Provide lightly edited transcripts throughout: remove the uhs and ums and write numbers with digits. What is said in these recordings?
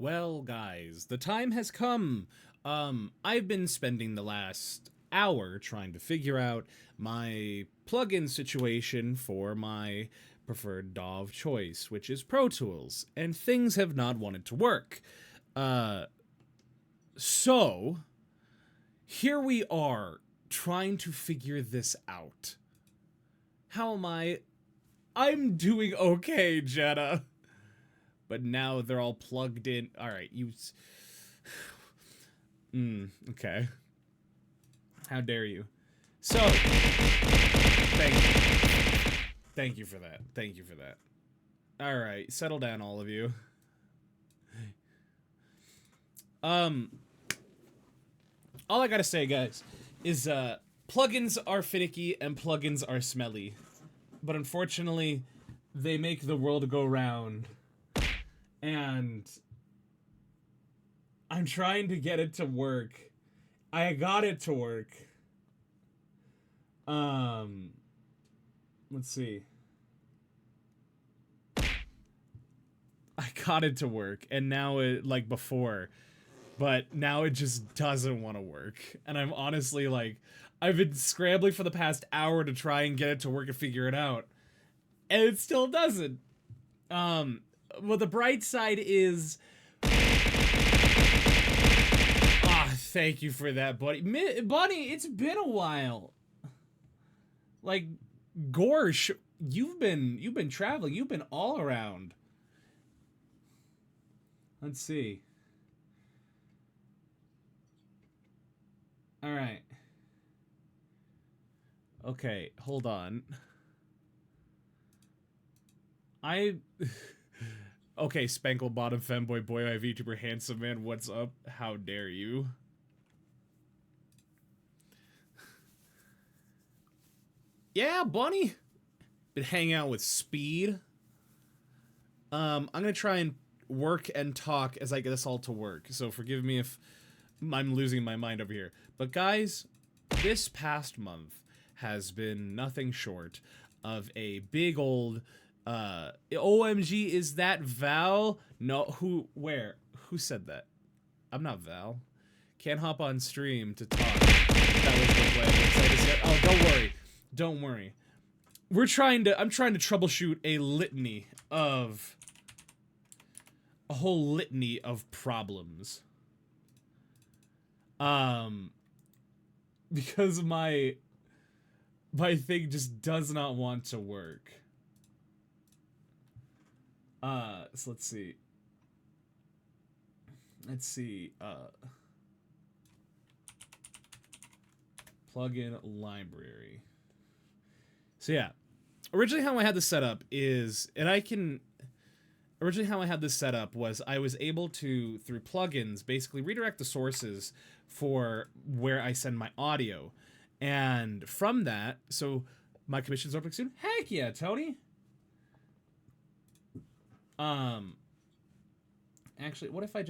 Well, guys, the time has come. I've been spending the last hour trying to figure out my plugin situation for my preferred DAW of choice, which is Pro Tools, and things have not wanted to work. So here we are trying to figure this out. How am I? I'm doing okay, Jenna. But now they're all plugged in. All right, you. Okay. How dare you? So, thank you for that. Thank you for that. All right, settle down, all of you. All I gotta say, guys, is plugins are finicky and plugins are smelly, but unfortunately, they make the world go round. And I'm trying to get it to work. I got it to work. Let's see. I got it to work, and now it, like before, but now it just doesn't want to work. And I'm honestly like, I've been scrambling for the past hour to try and get it to work and figure it out, and it still doesn't. Well, the bright side is, thank you for that, buddy. Bunny, it's been a while. Like, Gorsh, you've been traveling. You've been all around. Let's see. All right. Okay, hold on. Okay, Spankle Bottom Femboy Boy My VTuber Handsome Man, what's up? How dare you? Yeah, Bunny. Been hanging out with Speed. I'm gonna try and work and talk as I get this all to work. So forgive me if I'm losing my mind over here. But guys, this past month has been nothing short of a big old OMG, is that Val? No, where? Who said that? I'm not Val. Can't hop on stream to talk. That was the plan. Oh, don't worry. Don't worry. I'm trying to troubleshoot a whole litany of problems. Because my thing just does not want to work. So let's see. Plugin library. So yeah, originally how I had this set up was I was able to, through plugins, basically redirect the sources for where I send my audio. And from that, so my commission's opening soon? Heck yeah, Tony! Actually, what if I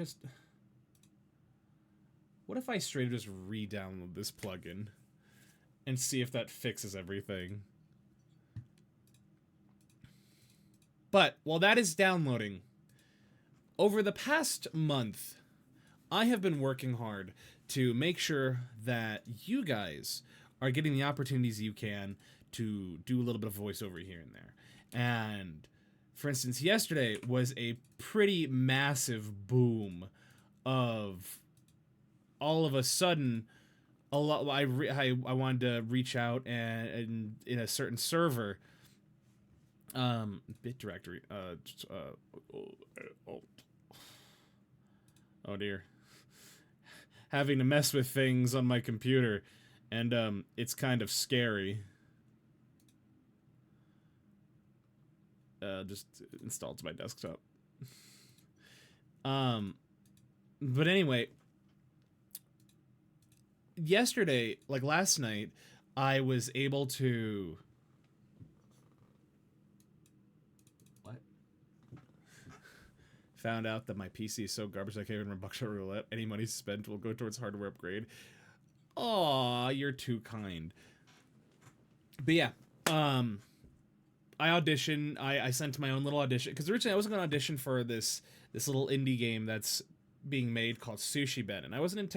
straight just re-download this plugin and see if that fixes everything? But while that is downloading, over the past month, I have been working hard to make sure that you guys are getting the opportunities you can to do a little bit of voiceover here and there. And for instance, yesterday was a pretty massive boom of all of a sudden a lot. I wanted to reach out and in a certain server, bit directory, oh dear, having to mess with things on my computer, and it's kind of scary. Just installed to my desktop. But anyway, yesterday, like last night, I was able to... What? Found out that my PC is so garbage I can't even run Buckshot Roulette. Any money spent will go towards hardware upgrade. Aw, you're too kind. But yeah, I auditioned. I sent my own little audition because originally I wasn't going to audition for this little indie game that's being made called Sushi Ben, and I wasn't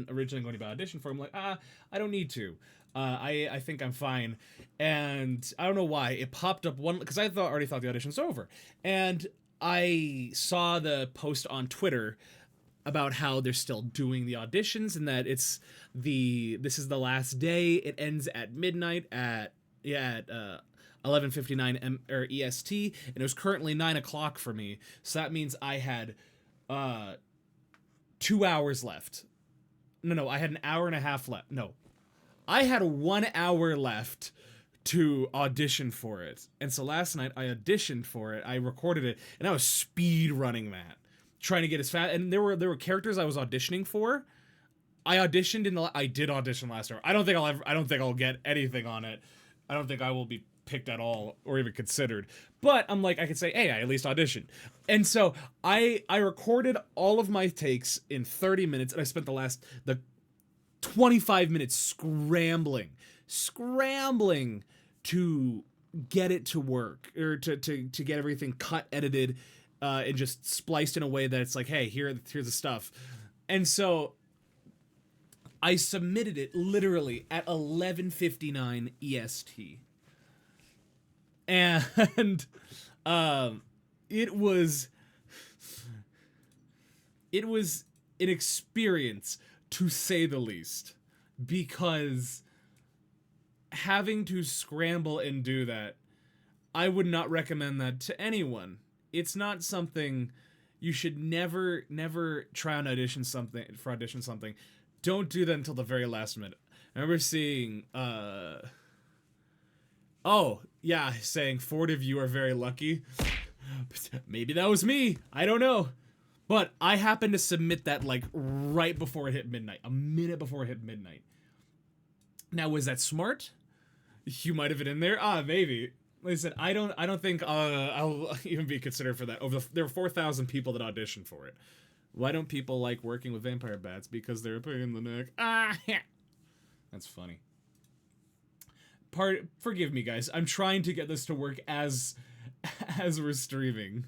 originally going to be audition for it. I'm like, I don't need to. I think I'm fine, and I don't know why it popped up one because I already thought the audition's over, and I saw the post on Twitter about how they're still doing the auditions and that this is the last day. It ends at midnight at 11:59 EST, and it was currently 9 o'clock for me. So that means I had 2 hours left. No, I had an hour and a half left. No, I had 1 hour left to audition for it. And so last night I auditioned for it. I recorded it, and I was speed running that, trying to get as fast. And there were characters I was auditioning for. I auditioned I did audition last hour. I don't think I'll get anything on it. I don't think I will be picked at all or even considered. But I'm like, I could say, hey, I at least auditioned. And so I recorded all of my takes in 30 minutes, and I spent the 25 minutes scrambling to get it to work, or to get everything cut, edited, and just spliced in a way that it's like, hey, here's the stuff. And so I submitted it literally at 11:59 EST. And it was an experience, to say the least, because having to scramble and do that, I would not recommend that to anyone. It's not something you should never try on audition something. Don't do that until the very last minute. I remember seeing saying 4 of you are very lucky. Maybe that was me. I don't know. But I happened to submit that like right before it hit midnight. A minute before it hit midnight. Now, was that smart? You might have been in there. Maybe. Listen, I don't think I'll even be considered for that. There were 4,000 people that auditioned for it. Why don't people like working with vampire bats? Because they're a pain in the neck. That's funny. Forgive me, guys. I'm trying to get this to work as we're streaming,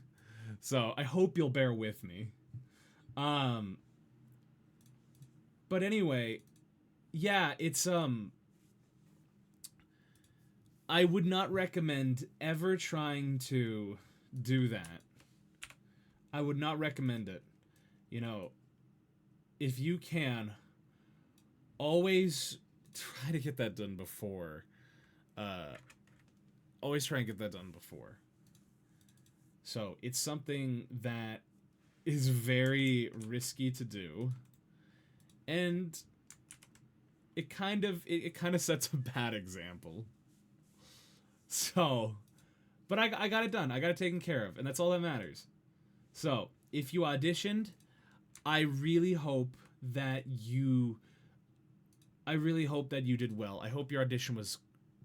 so I hope you'll bear with me. But anyway, yeah, it's I would not recommend ever trying to do that. I would not recommend it. You know, if you can, always try to get that done before. Always try and get that done before. So it's something that is very risky to do, and it kind of sets a bad example. So, but I got it done. I got it taken care of, and that's all that matters. So if you auditioned, I really hope that you did well. I hope your audition was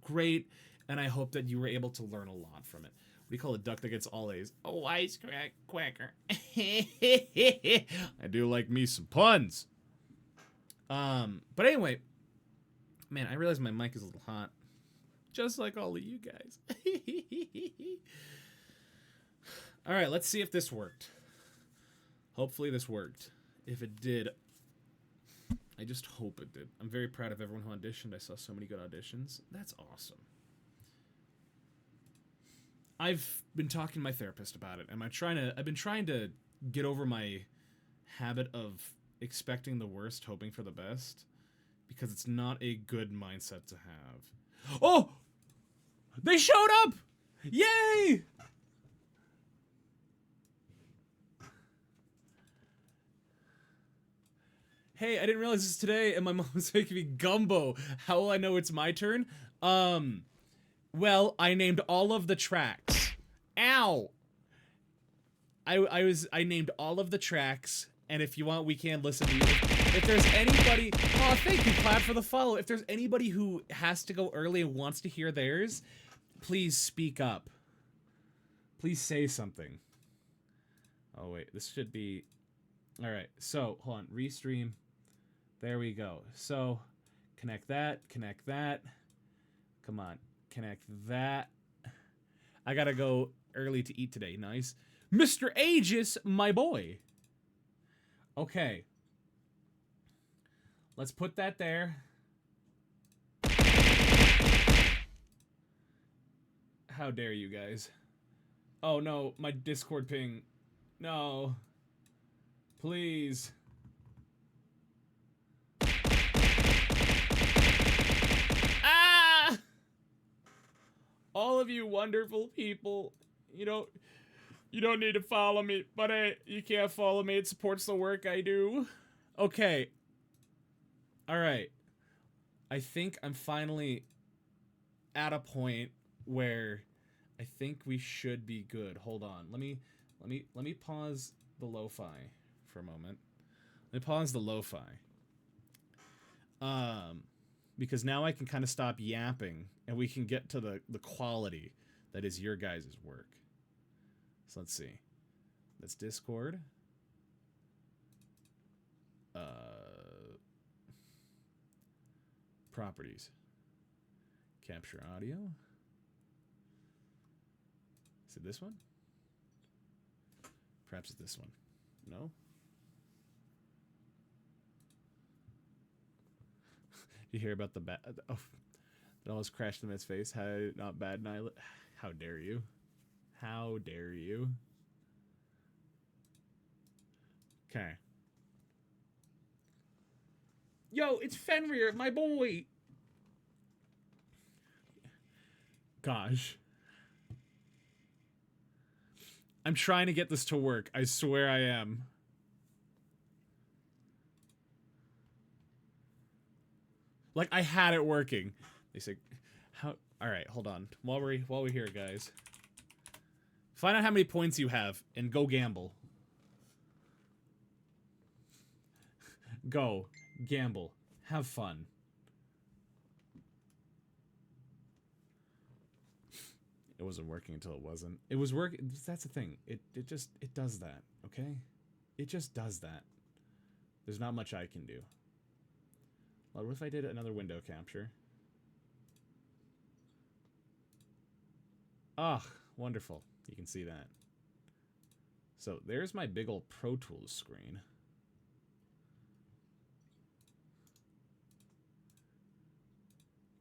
great, and I hope that you were able to learn a lot from it. What do you call a duck that gets all A's? Oh, ice quacker. I do like me some puns. But anyway, man, I realize my mic is a little hot, just like all of you guys. All right, let's see if this worked. Hopefully this worked. If it did, I just hope it did. I'm very proud of everyone who auditioned. I saw so many good auditions. That's awesome. I've been talking to my therapist about it, and I've been trying to get over my habit of expecting the worst, hoping for the best, because it's not a good mindset to have. Oh! They showed up! Yay! Hey, I didn't realize this today, and my mom was making me gumbo. How will I know it's my turn? Well, I named all of the tracks. Ow! I named all of the tracks, and if you want, we can listen to you. If there's anybody... Oh, thank you, Plaid, for the follow. If there's anybody who has to go early and wants to hear theirs, please speak up. Please say something. Oh, wait. This should be... Alright, so, hold on. Restream. There we go. So, connect that. Come on. Connect that. I gotta go early to eat today. Nice. Mr. Aegis, my boy. Okay. Let's put that there. How dare you guys? Oh no, my Discord ping. No. Please. Ah! All of you wonderful people. You don't need to follow me, but hey, you can't follow me. It supports the work I do. Okay. All right. I think I'm finally at a point where I think we should be good. Hold on. Let me pause the lo-fi for a moment. Let me pause the lo-fi. Because now I can kind of stop yapping and we can get to the quality that is your guys' work. So let's see. That's Discord. Properties. Capture audio. Is it this one? Perhaps it's this one. No? You hear about the bad... Oh, it almost crashed in his face. How not bad, Nyla? How dare you? How dare you? Okay. Yo, it's Fenrir, my boy! Gosh. I'm trying to get this to work. I swear I am. Like, I had it working. They say, how... Alright, hold on. While we're here, guys. Find out how many points you have, and go gamble. Go. Gamble. Have fun. It wasn't working until it wasn't. It was working. That's the thing. It does that, okay? It just does that. There's not much I can do. Well, what if I did another window capture? Ah, wonderful. You can see that. So there's my big old Pro Tools screen.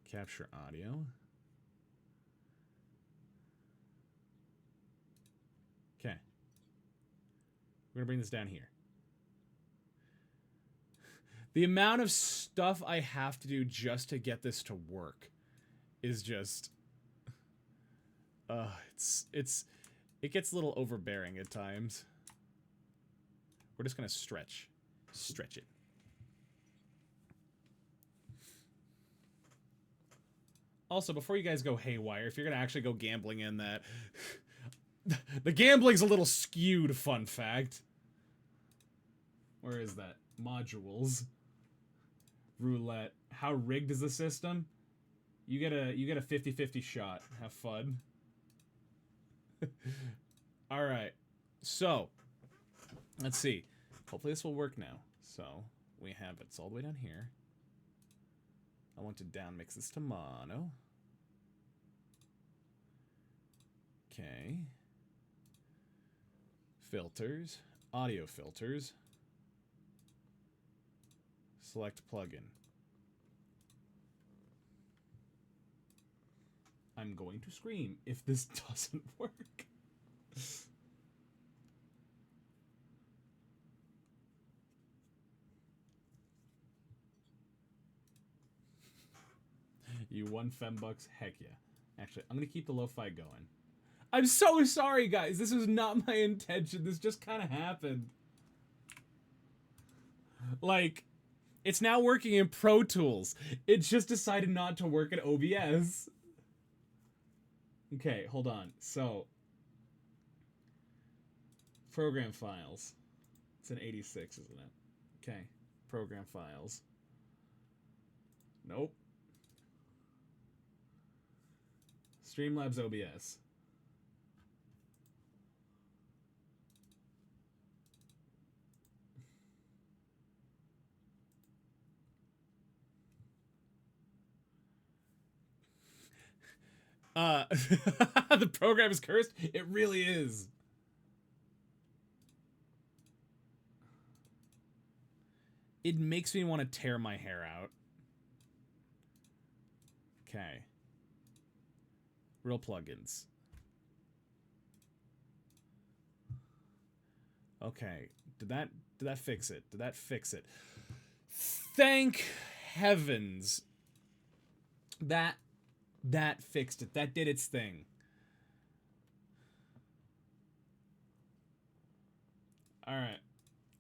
Capture audio. Okay. We're gonna bring this down here. The amount of stuff I have to do just to get this to work is just... it gets a little overbearing at times. We're just gonna stretch it. Also, before you guys go haywire, if you're gonna actually go gambling in that... the gambling's a little skewed, fun fact. Where is that? Modules. Roulette. How rigged is the system? You get a 50-50 shot. Have fun. Alright. So, let's see. Hopefully this will work now. So, we have it's all the way down here. I want to down mix this to mono. Okay. Filters. Audio filters. Select plugin. I'm going to scream if this doesn't work. You won $5. Heck yeah. Actually, I'm gonna keep the lo-fi going. I'm so sorry, guys. This was not my intention. This just kind of happened. Like, it's now working in Pro Tools. It just decided not to work in OBS. Okay, hold on. So, program files. It's an 86, isn't it? Okay, program files. Nope. Streamlabs OBS. The program is cursed. It really is. It makes me want to tear my hair out. Okay. Real plugins. Okay. Did that fix it? Did that fix it? Thank heavens. That fixed it. That did its thing. All right.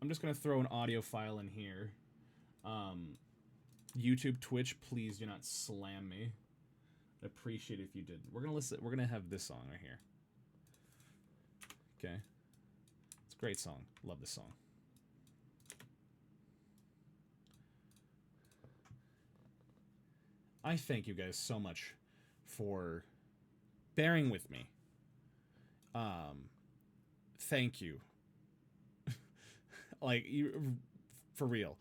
I'm just going to throw an audio file in here. YouTube, Twitch, please do not slam me. I'd appreciate it if you did. We're going to listen. We're going to have this song right here. Okay. It's a great song. Love this song. I thank you guys so much for bearing with me. Thank you. Like, you, for real.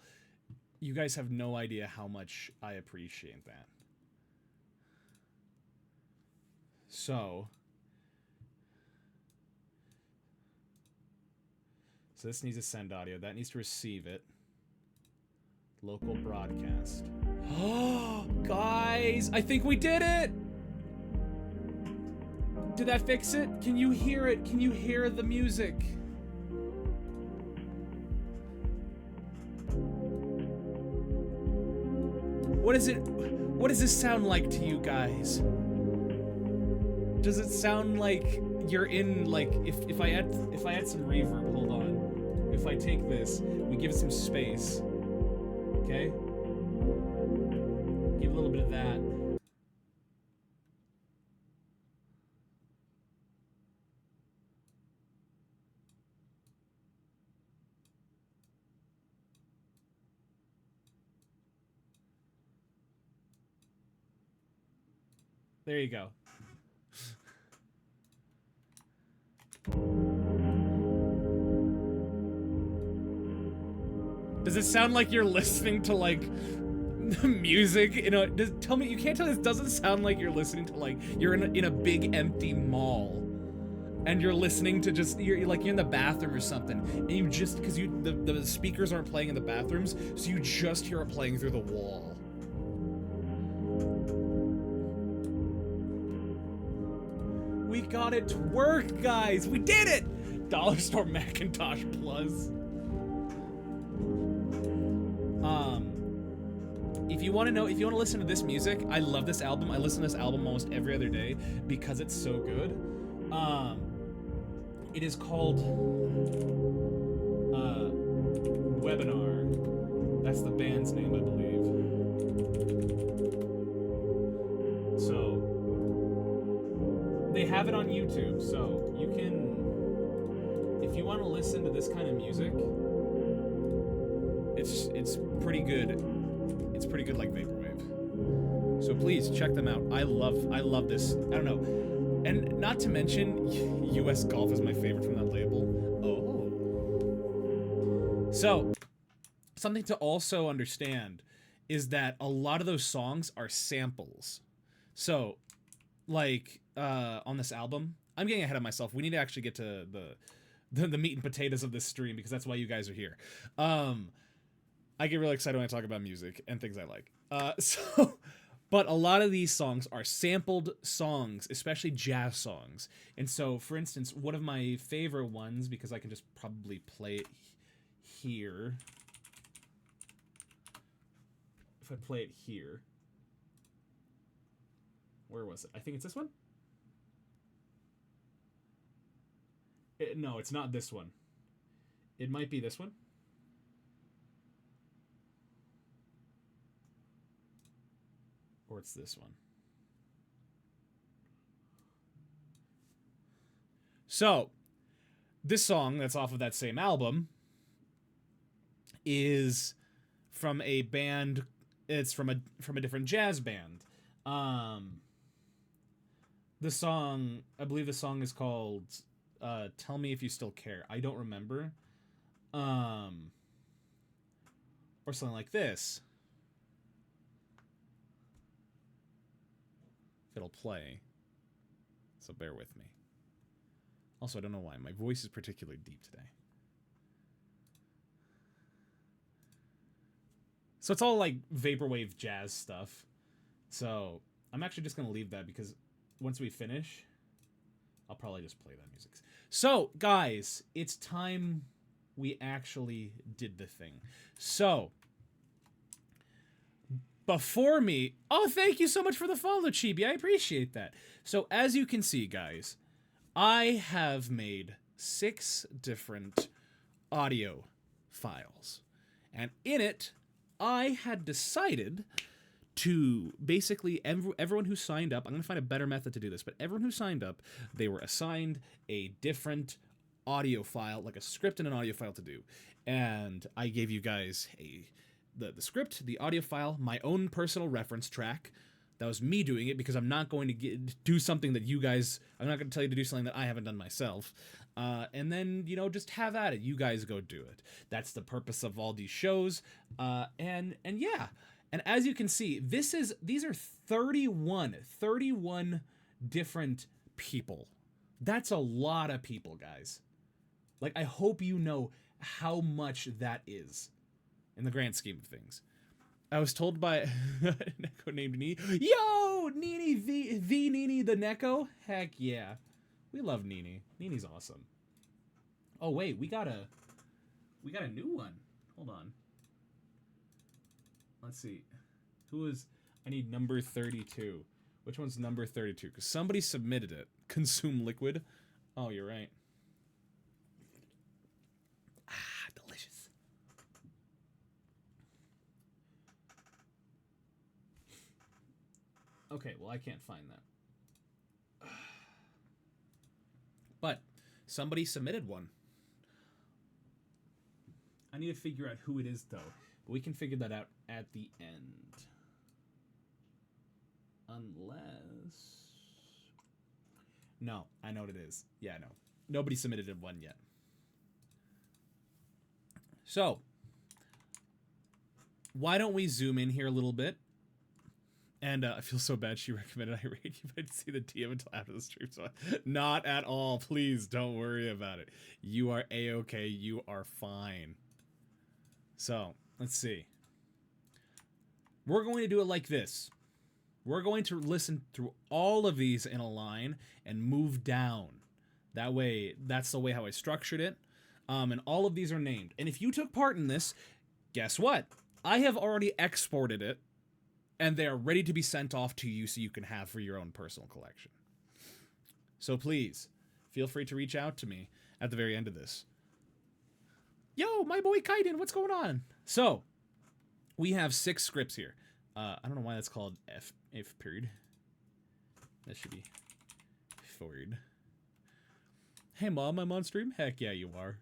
You guys have no idea how much I appreciate that. So this needs to send audio. That needs to receive it. Local broadcast. Oh, guys, I think we did it! Did that fix it? Can you hear it? Can you hear the music? What is it? What does this sound like to you guys? Does it sound like you're in, like, if I add some reverb, hold on. If I take this, we give it some space. Okay? Give a little bit of that. There you go. Does it sound like you're listening to, like, music? You know, tell me, you can't tell this doesn't sound like you're listening to, like, you're in a big empty mall. And you're listening to just, you're like, you're in the bathroom or something. And you just, because the speakers aren't playing in the bathrooms, so you just hear it playing through the wall. We got it to work, guys! We did it! Dollar Store Macintosh Plus. If you want to know, if you want to listen to this music, I love this album. I listen to this album almost every other day because it's so good. It is called Webinar. That's the band's name, I believe. So they have it on YouTube, so you can, if you want to listen to this kind of music, it's pretty good. It's pretty good, like vaporwave. So please check them out. I love this. I don't know, and not to mention, U.S. Golf is my favorite from that label. Oh. So something to also understand is that a lot of those songs are samples. So, like, on this album, I'm getting ahead of myself. We need to actually get to the meat and potatoes of this stream because that's why you guys are here. I get really excited when I talk about music and things I like. But a lot of these songs are sampled songs, especially jazz songs. And so, for instance, one of my favorite ones, because I can just probably play it here. If I play it here. Where was it? I think it's this one? No, it's not this one. It might be this one. Or it's this one. So, this song that's off of that same album is from a band. It's from a different jazz band. The song, I believe the song is called Tell Me If You Still Care. I don't remember. Or something like this. If it'll play. so bear with me. Also, I don't know why. My voice is particularly deep today. So it's all like vaporwave jazz stuff. So I'm actually just going to leave that because once we finish, I'll probably just play that music. So, guys, it's time we actually did the thing. So, before me... Oh, thank you so much for the follow, Chibi. I appreciate that. So, as you can see, guys, I have made 6 different audio files. And in it, I had decided to basically everyone who signed up, I'm going to find a better method to do this, but everyone who signed up, they were assigned a different audio file, like a script and an audio file to do. And I gave you guys the script, the audio file, my own personal reference track. That was me doing it because I'm not going to do something that you guys, I'm not going to tell you to do something that I haven't done myself. And then, you know, just have at it. You guys go do it. That's the purpose of all these shows. And yeah. And as you can see, these are 31 different people. That's a lot of people, guys. Like, I hope you know how much that is in the grand scheme of things. I was told by Neko named Nini. Yo, Nini, the Nini, the Neko. Heck yeah. We love Nini. Nini's awesome. Oh, wait, we got a new one. Hold on. Let's see. Who is... I need number 32. Which one's number 32? Because somebody submitted it. Consume liquid. Oh, you're right. Ah, delicious. Okay, well, I can't find that. But somebody submitted one. I need to figure out who it is, though. But we can figure that out at the end. Unless... No, I know what it is. Yeah, no. Nobody submitted one yet. So, why don't we zoom in here a little bit? And I feel so bad she recommended I rate. You might see the DM until after the stream. So not at all. Please don't worry about it. You are A-okay. You are fine. So, let's see. We're going to do it like this. We're going to listen through all of these in a line and move down. That way, that's the way how I structured it. And all of these are named. And if you took part in this, guess what? I have already exported it, and they are ready to be sent off to you so you can have for your own personal collection. So please, feel free to reach out to me at the very end of this. Yo, my boy Kaiden, what's going on? So, we have 6 scripts here. I don't know why that's called F period. That should be forward. Hey mom, I'm on stream? Heck yeah, you are.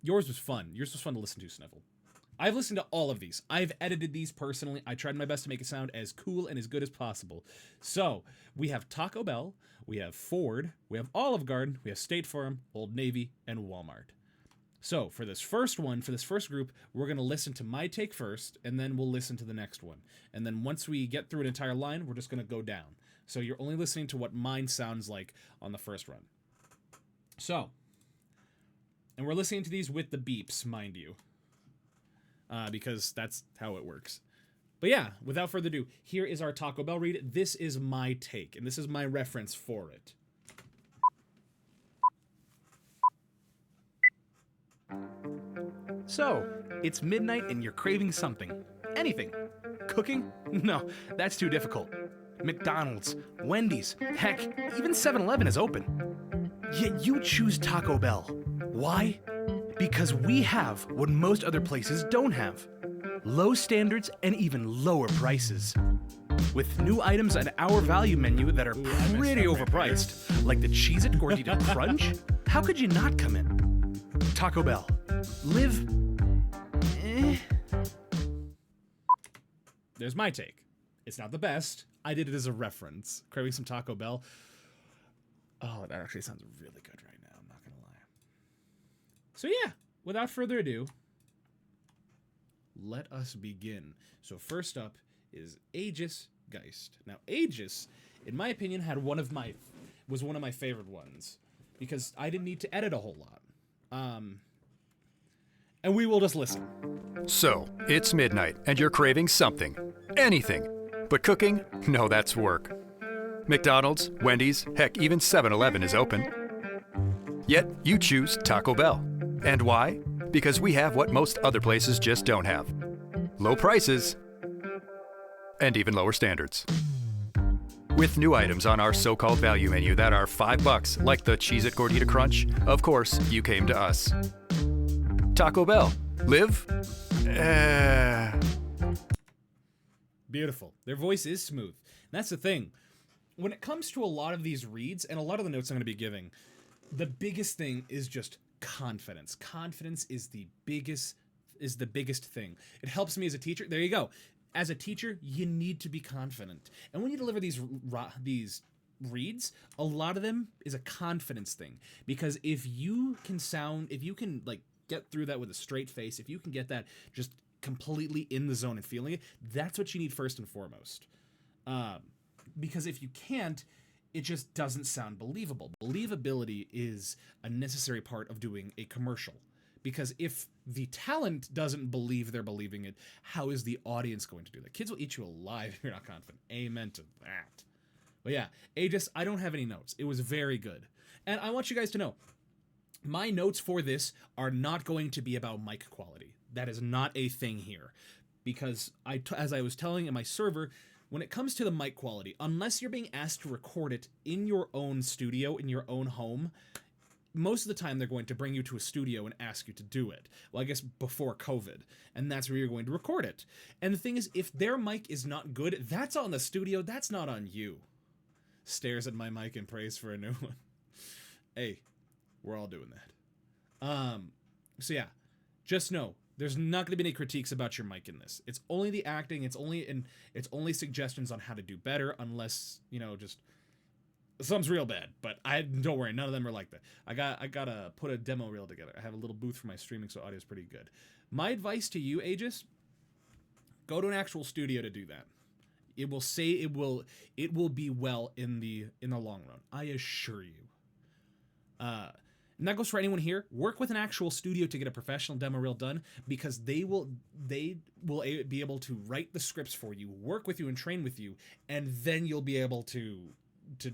Yours was fun. Yours was fun to listen to, Sniffle. I've listened to all of these. I've edited these personally. I tried my best to make it sound as cool and as good as possible. So, we have Taco Bell, we have Ford, we have Olive Garden, we have State Farm, Old Navy, and Walmart. So, for this first one, for this first group, we're going to listen to my take first, and then we'll listen to the next one. And then once we get through an entire line, we're just going to go down. So you're only listening to what mine sounds like on the first run. So, and we're listening to these with the beeps, mind you. Because that's how it works. But yeah, without further ado, here is our Taco Bell read. This is my take, and this is my reference for it. So, it's midnight and you're craving something. Anything. Cooking? No, that's too difficult. McDonald's, Wendy's, heck, even 7-Eleven is open. Yet you choose Taco Bell. Why? Because we have what most other places don't have. Low standards and even lower prices. With new items on our value menu that are pretty overpriced, like the Cheez-It Gordita Crunch, how could you not come in? Taco Bell. Live... There's my take. It's not the best. I did it as a reference. Craving some Taco Bell. Oh, that actually sounds really good right now. I'm not going to lie. So yeah, without further ado, let us begin. So first up is Aegis Geist. Now, Aegis, in my opinion, had one of my was one of my favorite ones because I didn't need to edit a whole lot. And we will just listen. So, it's midnight and you're craving something. Anything. But cooking? No, that's work. McDonald's, Wendy's, heck, even 7-Eleven is open. Yet, you choose Taco Bell. And why? Because we have what most other places just don't have. Low prices. And even lower standards. With new items on our so-called value menu that are $5, like the Cheez-It Gordita Crunch, of course, you came to us. Taco Bell. Live? Beautiful. Their voice is smooth. And that's the thing. When it comes to a lot of these reads, and a lot of the notes I'm going to be giving, the biggest thing is just confidence. Confidence is the biggest thing. It helps me as a teacher. There you go. As a teacher, you need to be confident. And when you deliver these reads, a lot of them is a confidence thing. Because if you can like get through that with a straight face, if you can get that just completely in the zone and feeling it, that's what you need first and foremost. Because if you can't, it just doesn't sound believable. Believability is a necessary part of doing a commercial. Because if the talent doesn't believe they're believing it, how is the audience going to do that? Kids will eat you alive if you're not confident. Amen to that. But yeah, Aegis, I don't have any notes. It was very good. And I want you guys to know, my notes for this are not going to be about mic quality. That is not a thing here. Because as I was telling in my server, when it comes to the mic quality, unless you're being asked to record it in your own studio, in your own home, most of the time they're going to bring you to a studio and ask you to do it. Well, I guess before COVID. And that's where you're going to record it. And the thing is, if their mic is not good, that's on the studio, that's not on you. Stares at my mic and prays for a new one. Hey, we're all doing that. So yeah, just know, there's not going to be any critiques about your mic in this. It's only the acting, it's only suggestions on how to do better, unless, just some's real bad, but don't worry, none of them are like that. I gotta put a demo reel together. I have a little booth for my streaming, so audio is pretty good. My advice to you, Aegis, go to an actual studio to do that. It will be well in the long run. I assure you. And that goes for anyone here. Work with an actual studio to get a professional demo reel done, because they will be able to write the scripts for you, work with you and train with you, and then you'll be able to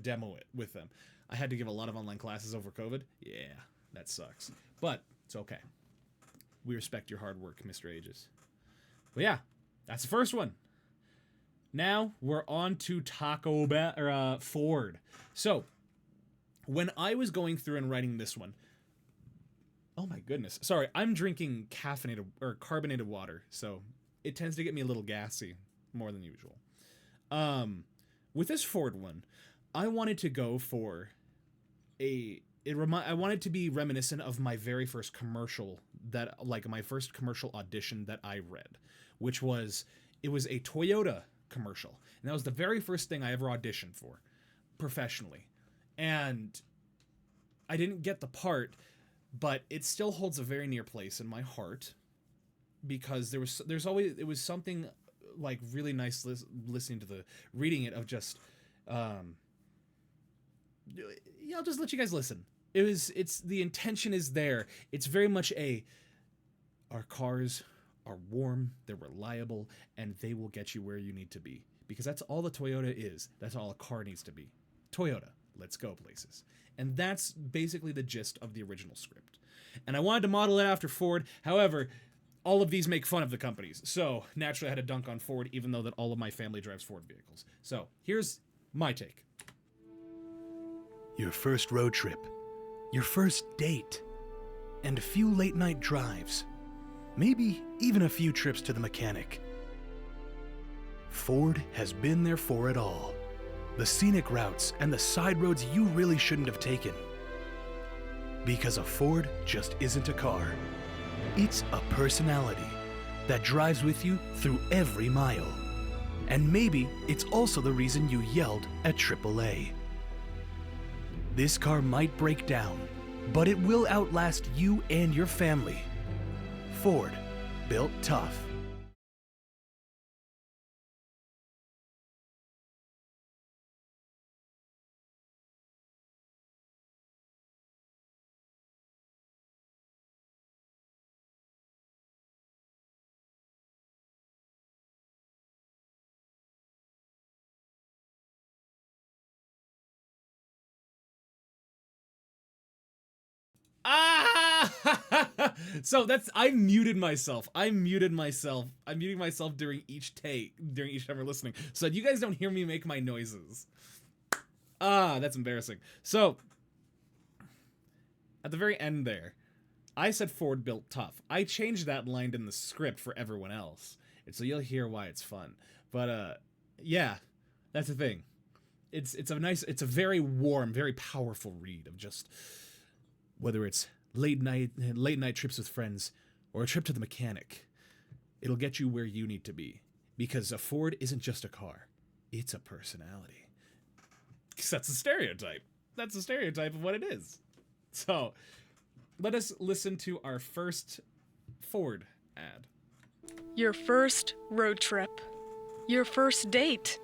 demo it with them. I had to give a lot of online classes over COVID. Yeah, that sucks. But it's okay. We respect your hard work, Mr. Aegis. But yeah, that's the first one. Now we're on to Ford. So, when I was going through and writing this one, oh my goodness. Sorry, I'm drinking caffeinated or carbonated water, so it tends to get me a little gassy more than usual. With this Ford one, I wanted to go for I wanted to be reminiscent of my very first commercial my first commercial audition that I read, which was a Toyota commercial. And that was the very first thing I ever auditioned for professionally. And I didn't get the part, but it still holds a very near place in my heart, because it was something like really nice listening to reading it of just I'll just let you guys listen. The intention is there. It's very much our cars are warm, they're reliable, and they will get you where you need to be, because that's all the Toyota is. That's all a car needs to be. Toyota, let's go places. And that's basically the gist of the original script. And I wanted to model it after Ford. However, all of these make fun of the companies. So naturally I had to dunk on Ford, even though that all of my family drives Ford vehicles. So here's my take. Your first road trip, your first date, and a few late night drives. Maybe even a few trips to the mechanic. Ford has been there for it all. The scenic routes and the side roads you really shouldn't have taken. Because a Ford just isn't a car. It's a personality that drives with you through every mile. And maybe it's also the reason you yelled at AAA. This car might break down, but it will outlast you and your family. Ford, built tough. Ah! So I muted myself. I'm muting myself during each time we're listening, so that you guys don't hear me make my noises. That's embarrassing. So, at the very end there, I said Ford built tough. I changed that line in the script for everyone else, and so you'll hear why it's fun. But yeah, that's the thing. It's a very warm, very powerful read of just whether it's late night trips with friends or a trip to the mechanic. It'll get you where you need to be, because a Ford isn't just a car; it's a personality. 'Cause that's a stereotype. That's a stereotype of what it is. So, let us listen to our first Ford ad. Your first road trip, your first date,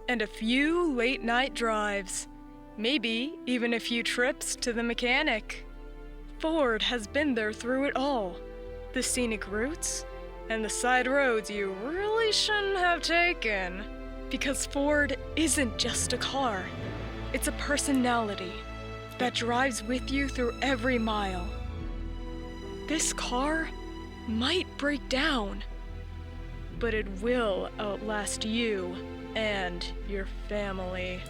and a few late night drives, maybe even a few trips to the mechanic. Ford has been there through it all. The scenic routes and the side roads you really shouldn't have taken. Because Ford isn't just a car, it's a personality that drives with you through every mile. This car might break down, but it will outlast you and your family.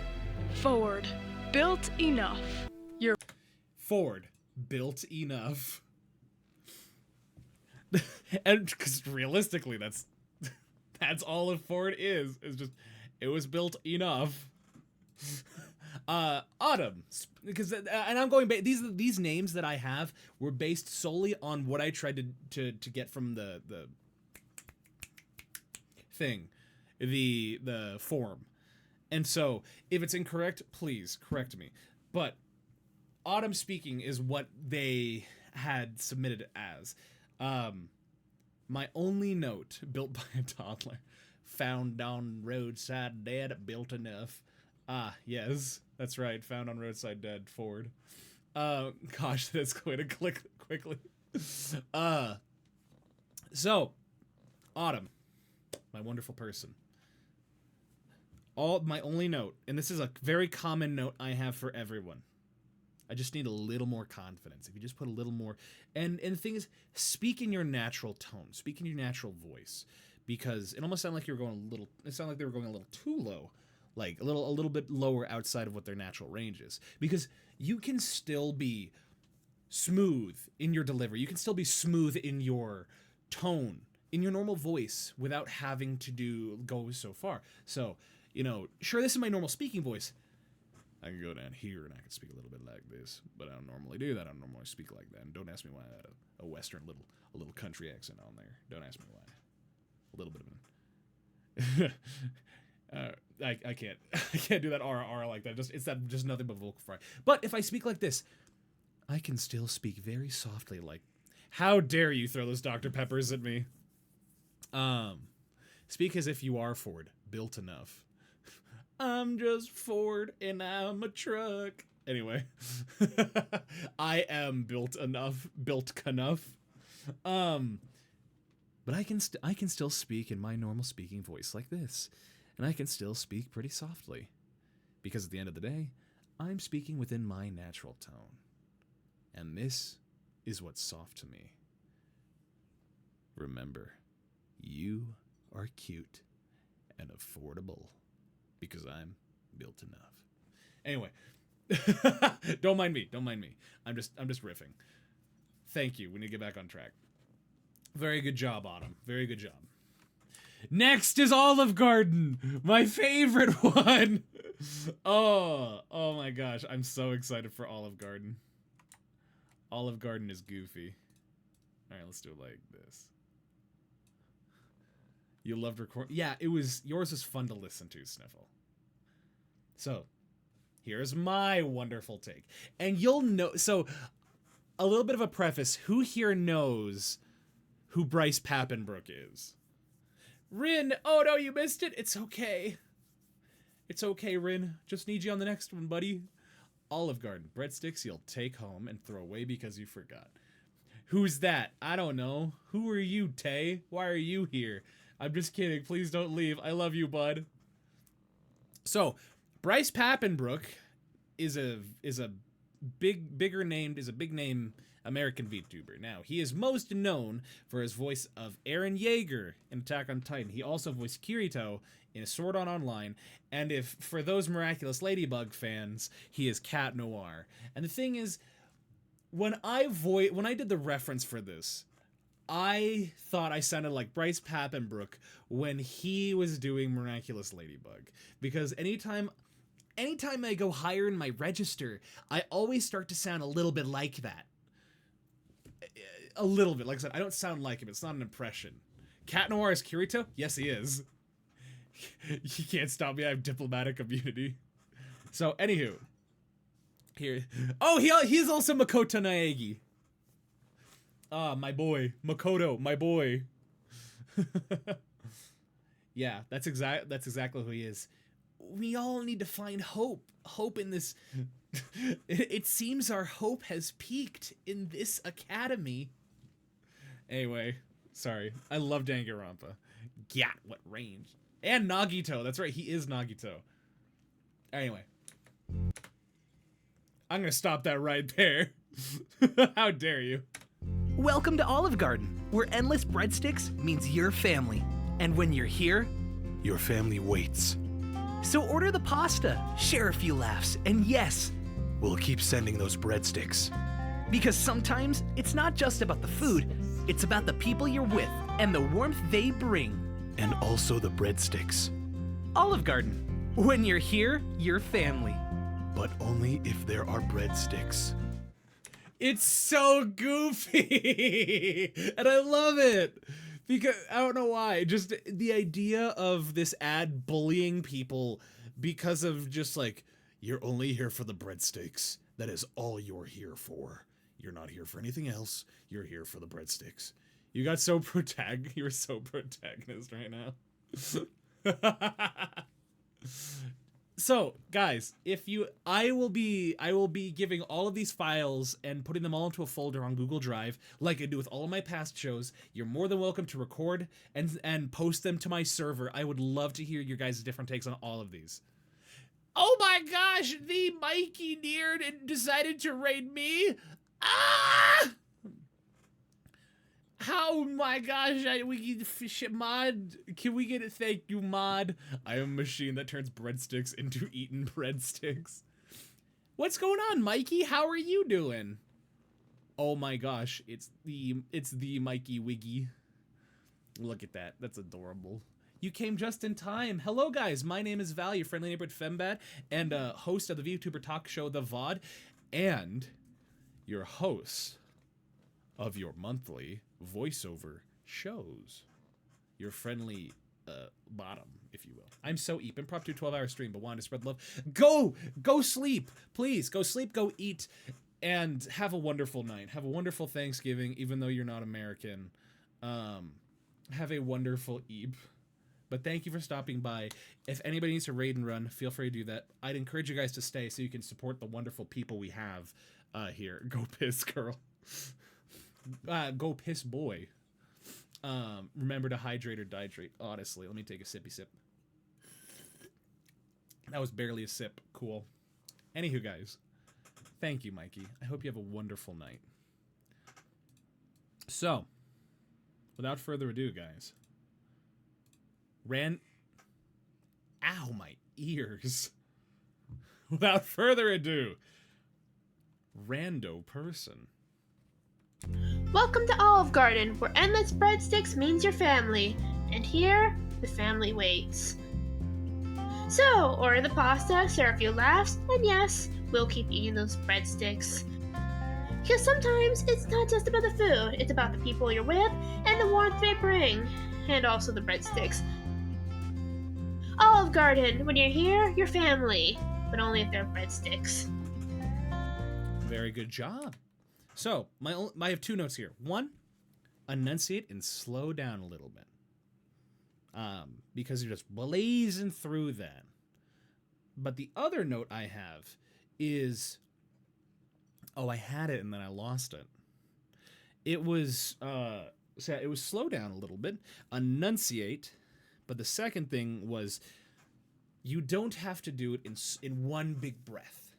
Ford, built enough. Ford, built enough. And because realistically, that's all a Ford is just, it was built enough. Autumn, because and I'm going these names that I have were based solely on what I tried to get from the thing, the form. And so if it's incorrect, please correct me. But Autumn speaking is what they had submitted as. My only note, built by a toddler, found on roadside dead, built enough. Yes, that's right, found on roadside dead, Ford. Gosh, that's going to click quickly. So, Autumn, my wonderful person. My only note, and this is a very common note I have for everyone. I just need a little more confidence. If you just put a little more, and the thing is, speak in your natural tone, speak in your natural voice, because it almost sounded like you were going a little. It sounded like they were going a little too low, like a little bit lower outside of what their natural range is. Because you can still be smooth in your delivery. You can still be smooth in your tone, in your normal voice, without having to go so far. So, sure, this is my normal speaking voice. I can go down here and I can speak a little bit like this, but I don't normally do that. I don't normally speak like that. And don't ask me why I had a western a little country accent on there. Don't ask me why. A little bit of an I can't do that R like that. Just nothing but vocal fry. But if I speak like this, I can still speak very softly. Like, how dare you throw those Dr. Peppers at me? Speak as if you are Ford, built enough. I'm just Ford and I'm a truck. Anyway, I am built enough. But I can still speak in my normal speaking voice like this, and I can still speak pretty softly, because at the end of the day, I'm speaking within my natural tone, and this is what's soft to me. Remember, you are cute and affordable. Because I'm built enough. Anyway, don't mind me. I'm just riffing. Thank you. We need to get back on track. Very good job, Autumn. Very good job. Next is Olive Garden, my favorite one. Oh my gosh, I'm so excited for Olive Garden. Olive Garden is goofy. All right, let's do it like this. You loved record. Yeah, yours was fun to listen to, Sniffle. So, here's my wonderful take. And you'll know, so a little bit of a preface. Who here knows who Bryce Papenbrook is? Rin, oh no, you missed it. It's okay. It's okay, Rin. Just need you on the next one, buddy. Olive Garden, breadsticks you'll take home and throw away because you forgot. Who's that? I don't know. Who are you, Tay? Why are you here? I'm just kidding. Please don't leave. I love you, bud. So, Bryce Papenbrook is a bigger named is a big name American VTuber. Now, he is most known for his voice of Eren Yeager in Attack on Titan. He also voiced Kirito in Sword Art Online, and if for those Miraculous Ladybug fans, he is Cat Noir. And the thing is, when I did the reference for this, I thought I sounded like Bryce Papenbrook when he was doing Miraculous Ladybug, because anytime I go higher in my register, I always start to sound a little bit like that. A little bit. Like I said, I don't sound like him. It's not an impression. Cat Noir is Kirito? Yes, he is. You can't stop me. I have diplomatic immunity. So, anywho. Here. Oh, he's also Makoto Naegi. Ah, my boy. Makoto, my boy. Yeah, that's exactly who he is. We all need to find hope. Hope in this. It seems our hope has peaked in this academy. Anyway, sorry. I love Danganronpa. Yeah, what range? And Nagito. That's right, he is Nagito. Anyway. I'm gonna stop that right there. How dare you? Welcome to Olive Garden, where endless breadsticks means your family. And when you're here, your family waits. So order the pasta, share a few laughs, and yes, we'll keep sending those breadsticks. Because sometimes it's not just about the food, it's about the people you're with and the warmth they bring. And also the breadsticks. Olive Garden, when you're here, you're family. But only if there are breadsticks. It's so goofy, and I love it, because I don't know why, just the idea of this ad bullying people because of just like, you're only here for the breadsticks. That is all you're here for. You're not here for anything else. You're here for the breadsticks. You got so you're so protagonist right now. So, guys, I will be giving all of these files and putting them all into a folder on Google Drive, like I do with all of my past shows. You're more than welcome to record and post them to my server. I would love to hear your guys' different takes on all of these. Oh my gosh, the Mikey neared and decided to raid me? Ah! How, my gosh, mod, can we get a thank you, mod? I am a machine that turns breadsticks into eaten breadsticks. What's going on, Mikey? How are you doing? Oh my gosh, it's the Mikey Wiggy. Look at that, that's adorable. You came just in time. Hello guys, my name is Val, your friendly neighborhood Fembad, and host of the VTuber talk show, The VOD, and your host of your monthly voiceover shows. Your friendly bottom, if you will. I'm so Eep. Improv 12-hour stream, but wanted to spread love. Go sleep. Please, go sleep, go eat, and have a wonderful night. Have a wonderful Thanksgiving, even though you're not American. Have a wonderful Eep. But thank you for stopping by. If anybody needs to raid and run, feel free to do that. I'd encourage you guys to stay so you can support the wonderful people we have here. Go piss, girl. Go piss, boy. Remember to hydrate or dihydrate. Honestly, let me take a sippy sip. That was barely a sip. Cool. Anywho, guys. Thank you, Mikey. I hope you have a wonderful night. So, without further ado, guys. Ow, my ears. Without further ado. Rando person. Welcome to Olive Garden, where endless breadsticks means your family. And here, the family waits. So, order the pasta, share a few laughs, and yes, we'll keep eating those breadsticks. Because sometimes it's not just about the food, it's about the people you're with and the warmth they bring. And also the breadsticks. Olive Garden, when you're here, your family. But only if they're breadsticks. Very good job. So, I have two notes here. One, enunciate and slow down a little bit. Because you're just blazing through that. But the other note I have is... Oh, I had it and then I lost it. It was slow down a little bit. Enunciate. But the second thing was, you don't have to do it in one big breath.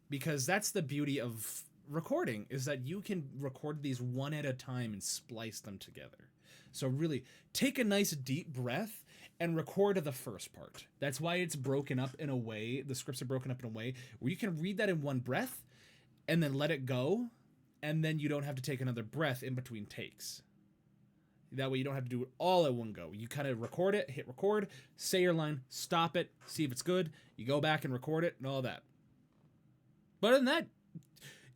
because that's the beauty of recording, is that you can record these one at a time and splice them together. So really take a nice deep breath and record the first part. That's why it's broken up in a way, the scripts are broken up in a way where you can read that in one breath and then let it go, and then you don't have to take another breath in between takes. That way you don't have to do it all at one go. You kind of record it, hit record, say your line, stop it, see if it's good, you go back and record it and all that. But other than that,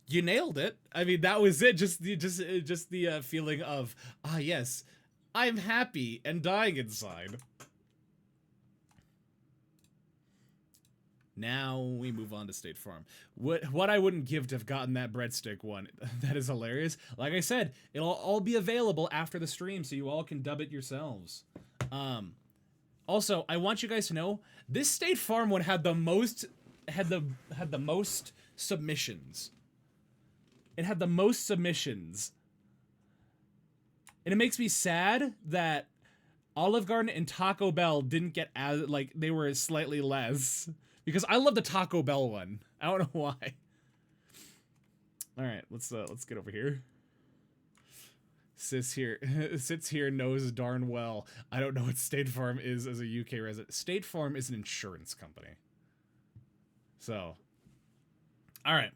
you nailed it. I mean, that was it. Just the feeling of, yes, I'm happy and dying inside. Now we move on to State Farm. What I wouldn't give to have gotten that breadstick one. That is hilarious. Like I said, it'll all be available after the stream, so you all can dub it yourselves. Also, I want you guys to know this State Farm one had the most submissions. It had the most submissions. And it makes me sad that Olive Garden and Taco Bell didn't get as, like, they were slightly less. Because I love the Taco Bell one. I don't know why. All right, let's get over here. Sits here knows darn well I don't know what State Farm is as a UK resident. State Farm is an insurance company. So, all right.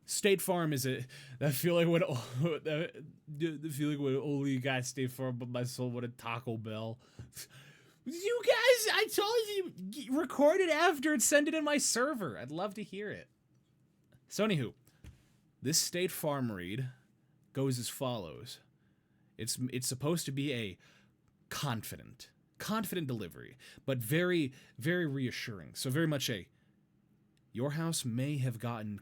State Farm is that feeling when the feeling when only you got State Farm, but my soul wanted Taco Bell. You guys, I told you, record it after and send it in my server. I'd love to hear it. So anywho, this State Farm read goes as follows. It's supposed to be a confident delivery, but very, very reassuring. So very much your house may have gotten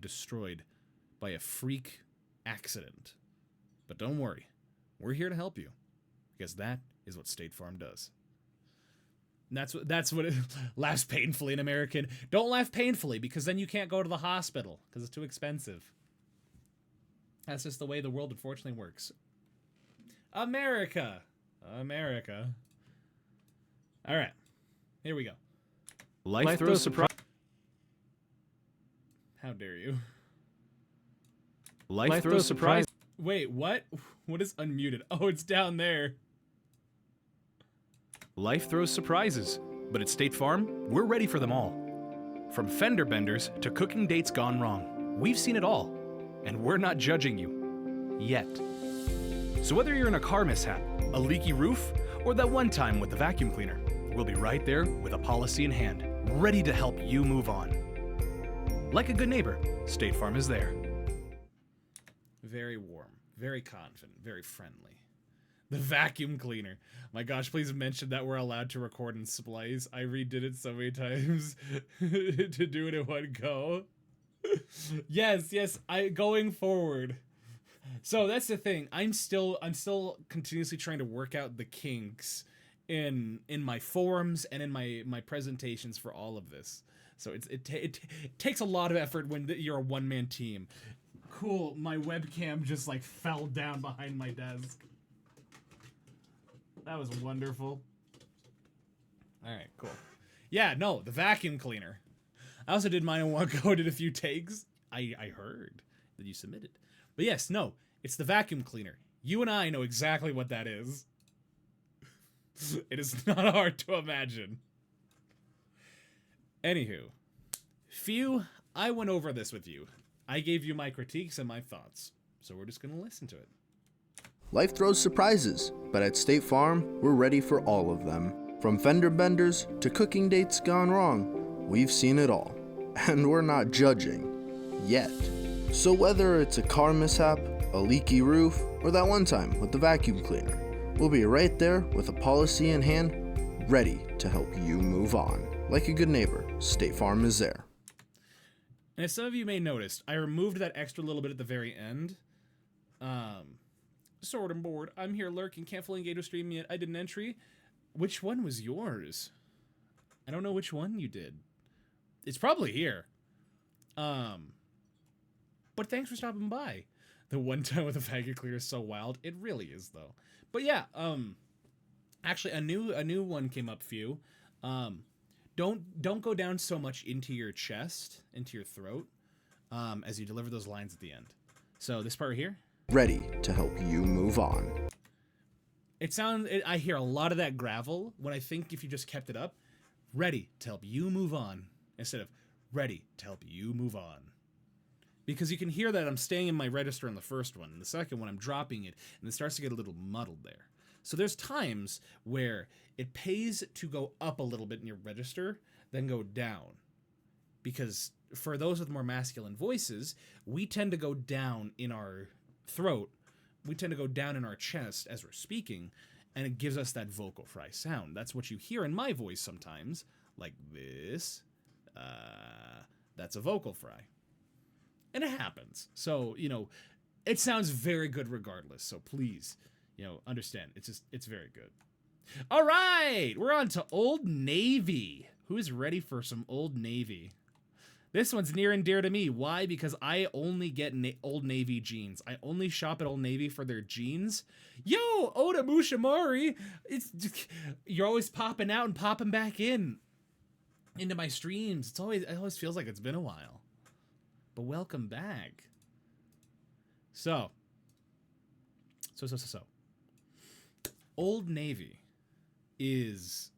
destroyed by a freak accident, but don't worry, we're here to help you, because that is what State Farm does. And that's what it laughs painfully in American. Don't laugh painfully, because then you can't go to the hospital because it's too expensive. That's just the way the world unfortunately works. America. All right, here we go. Life throws surprise. How dare you? Life throws surprise. Wait, what? What is unmuted? Oh, it's down there. Life throws surprises, but at State Farm, we're ready for them all. From fender benders to cooking dates gone wrong, we've seen it all, and we're not judging you. Yet. So whether you're in a car mishap, a leaky roof, or that one time with the vacuum cleaner, we'll be right there with a policy in hand, ready to help you move on. Like a good neighbor, State Farm is there. Very warm, very confident, very friendly. The vacuum cleaner. My gosh, please mention that we're allowed to record and splice. I redid it so many times to do it in one go. Yes, going forward. So that's the thing. I'm still continuously trying to work out the kinks in my forums and in my presentations for all of this. So it takes a lot of effort when you're a one-man team. Cool, my webcam just like fell down behind my desk. That was wonderful. All right, cool. Yeah, no, the vacuum cleaner. I also did mine in one go, did a few takes. I heard that you submitted. But yes, no, it's the vacuum cleaner. You and I know exactly what that is. It is not hard to imagine. Anywho, I went over this with you. I gave you my critiques and my thoughts. So we're just going to listen to it. Life throws surprises, but at State Farm, we're ready for all of them. From fender benders to cooking dates gone wrong, we've seen it all. And we're not judging. Yet. So whether it's a car mishap, a leaky roof, or that one time with the vacuum cleaner, we'll be right there with a policy in hand, ready to help you move on. Like a good neighbor, State Farm is there. And as some of you may notice, I removed that extra little bit at the very end. Sword and board. I'm here lurking. Can't fully engage with stream yet. I did an entry. Which one was yours? I don't know which one you did. It's probably here. But thanks for stopping by. The one time with the vacuum cleaner is so wild. It really is, though. But yeah, actually, a new one came up for you. don't go down so much into your chest, into your throat, as you deliver those lines at the end. So this part right here, ready to help you move on. I hear a lot of that gravel when I think if you just kept it up, ready to help you move on, instead of ready to help you move on. Because you can hear that I'm staying in my register on the first one, and the second one I'm dropping it, and it starts to get a little muddled there. So there's times where it pays to go up a little bit in your register, then go down. Because for those with more masculine voices, we tend to go down in our throat, we tend to go down in our chest as we're speaking, and it gives us that vocal fry sound. That's what you hear in my voice sometimes, like this. That's a vocal fry. And it happens. So, it sounds very good regardless. So please, understand. It's very good. All right, we're on to Old Navy. Who's ready for some Old Navy? This one's near and dear to me. Why? Because I only get Old Navy jeans. I only shop at Old Navy for their jeans. Yo, Oda Mushamori, you're always popping out and popping back into my streams. It always feels like it's been a while. But welcome back. So. Old Navy is...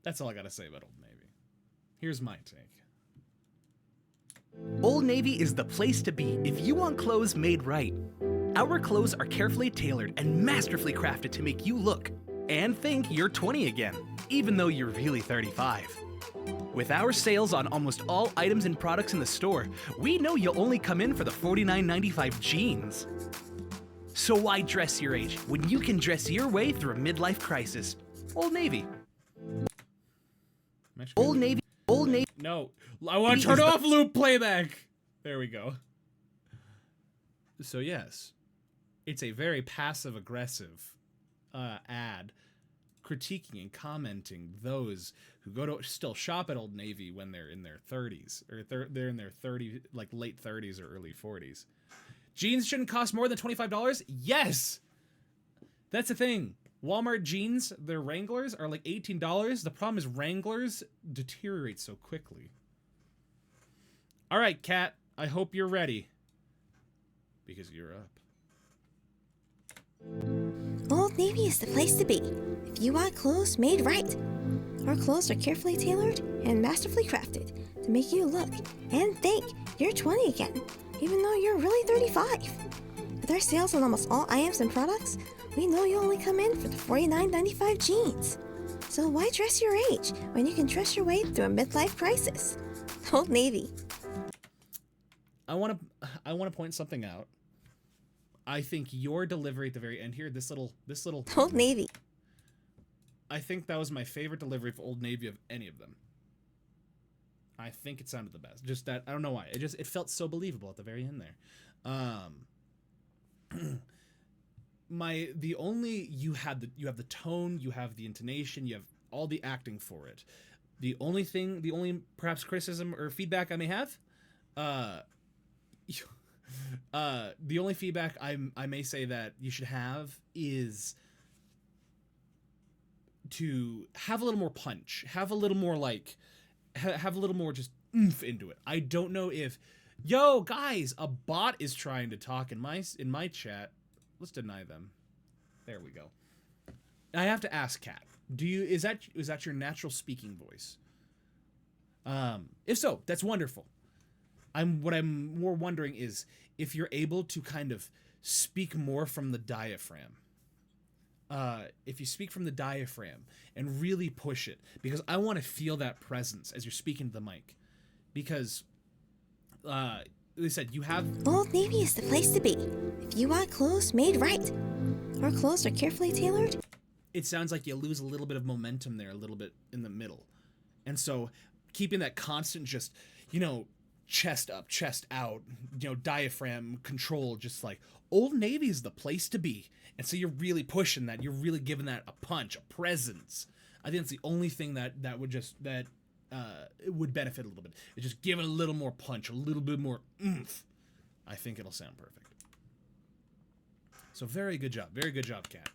That's all I gotta say about Old Navy. Here's my take. Old Navy is the place to be if you want clothes made right. Our clothes are carefully tailored and masterfully crafted to make you look and think you're 20 again, even though you're really 35. With our sales on almost all items and products in the store, we know you'll only come in for the $49.95 jeans. So why dress your age when you can dress your way through a midlife crisis? Old Navy. Old Navy. Old Navy. No, I want to turn off loop playback. There we go. So yes, it's a very passive-aggressive ad critiquing and commenting those who go to still shop at Old Navy when they're in their 30s, or they're in their late 30s or early 40s. Jeans shouldn't cost more than $25? Yes! That's the thing. Walmart jeans, their Wranglers, are like $18. The problem is Wranglers deteriorate so quickly. All right, Kat, I hope you're ready. Because you're up. Old Navy is the place to be if you want clothes made right. Our clothes are carefully tailored and masterfully crafted to make you look and think you're 20 again, even though you're really 35. With our sales on almost all items and products, we know you only come in for the $49.95 jeans. So why dress your age when you can dress your way through a midlife crisis? Old Navy. I want to point something out. I think your delivery at the very end here, this little Old Navy. I think that was my favorite delivery for Old Navy of any of them. I think it sounded the best. Just that, I don't know why. It felt so believable at the very end there. You have the tone, you have the intonation, you have all the acting for it. The only perhaps criticism or feedback I may have, the only feedback I may say that you should have is to have a little more punch, have a little more have a little more just oomph into it. I don't know if, yo guys, a bot is trying to talk in my chat. Let's deny them. There we go. I have to ask Kat, is that your natural speaking voice? If so, that's wonderful. What I'm more wondering is if you're able to kind of speak more from the diaphragm. If you speak from the diaphragm and really push it, because I want to feel that presence as you're speaking to the mic. Because, they said you have... Old Navy is the place to be if you want clothes made right. Our clothes are carefully tailored. It sounds like you lose a little bit of momentum there, a little bit in the middle. And so keeping that constant just, chest up, chest out, diaphragm control, just like Old Navy is the place to be. And so you're really pushing that. You're really giving that a punch, a presence. I think that's the only thing that it would benefit a little bit. It's just give it a little more punch, a little bit more oomph. I think it'll sound perfect. So very good job, Kat.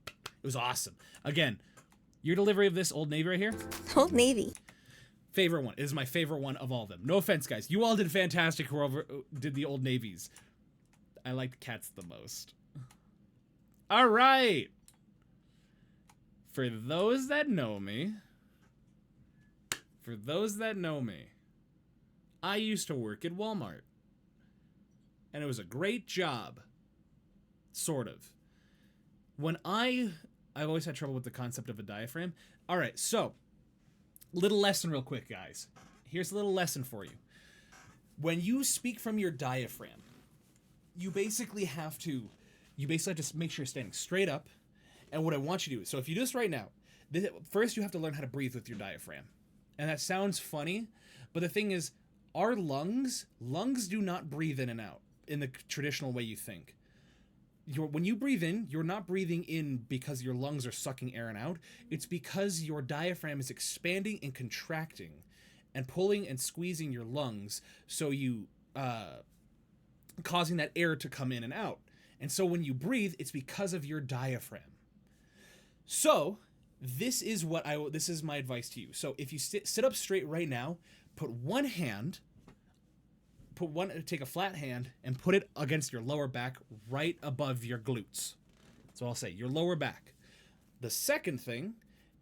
It was awesome. Again, Your delivery of this Old Navy right here, Old Navy. favorite one. It is my favorite one of all of them. No offense, guys. You all did fantastic whoever did the Old Navies. I liked Cats the most. All right. For those that know me, I used to work at Walmart. And it was a great job. Sort of. When I've always had trouble with the concept of a diaphragm. All right, so little lesson real quick, guys. Here's a little lesson for you. When you speak from your diaphragm, you basically have to make sure you're standing straight up. And what I want you to do is, so if you do this right now, first you have to learn how to breathe with your diaphragm. And that sounds funny, but the thing is, our lungs do not breathe in and out in the traditional way you think. When you breathe in, you're not breathing in because your lungs are sucking air and out. It's because your diaphragm is expanding and contracting and pulling and squeezing your lungs, so you causing that air to come in and out. And so when you breathe, it's because of your diaphragm. So this is my advice to you. So if you sit up straight right now, take a flat hand and put it against your lower back right above your glutes. So I'll say your lower back. The second thing,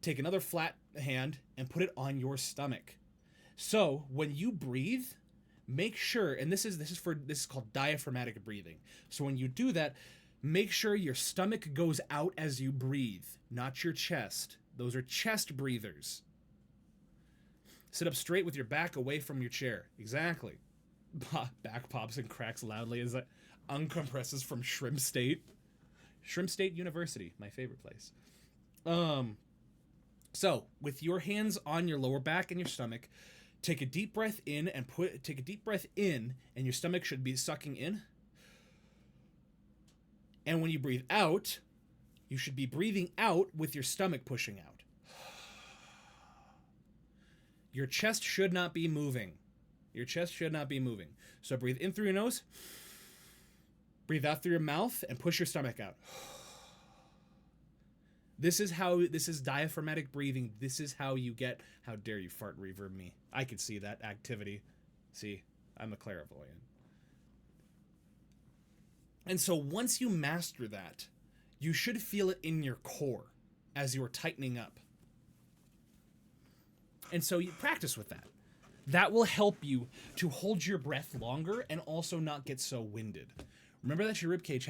take another flat hand and put it on your stomach. So when you breathe, make sure, and this is called diaphragmatic breathing. So when you do that, make sure your stomach goes out as you breathe, not your chest. Those are chest breathers. Sit up straight with your back away from your chair. Exactly. Back pops and cracks loudly as it uncompresses from Shrimp State. Shrimp State University, my favorite place. So with your hands on your lower back and your stomach, take a deep breath in and your stomach should be sucking in. And when you breathe out, you should be breathing out with your stomach pushing out. Your chest should not be moving. So breathe in through your nose, breathe out through your mouth, and push your stomach out. This is diaphragmatic breathing. This is how you get, how dare you fart reverb me. I could see that activity. See, I'm a clairvoyant. And so once you master that, you should feel it in your core as you're tightening up. And so you practice with that. That will help you to hold your breath longer and also not get so winded. Remember that your ribcage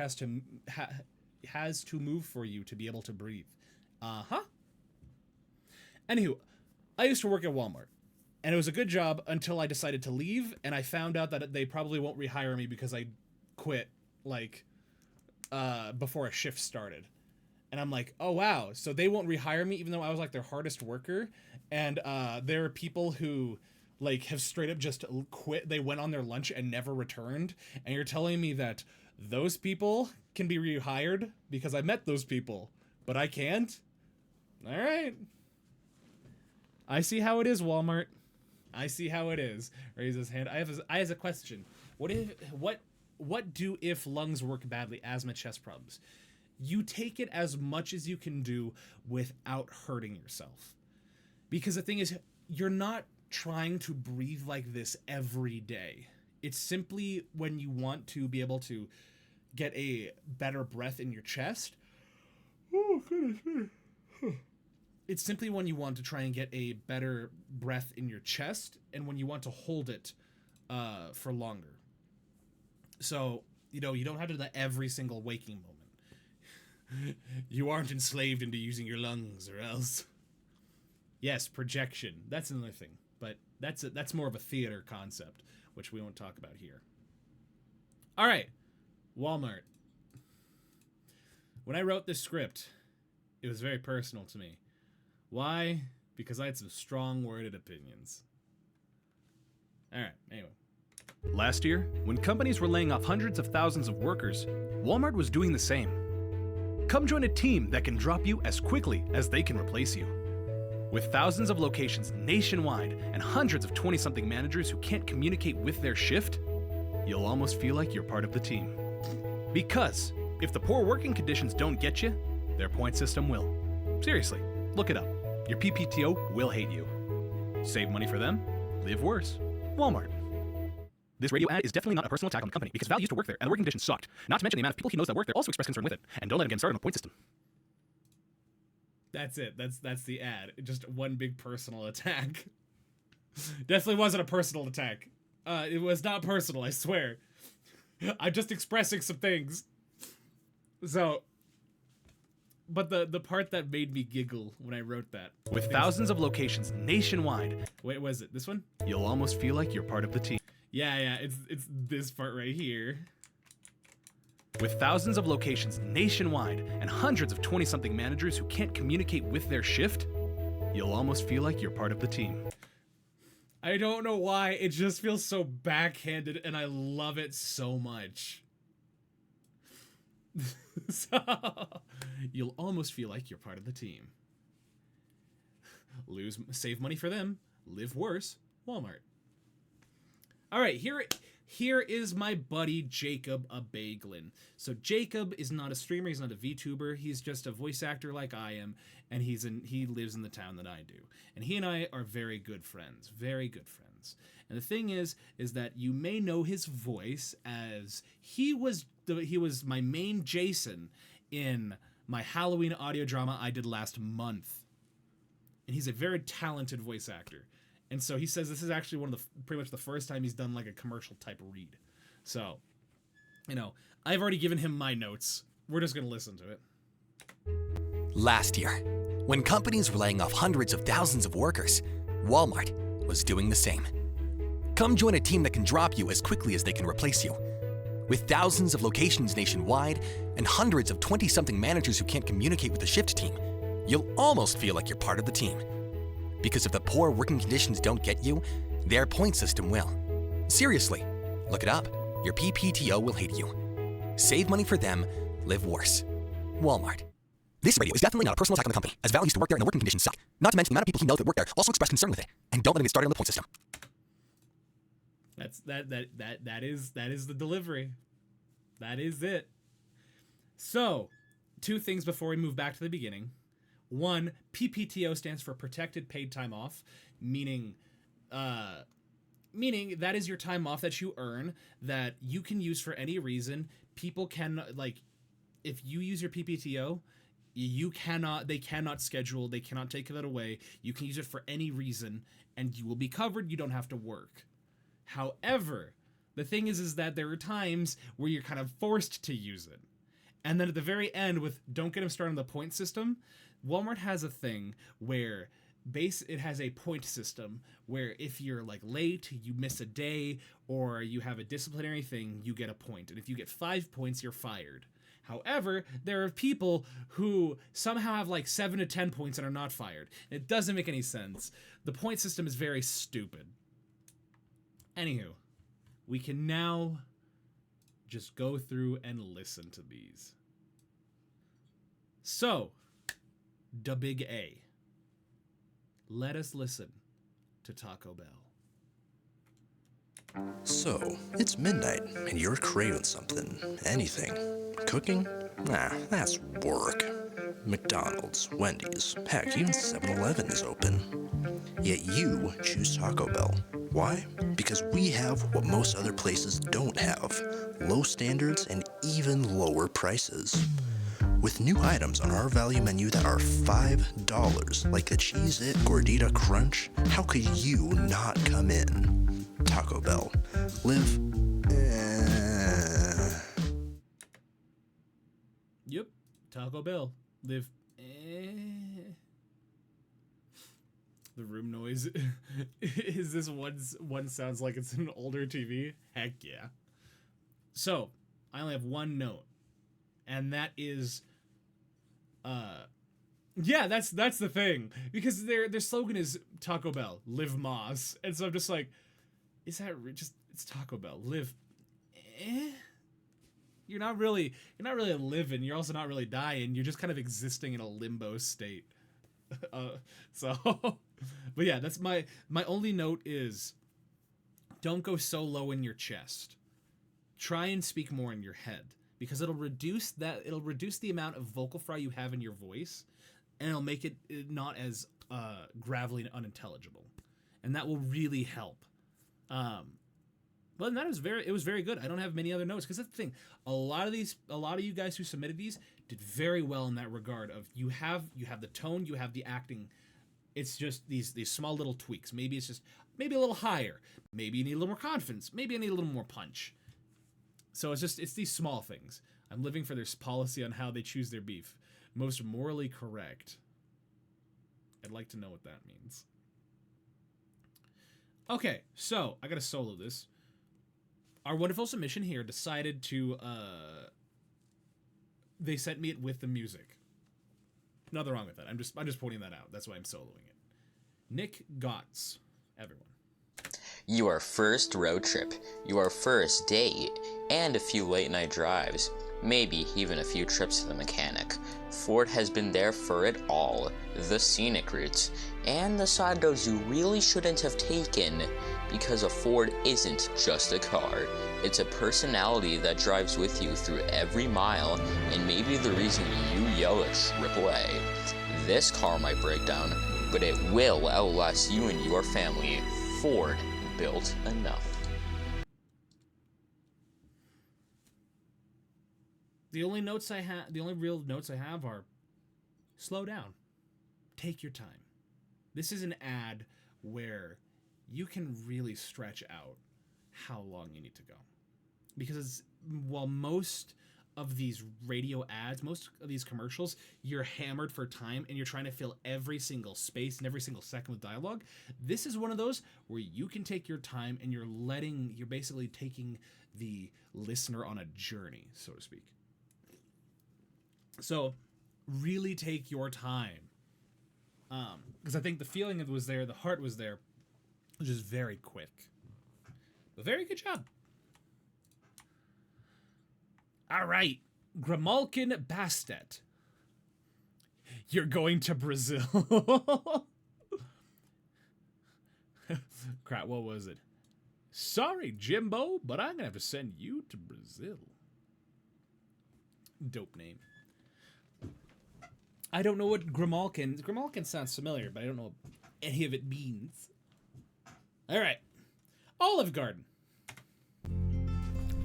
has to move for you to be able to breathe. Anywho, I used to work at Walmart, and it was a good job until I decided to leave, and I found out that they probably won't rehire me because I quit before a shift started. And I'm like, oh wow, so they won't rehire me even though I was like their hardest worker. And there are people who have straight up just quit. They went on their lunch and never returned. And you're telling me that those people can be rehired because I met those people, but I can't? All right. I see how it is, Walmart. I see how it is. Raise his hand. I have a question. What do if lungs work badly, asthma, chest problems? You take it as much as you can do without hurting yourself. Because the thing is, you're not trying to breathe like this every day. It's simply when you want to be able to get a better breath in your chest. Oh, goodness. It's simply when you want to try and get a better breath in your chest and when you want to hold it for longer. So, you don't have to do that every single waking moment. You aren't enslaved into using your lungs or else. Yes, projection. That's another thing. But that's more of a theater concept, which we won't talk about here. All right, Walmart. When I wrote this script, it was very personal to me. Why? Because I had some strong-worded opinions. All right, anyway. Last year, when companies were laying off hundreds of thousands of workers, Walmart was doing the same. Come join a team that can drop you as quickly as they can replace you. With thousands of locations nationwide and hundreds of 20-something managers who can't communicate with their shift, you'll almost feel like you're part of the team. Because if the poor working conditions don't get you, their point system will. Seriously, look it up. Your PPTO will hate you. Save money for them, live worse. Walmart. This radio ad is definitely not a personal attack on the company because Val used to work there and the working conditions sucked. Not to mention the amount of people he knows that work there also express concern with it. And don't let him get started on the point system. That's it. That's the ad. Just one big personal attack. Definitely wasn't a personal attack. It was not personal, I swear. I'm just expressing some things. So, but the part that made me giggle when I wrote that. With thousands of locations nationwide, Wait, was it this one? you'll almost feel like you're part of the team. Yeah, it's this part right here. With thousands of locations nationwide and hundreds of 20-something managers who can't communicate with their shift, you'll almost feel like you're part of the team. I don't know why, it just feels so backhanded and I love it so much. So, you'll almost feel like you're part of the team. Save money for them, live worse, Walmart. All right, here is my buddy Jacob Abaglin. So Jacob is not a streamer, he's not a VTuber, he's just a voice actor like I am, and he lives in the town that I do. And he and I are very good friends, very good friends. And the thing is that you may know his voice as he was my main Jason in my Halloween audio drama I did last month. And he's a very talented voice actor. And so he says this is actually pretty much the first time he's done like a commercial type read. So, I've already given him my notes. We're just going to listen to it. Last year, when companies were laying off hundreds of thousands of workers, Walmart was doing the same. Come join a team that can drop you as quickly as they can replace you. With thousands of locations nationwide and hundreds of 20-something managers who can't communicate with the shift team, you'll almost feel like you're part of the team. Because if the poor working conditions don't get you, their point system will. Seriously, look it up. Your PPTO will hate you. Save money for them, live worse. Walmart. This radio is definitely not a personal attack on the company, as Val used to work there and the working conditions suck. Not to mention the amount of people he knows that work there also express concern with it. And don't let him get started on the point system. That is the delivery. That is it. So, two things before we move back to the beginning. One, PPTO stands for Protected Paid Time Off, meaning that is your time off that you earn that you can use for any reason. People can, if you use your PPTO, they cannot schedule, they cannot take that away. You can use it for any reason and you will be covered. You don't have to work. However, the thing is that there are times where you're kind of forced to use it. And then at the very end with don't get him started on the point system, Walmart has a thing where it has a point system where if you're late, you miss a day, or you have a disciplinary thing, you get a point. And if you get 5 points, you're fired. However, there are people who somehow have 7 to 10 points and are not fired. It doesn't make any sense. The point system is very stupid. Anywho, we can now just go through and listen to these. So, the big A. Let us listen to Taco Bell. So, it's midnight, and you're craving something. Anything. Cooking? Nah, that's work. McDonald's, Wendy's, heck, even 7-Eleven is open. Yet you choose Taco Bell. Why? Because we have what most other places don't have. Low standards and even lower prices. With new items on our value menu that are $5, like the Cheez-It Gordita Crunch, how could you not come in? Taco Bell. Live. Yep, Taco Bell. Live. The room noise. Is this one sounds like it's an older TV? Heck yeah. So, I only have one note. And that is yeah, that's the thing. Because their slogan is Taco Bell, live Moss. And so I'm just like, is that just it's Taco Bell, live You're not really living, you're also not really dying, you're just kind of existing in a limbo state. But yeah, that's my only note is don't go so low in your chest. Try and speak more in your head because it'll reduce the amount of vocal fry you have in your voice, and it'll make it not as gravelly and unintelligible, and that will really help. But that it was very good. I don't have many other notes because that's the thing. A lot of you guys who submitted these did very well in that regard. Of you have the tone, you have the acting. It's just these small little tweaks. Maybe it's just a little higher. Maybe you need a little more confidence. Maybe I need a little more punch. So it's these small things. I'm living for their policy on how they choose their beef. Most morally correct. I'd like to know what that means. Okay, so I gotta solo this. Our wonderful submission here decided to, they sent me it with the music. Nothing wrong with that. I'm just pointing that out. That's why I'm soloing it. Nick Gotts, everyone. Your first road trip, your first date, and a few late night drives, maybe even a few trips to the mechanic. Ford has been there for it all. The scenic routes, and the side roads you really shouldn't have taken, because a Ford isn't just a car. It's a personality that drives with you through every mile, and maybe the reason you yell at AAA. This car might break down, but it will outlast you and your family. Ford built enough. The only real notes I have are slow down. Take your time. This is an ad where you can really stretch out how long you need to go. Because while most of these radio ads, most of these commercials, you're hammered for time and you're trying to fill every single space and every single second with dialogue, this is one of those where you can take your time and you're basically taking the listener on a journey, so to speak. So really take your time. Because I think the feeling was there, the heart was there, which is very quick. But very good job. All right, Grimalkin Bastet. You're going to Brazil. Crap, what was it? Sorry, Jimbo, but I'm going to have to send you to Brazil. Dope name. I don't know what Grimalkin sounds familiar, but I don't know what any of it means. All right. Olive Garden.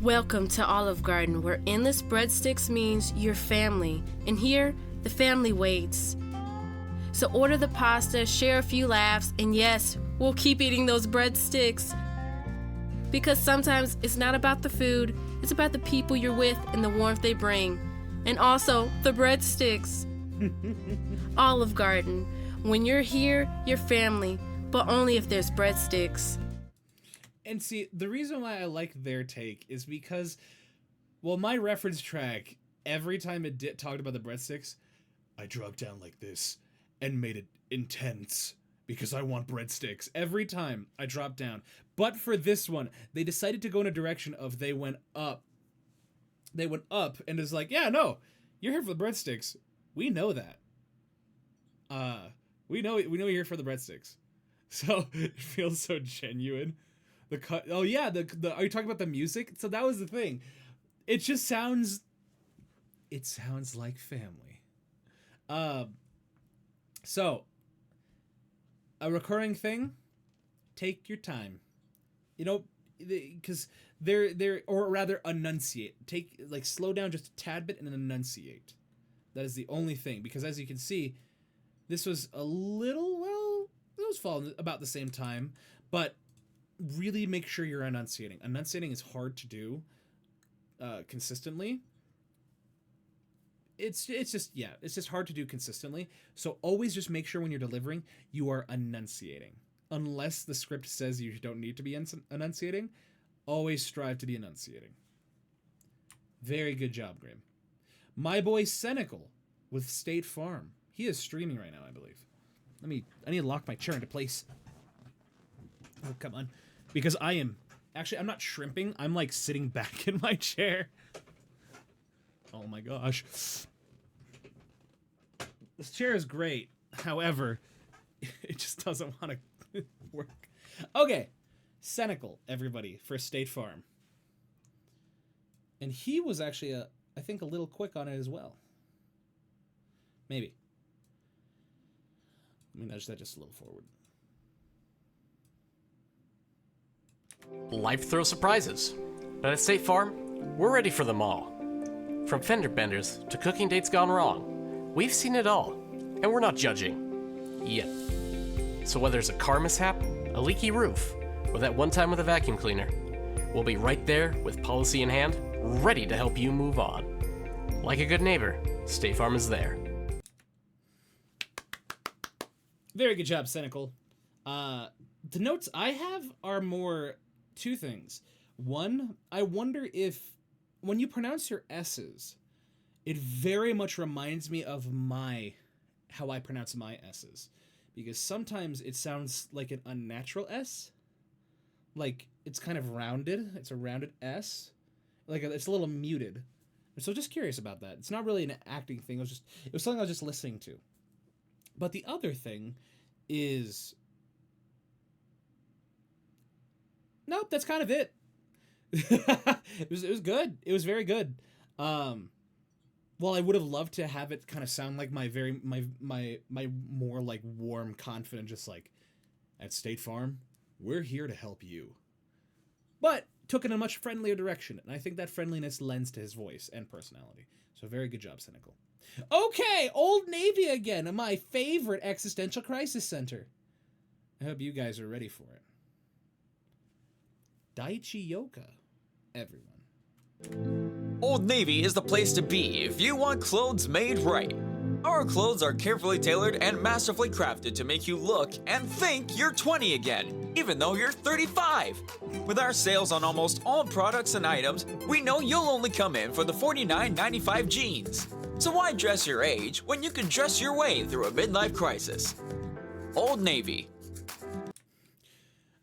Welcome to Olive Garden, where endless breadsticks means your family. And here, the family waits. So order the pasta, share a few laughs, and yes, we'll keep eating those breadsticks. Because sometimes it's not about the food, it's about the people you're with and the warmth they bring. And also, the breadsticks. Olive Garden. When you're here, you're family, but only if there's breadsticks. And see, the reason why I like their take is because, well, my reference track, every time it talked about the breadsticks, I drug down like this and made it intense because I want breadsticks. Every time I dropped down. But for this one, they decided to go in a direction of they went up. They went up and it's like, yeah, no, you're here for the breadsticks. We know that. We know you're here for the breadsticks. So it feels so genuine. The cut. Oh yeah, the are you talking about the music? So that was the thing. It just sounds. It sounds like family. So a recurring thing. Take your time. You know, because they're or rather enunciate. Slow down just a tad bit and enunciate. That is the only thing, because as you can see, this was it was falling about the same time, but really make sure you're enunciating. Enunciating is hard to do consistently. It's just hard to do consistently. So always just make sure when you're delivering, you are enunciating. Unless the script says you don't need to be enunciating, always strive to be enunciating. Very good job, Grim. My boy Senecal with State Farm. He is streaming right now, I believe. I need to lock my chair into place. Oh, come on. Because I'm not shrimping. I'm like sitting back in my chair. Oh my gosh. This chair is great. However, it just doesn't want to work. Okay. Senecal, everybody, for State Farm. And he was actually I think a little quick on it as well. Maybe. Let me nudge that just a little forward. Life throws surprises, but at State Farm, we're ready for them all. From fender benders to cooking dates gone wrong, we've seen it all, and we're not judging. Yet. So whether it's a car mishap, a leaky roof, or that one time with a vacuum cleaner, we'll be right there with policy in hand, ready to help you move on. Like a good neighbor, State Farm is there. Very good job, Cynical. The notes I have are more two things. One, I wonder if when you pronounce your S's, it very much reminds me of how I pronounce my S's. Because sometimes it sounds like an unnatural S. Like, it's kind of rounded. It's a rounded S. Like, it's a little muted. So just curious about that. It's not really an acting thing. It was something I was just listening to. But the other thing is... Nope, that's kind of it. It was good. It was very good. Well, I would have loved to have it kind of sound like my more like warm, confident, just like, at State Farm, we're here to help you. But took it in a much friendlier direction, and I think that friendliness lends to his voice and personality. So very good job, Cynical. Okay, Old Navy again, my favorite existential crisis center. I hope you guys are ready for it. Daichi Yoka, everyone. Old Navy is the place to be if you want clothes made right. Our clothes are carefully tailored and masterfully crafted to make you look and think you're 20 again, even though you're 35. With our sales on almost all products and items, we know you'll only come in for the $49.95 jeans. So why dress your age when you can dress your way through a midlife crisis? Old Navy.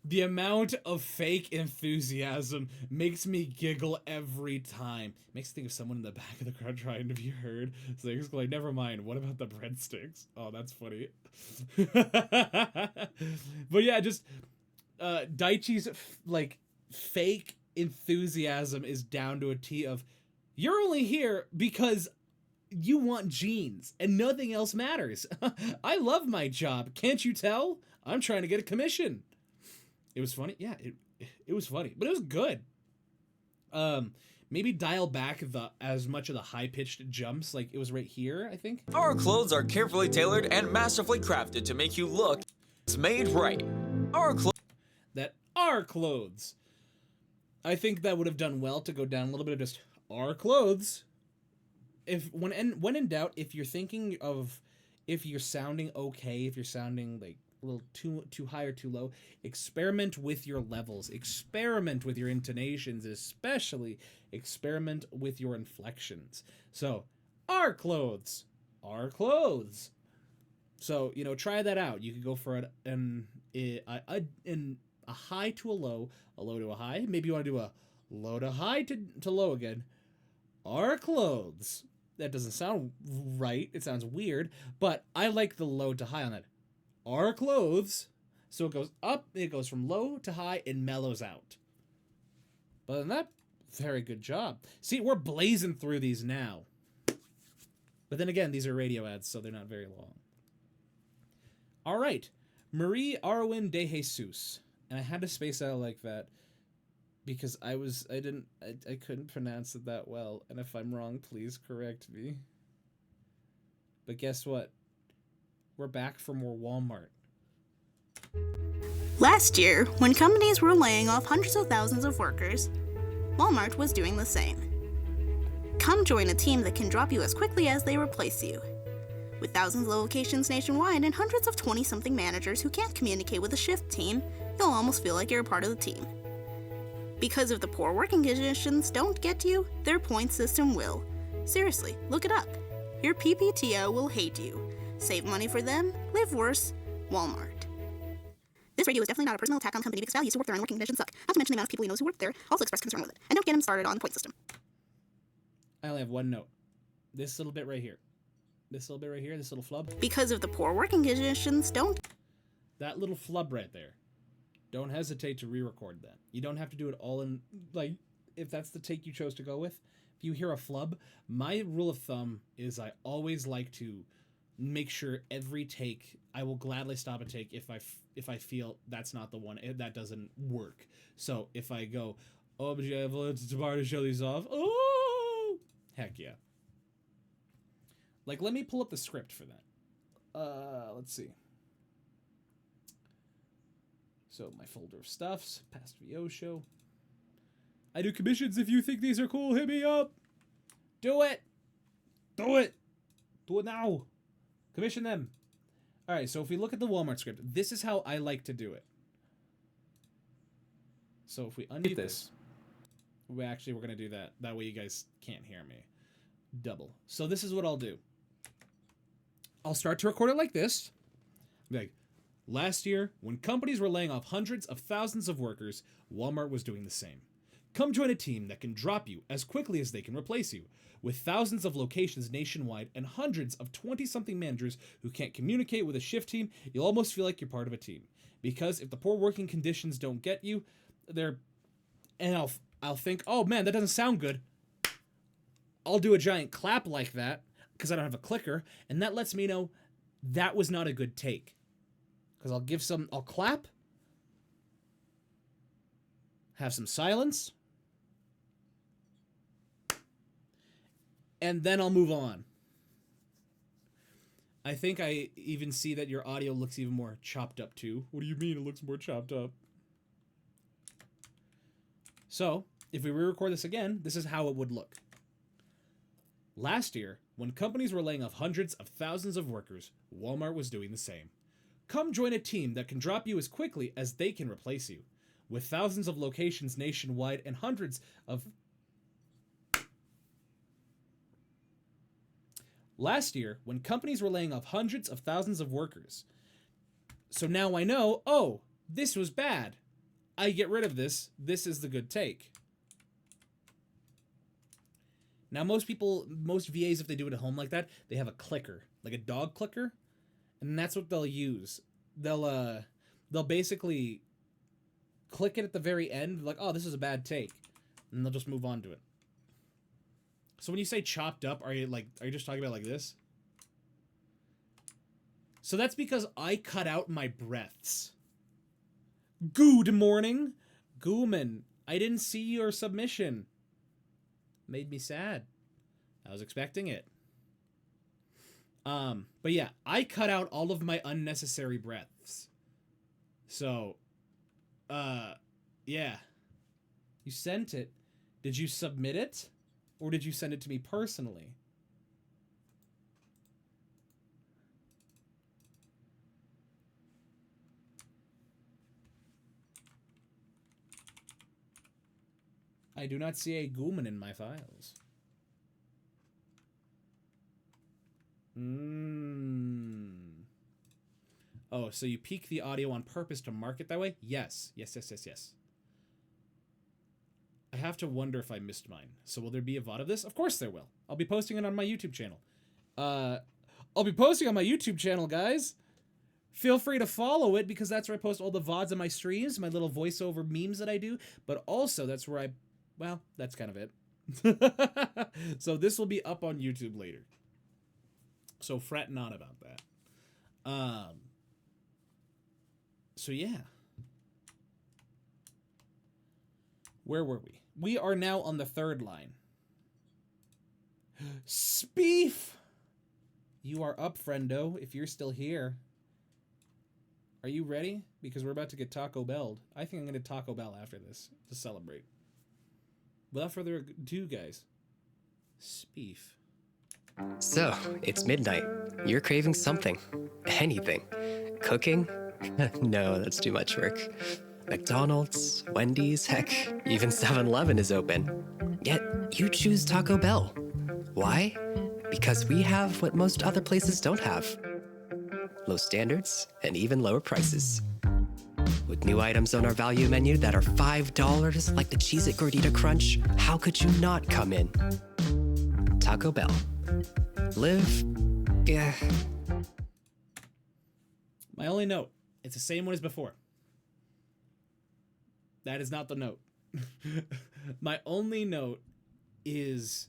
The amount of fake enthusiasm makes me giggle every time. Makes me think of someone in the back of the crowd trying to be heard. So they're just like, never mind, what about the breadsticks? Oh, that's funny. But yeah, just Daichi's like fake enthusiasm is down to a T of, you're only here because you want jeans and nothing else matters. I love my job. Can't you tell? I'm trying to get a commission. It was funny. Yeah, it was funny, but it was good. Maybe dial back as much of the high-pitched jumps. Like, it was right here, I think. Our clothes are carefully tailored and masterfully crafted to make you look. It's made right. Our clothes. I think that would have done well to go down a little bit of just our clothes. When in doubt, if you're thinking of if you're sounding okay, if you're sounding like a little too high or too low, experiment with your levels, experiment with your intonations, especially experiment with your inflections. So our clothes. So, try that out. You could go for a high to a low to a high. Maybe you want to do a low to high to low again. Our clothes. That doesn't sound right. It sounds weird, but I like the low to high on that. Our clothes. So it goes up, it goes from low to high, and mellows out. But other than that, very good job. See, we're blazing through these now. But then again, these are radio ads, so they're not very long. All right. Marie Arwin de Jesus. And I had to space out like that because I couldn't pronounce it that well. And if I'm wrong, please correct me. But guess what? We're back for more Walmart. Last year, when companies were laying off hundreds of thousands of workers, Walmart was doing the same. Come join a team that can drop you as quickly as they replace you. With thousands of locations nationwide and hundreds of 20-something managers who can't communicate with a shift team, you'll almost feel like you're a part of the team. Because if the poor working conditions don't get you, their point system will. Seriously, look it up. Your PPTO will hate you. Save money for them, live worse, Walmart. This radio is definitely not a personal attack on the company because values to work there and working conditions suck. Not to mention the amount of people he knows who work there also express concern with it. And don't get him started on the point system. I only have one note. This little bit right here. This little bit right here, this little flub. Because of the poor working conditions, don't... That little flub right there. Don't hesitate to re-record that. You don't have to do it all in, like, if that's the take you chose to go with. If you hear a flub, my rule of thumb is I always like to make sure every take I will gladly stop a take if I feel that's not the one, that doesn't work. So if I go, oh, but you have tomorrow to show these off. Oh, heck yeah. Like, let me pull up the script for that. Let's see. So my folder of stuffs, past VO show. I do commissions. If you think these are cool, hit me up. Do it. Do it. Do it now. Commission them. All right, so if we look at the Walmart script, this is how I like to do it. So if we unmute this, we're going to do that. That way you guys can't hear me. Double. So this is what I'll do. I'll start to record it like this. Like, last year, when companies were laying off hundreds of thousands of workers, Walmart was doing the same. Come join a team that can drop you as quickly as they can replace you. With thousands of locations nationwide and hundreds of 20-something managers who can't communicate with a shift team, you'll almost feel like you're part of a team. Because if the poor working conditions don't get you, and I'll think, oh man, that doesn't sound good. I'll do a giant clap like that, because I don't have a clicker, and that lets me know that was not a good take. Because I'll clap, have some silence, and then I'll move on. I think I even see that your audio looks even more chopped up too. What do you mean it looks more chopped up? So, if we re-record this again, this is how it would look. Last year, when companies were laying off hundreds of thousands of workers, Walmart was doing the same. Come join a team that can drop you as quickly as they can replace you. With thousands of locations nationwide and hundreds of... Last year, when companies were laying off hundreds of thousands of workers. So now I know, oh, this was bad. I get rid of this. This is the good take. Now, most VAs, if they do it at home like that, they have a clicker, like a dog clicker, and that's what they'll use. They'll basically click it at the very end, like, oh, this is a bad take, and they'll just move on to it. So when you say chopped up, are you just talking about like this? So that's because I cut out my breaths. Good morning, Gooman. I didn't see your submission. Made me sad. I was expecting it. But yeah, I cut out all of my unnecessary breaths. So, yeah. You sent it. Did you submit it? Or did you send it to me personally? I do not see a Gooman in my files. Oh, so you peak the audio on purpose to mark it that way? Yes. Yes. I have to wonder if I missed mine. So will there be a VOD of this? Of course there will. I'll be posting it on my YouTube channel. I'll be posting on my YouTube channel, guys. Feel free to follow it because that's where I post all the VODs of my streams, my little voiceover memes that I do. But also that's where well, that's kind of it. So this will be up on YouTube later. So fret not about that. So yeah. Where were we? We are now on the third line. Speef! You are up, friendo, if you're still here. Are you ready? Because we're about to get Taco Bell'd. I think I'm going to Taco Bell after this to celebrate. Without further ado, guys. Speef. So, it's midnight. You're craving something. Anything. Cooking? No, that's too much work. McDonald's, Wendy's, heck, even 7-Eleven is open. Yet, you choose Taco Bell. Why? Because we have what most other places don't have. Low standards and even lower prices. With new items on our value menu that are $5, like the Cheez-It Gordita Crunch, how could you not come in? Taco Bell. Live... yeah. My only note, it's the same one as before. That is not the note. My only note is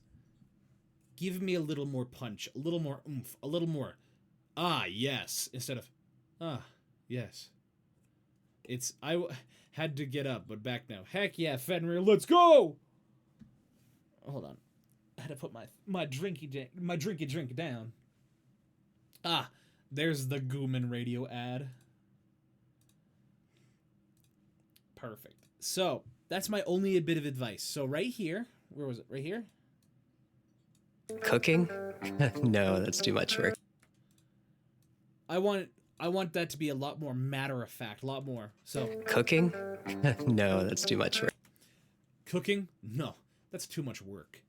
give me a little more punch, a little more oomph, a little more, ah, yes, instead of, Ah, yes. Had to get up, but back now. Heck yeah, Fenrir, let's go! Hold on. I had to put my drinky drink down. Ah, there's the Gooman radio ad. Perfect. So, that's my only bit of advice. So right here, where was it? Right here? Cooking? No, that's too much work. I want that to be a lot more matter of fact, a lot more. So Cooking? No, that's too much work. Cooking? No, that's too much work.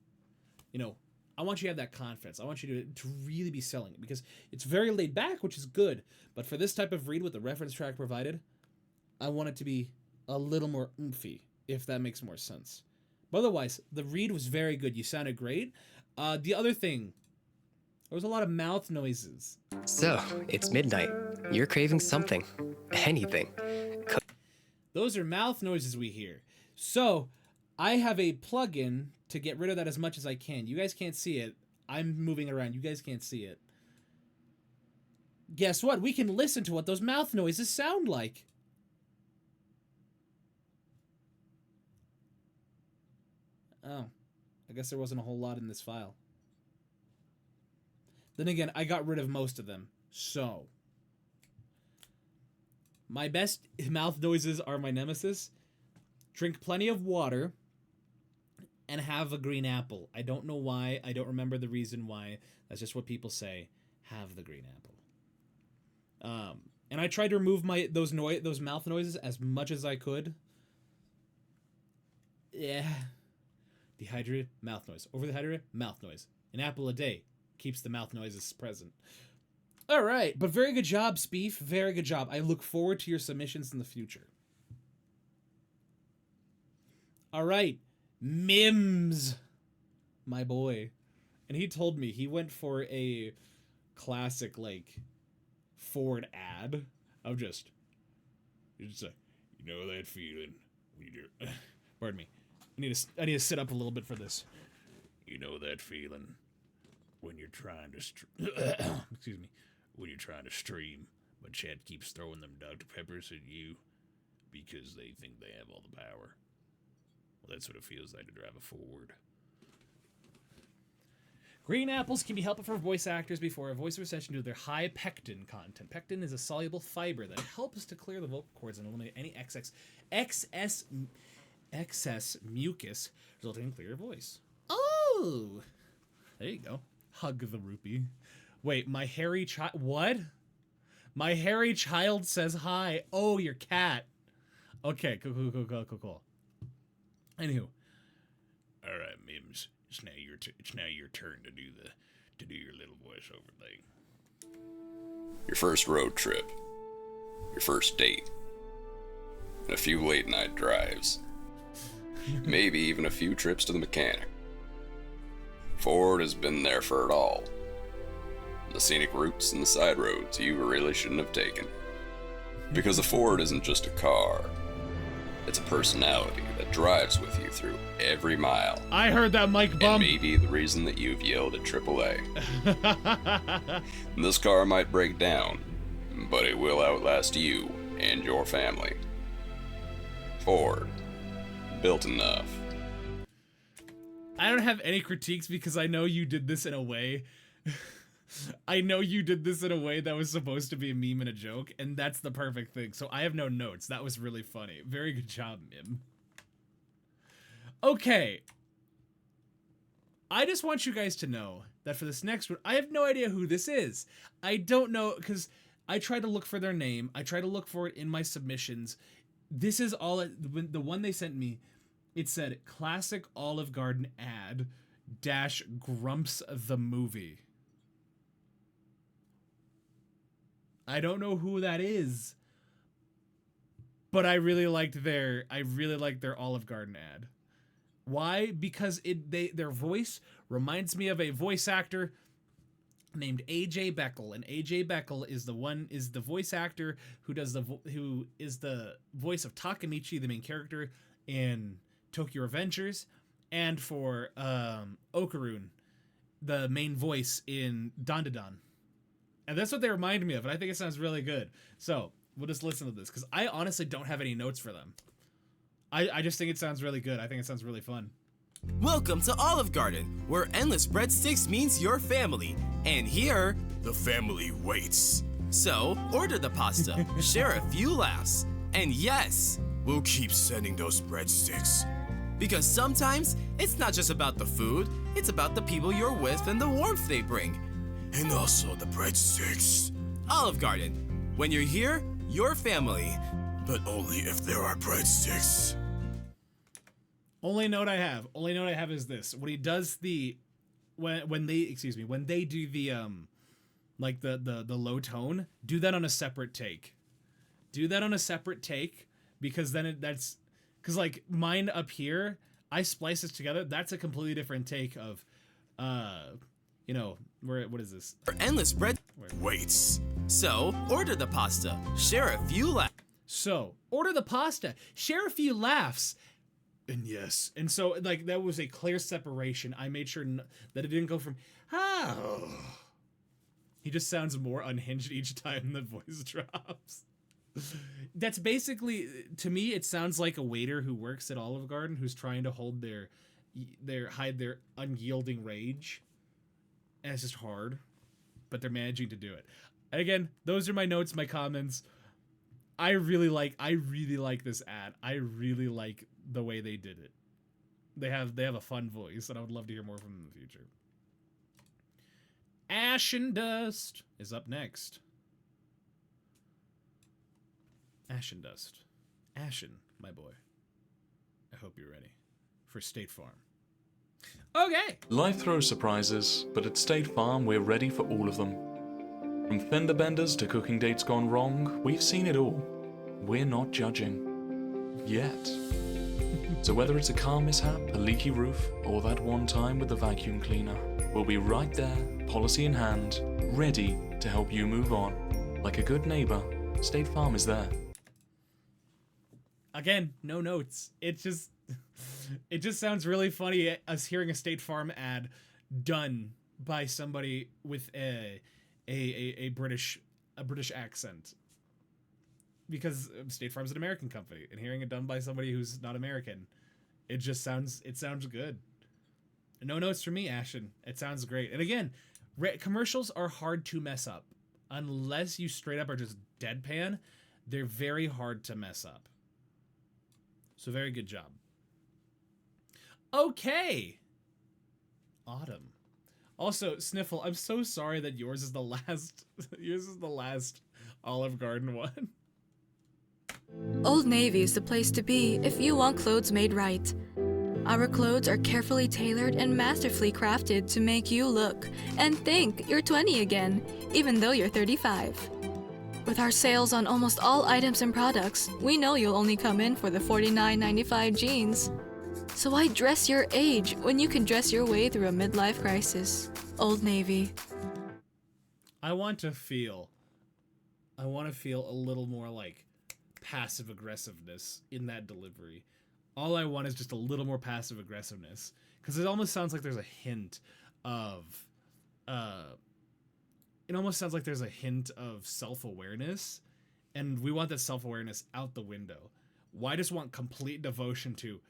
You know, I want you to have that confidence. I want you to really be selling it because it's very laid back, which is good. But for this type of read with the reference track provided, I want it to be a little more oomphy, if that makes more sense. But otherwise, the read was very good. You sounded great. The other thing, there was a lot of mouth noises. So, it's midnight. You're craving something. Anything. Those are mouth noises we hear. So, I have a plugin to get rid of that as much as I can. You guys can't see it. I'm moving around. You guys can't see it. Guess what? We can listen to what those mouth noises sound like. Oh, I guess there wasn't a whole lot in this file. Then again, I got rid of most of them, so. My best mouth noises are my nemesis. Drink plenty of water and have a green apple. I don't know why. I don't remember the reason why. That's just what people say. Have the green apple. And I tried to remove those mouth noises as much as I could. Yeah. Dehydrated, mouth noise. Over dehydrated, mouth noise. An apple a day keeps the mouth noises present. All right, but very good job, Spieth. Very good job. I look forward to your submissions in the future. All right, Mims, my boy. And he told me he went for a classic, like, Ford ad of just like, you know that feeling when you're, pardon me. I need to sit up a little bit for this. You know that feeling when you're trying to excuse me, when you're trying to stream, but Chad keeps throwing them Dr. Peppers at you because they think they have all the power. Well, that's what it feels like to drive a Ford. Green apples can be helpful for voice actors before a voiceover session due to their high pectin content. Pectin is a soluble fiber that helps to clear the vocal cords and eliminate any excess mucus, resulting in clearer voice. Oh! There you go. Hug the rupee. Wait, my hairy child... What? My hairy child says hi. Oh, your cat. Okay, cool. Anywho. All right, Mims. It's now your turn to do your little voiceover thing. Your first road trip. Your first date. And a few late night drives. Maybe even a few trips to the mechanic. Ford has been there for it all. The scenic routes and the side roads you really shouldn't have taken. Because a Ford isn't just a car. It's a personality that drives with you through every mile. I heard that mic bump. And maybe the reason that you've yelled at AAA. This car might break down, but it will outlast you and your family. Ford. Built enough. I don't have any critiques because I know you did this in a way. I know you did this in a way that was supposed to be a meme and a joke, and that's the perfect thing. So I have no notes. That was really funny. Very good job, Mim. Okay. I just want you guys to know that for this next one, I have no idea who this is. I don't know, because I tried to look for their name. I tried to look for it in my submissions. This is all, the one they sent me, it said, classic Olive Garden ad -- Grumps the movie. I don't know who that is, but I really liked their Olive Garden ad. Why? Because their voice reminds me of a voice actor named AJ Beckel, and AJ Beckel is the voice actor who is the voice of Takemichi, the main character in Tokyo Revengers, and for Okarun, the main voice in Dandadan. And that's what they remind me of, and I think it sounds really good. So we'll just listen to this, because I honestly don't have any notes for them. I just think it sounds really good. I think it sounds really fun. Welcome to Olive Garden, where endless breadsticks means your family. And here, the family waits. So, order the pasta, share a few laughs, and yes, we'll keep sending those breadsticks. Because sometimes, it's not just about the food, it's about the people you're with and the warmth they bring. And also the breadsticks. Olive Garden, when you're here, your family. But only if there are breadsticks. Only note I have is this. When he does the when they do the like the low tone, do that on a separate take. Do that on a separate take, because then because like mine up here, I splice this together. That's a completely different take of you know, what is this? Endless bread waits. So, order the pasta, share a few laughs. So, order the pasta, share a few laughs. And yes. And so, like, that was a clear separation. I made sure that it didn't go from, He just sounds more unhinged each time the voice drops. That's basically, to me, it sounds like a waiter who works at Olive Garden who's trying to hold hide their unyielding rage. And it's just hard. But they're managing to do it. And again, those are my notes, my comments. I really like this ad. I really like the way they did it. They have a fun voice, and I would love to hear more from them in the future. Ashen Dust is up next. Ashen Dust. Ashen, my boy. I hope you're ready for State Farm. Okay. Life throws surprises, but at State Farm we're ready for all of them. From fender benders to cooking dates gone wrong, we've seen it all. We're not judging. Yet. So whether it's a car mishap, a leaky roof, or that one time with the vacuum cleaner, we'll be right there, policy in hand, ready to help you move on. Like a good neighbor, State Farm is there. Again, no notes. It just sounds really funny, us hearing a State Farm ad done by somebody with a British accent, because State Farm's an American company, and hearing it done by somebody who's not American, it sounds good. No notes from me, Ashen. It sounds great. And again, commercials are hard to mess up unless you straight up are just deadpan. They're very hard to mess up. So very good job. Okay. Autumn. Also, Sniffle, I'm so sorry that yours is the last Olive Garden one. Old Navy is the place to be if you want clothes made right. Our clothes are carefully tailored and masterfully crafted to make you look and think you're 20 again, even though you're 35. With our sales on almost all items and products, we know you'll only come in for the $49.95 jeans. So why dress your age when you can dress your way through a midlife crisis? Old Navy. I want to feel a little more like passive aggressiveness in that delivery. All I want is just a little more passive aggressiveness, because it almost sounds like there's a hint of self-awareness, and we want that self-awareness out the window. Why just want complete devotion to,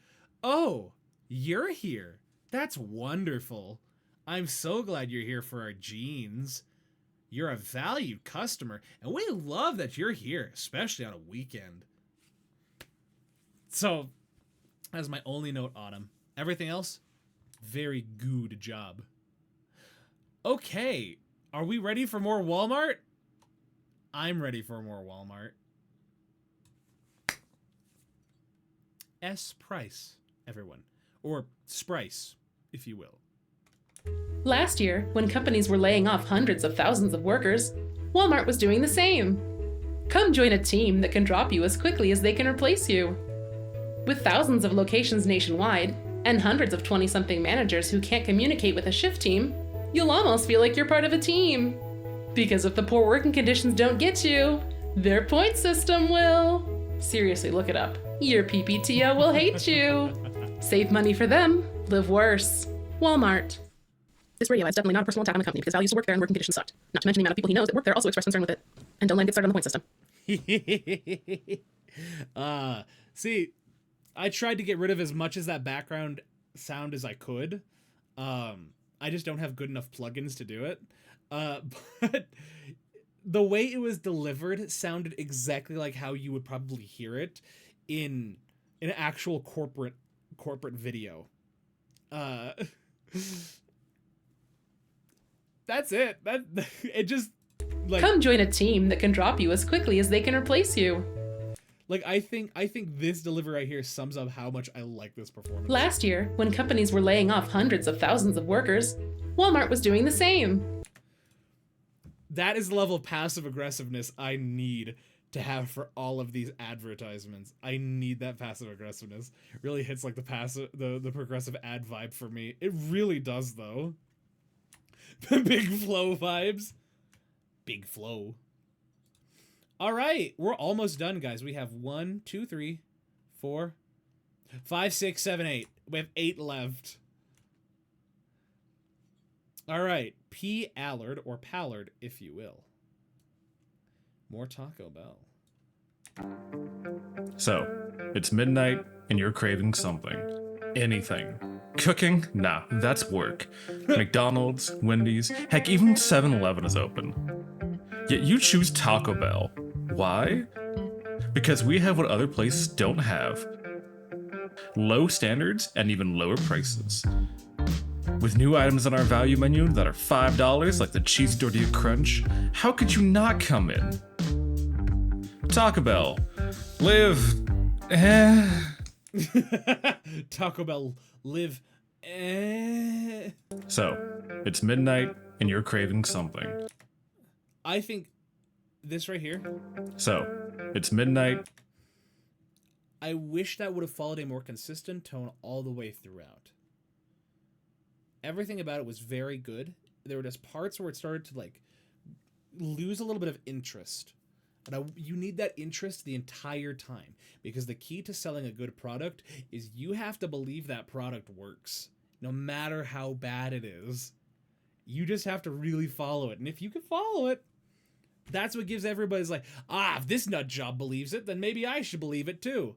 oh, you're here. That's wonderful. I'm so glad you're here for our jeans. You're a valued customer, and we love that you're here, especially on a weekend. So, that's my only note, Autumn. Everything else, very good job. Okay, are we ready for more Walmart? I'm ready for more Walmart. S. Price, everyone. Or Sprice, if you will. Last year, when companies were laying off hundreds of thousands of workers, Walmart was doing the same. Come join a team that can drop you as quickly as they can replace you. With thousands of locations nationwide, and hundreds of 20-something managers who can't communicate with a shift team, you'll almost feel like you're part of a team. Because if the poor working conditions don't get you, their point system will. Seriously, look it up. Your PPTO will hate you. Save money for them, live worse. Walmart. This radio ad is definitely not a personal attack on the company because Val used to work there and working conditions sucked. Not to mention the amount of people he knows that work there also express concern with it. And don't let him get started on the point system. See, I tried to get rid of as much as that background sound as I could. I just don't have good enough plugins to do it. But the way it was delivered sounded exactly like how you would probably hear it in an actual corporate video. That's it. It just like, come join a team that can drop you as quickly as they can replace you. Like I think this delivery right here sums up how much I like this performance. Last year, when companies were laying off hundreds of thousands of workers, Walmart was doing the same. That is the level of passive aggressiveness I need to have for all of these advertisements. I need that passive aggressiveness. It really hits like the progressive ad vibe for me. It really does though. Big Flow vibes. Big Flow. All right, we're almost done, guys. We have 1, 2, 3, 4, 5, 6, 7, 8. We have 8 left. All right, P. Allard, or Pallard, if you will. More Taco Bell. So, it's midnight and you're craving something. Anything. Cooking? Nah, that's work. McDonald's, Wendy's, heck, even 7-Eleven is open. Yet you choose Taco Bell. Why? Because we have what other places don't have. Low standards and even lower prices. With new items on our value menu that are $5, like the Cheesy Tortilla Crunch, how could you not come in? Taco Bell. Live. Taco Bell. Live. So, it's midnight and you're craving something. I think this right here. So, it's midnight. I wish that would have followed a more consistent tone all the way throughout. Everything about it was very good. There were just parts where it started to like lose a little bit of interest. And you need that interest the entire time, because the key to selling a good product is you have to believe that product works, no matter how bad it is. You just have to really follow it. And if you can follow it, that's what gives everybody's like, if this nut job believes it, then maybe I should believe it too.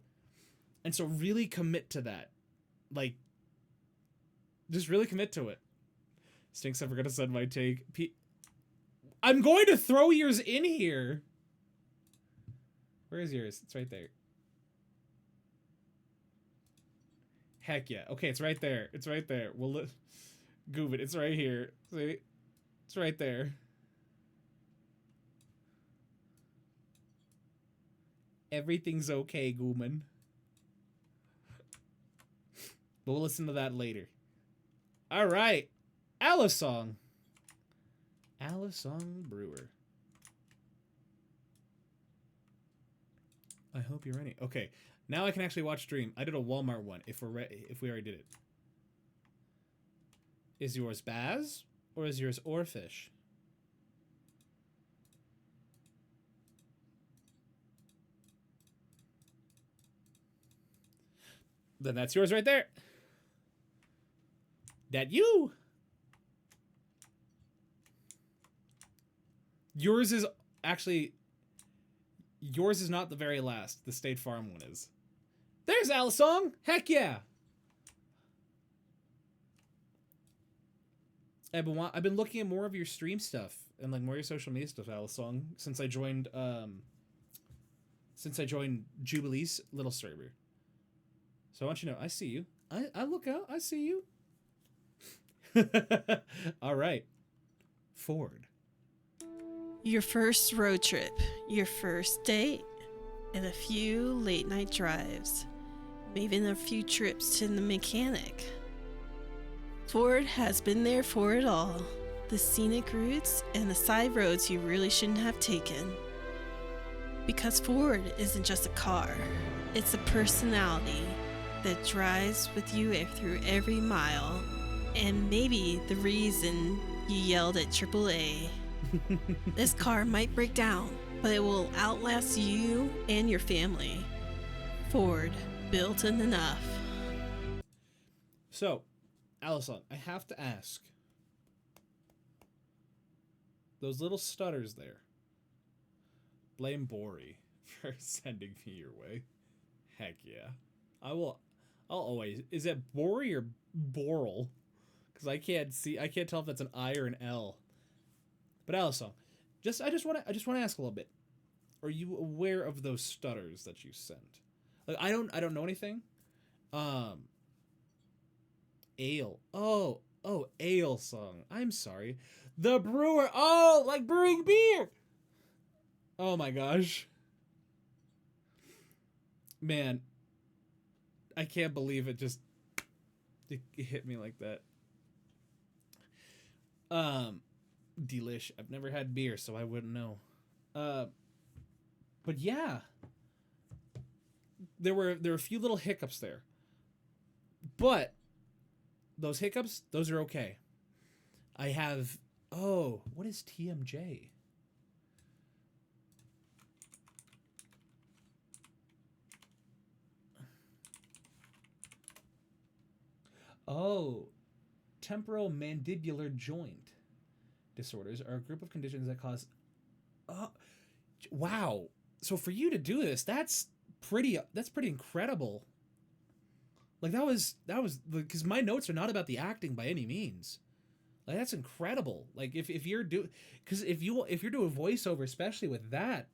And so really commit to that. Like, just really commit to it. Stinks, I forgot to send my take. I'm going to throw yours in here. Where is yours? It's right there. Heck yeah. Okay, it's right there. It's right there. We'll Goob it. It's right here. See? It's right there. Everything's okay, Gooman. But we'll listen to that later. All right. Alisong. Alisong Brewer. I hope you're ready. Okay, now I can actually watch stream. I did a Walmart one. If we already did it. Is yours Baz or is yours Oarfish? Then that's yours right there. That you. Yours is actually... Yours is not the very last. The State Farm one is. There's Alisong! Heck yeah! I've been looking at more of your stream stuff and like more of your social media stuff, Alisong, since I joined Jubilee's little server. So I want you to know, I see you. I look out. I see you. All right. Ford. Your first road trip, your first date, and a few late night drives, maybe a few trips to the mechanic. Ford has been there for it all. The scenic routes and the side roads you really shouldn't have taken. Because Ford isn't just a car, it's a personality that drives with you through every mile, and maybe the reason you yelled at AAA. This car might break down, but it will outlast you and your family. Ford, built in enough. So, Alisong, I have to ask, those little stutters there. Blame Bori for sending me your way. Heck yeah. I'll always... Is it Bori or Boral? Because I can't tell if that's an I or an L. But Alisong, I just want to ask a little bit. Are you aware of those stutters that you sent? Like I don't know anything. Ale. Oh, Ale song. I'm sorry. The brewer. Oh, like brewing beer. Oh my gosh. Man, I can't believe it hit me like that. Delish. I've never had beer, so I wouldn't know. But yeah. There were a few little hiccups there. But those hiccups, those are okay. I have what is TMJ? Temporomandibular joint disorders are a group of conditions that cause... wow. So for you to do this, that's pretty incredible. Like that was because my notes are not about the acting by any means. Like that's incredible. Like if you're doing voiceover, especially with that,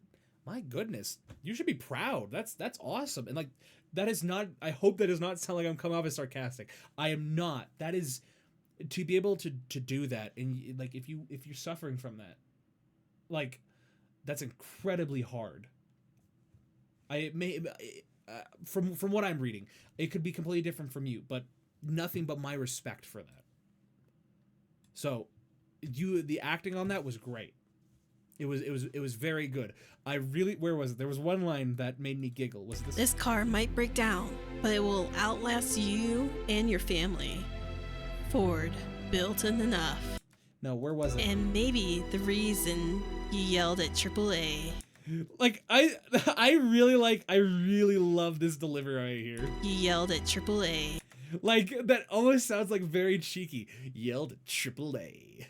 my goodness, you should be proud. That's awesome. And like that is not. I hope that does not sound like I'm coming off as sarcastic. I am not. That is to be able to do that, and like if you're suffering from that, like that's incredibly hard. From what I'm reading, it could be completely different from you, but nothing but my respect for that. So, the acting on that was great. It was very good. Where was it? There was one line that made me giggle. Was this? This car might break down, but it will outlast you and your family. Ford, built in enough. No, where was it? And maybe the reason you yelled at AAA. Like I really love this delivery right here. You yelled at AAA. Like that almost sounds like very cheeky. Yelled at AAA.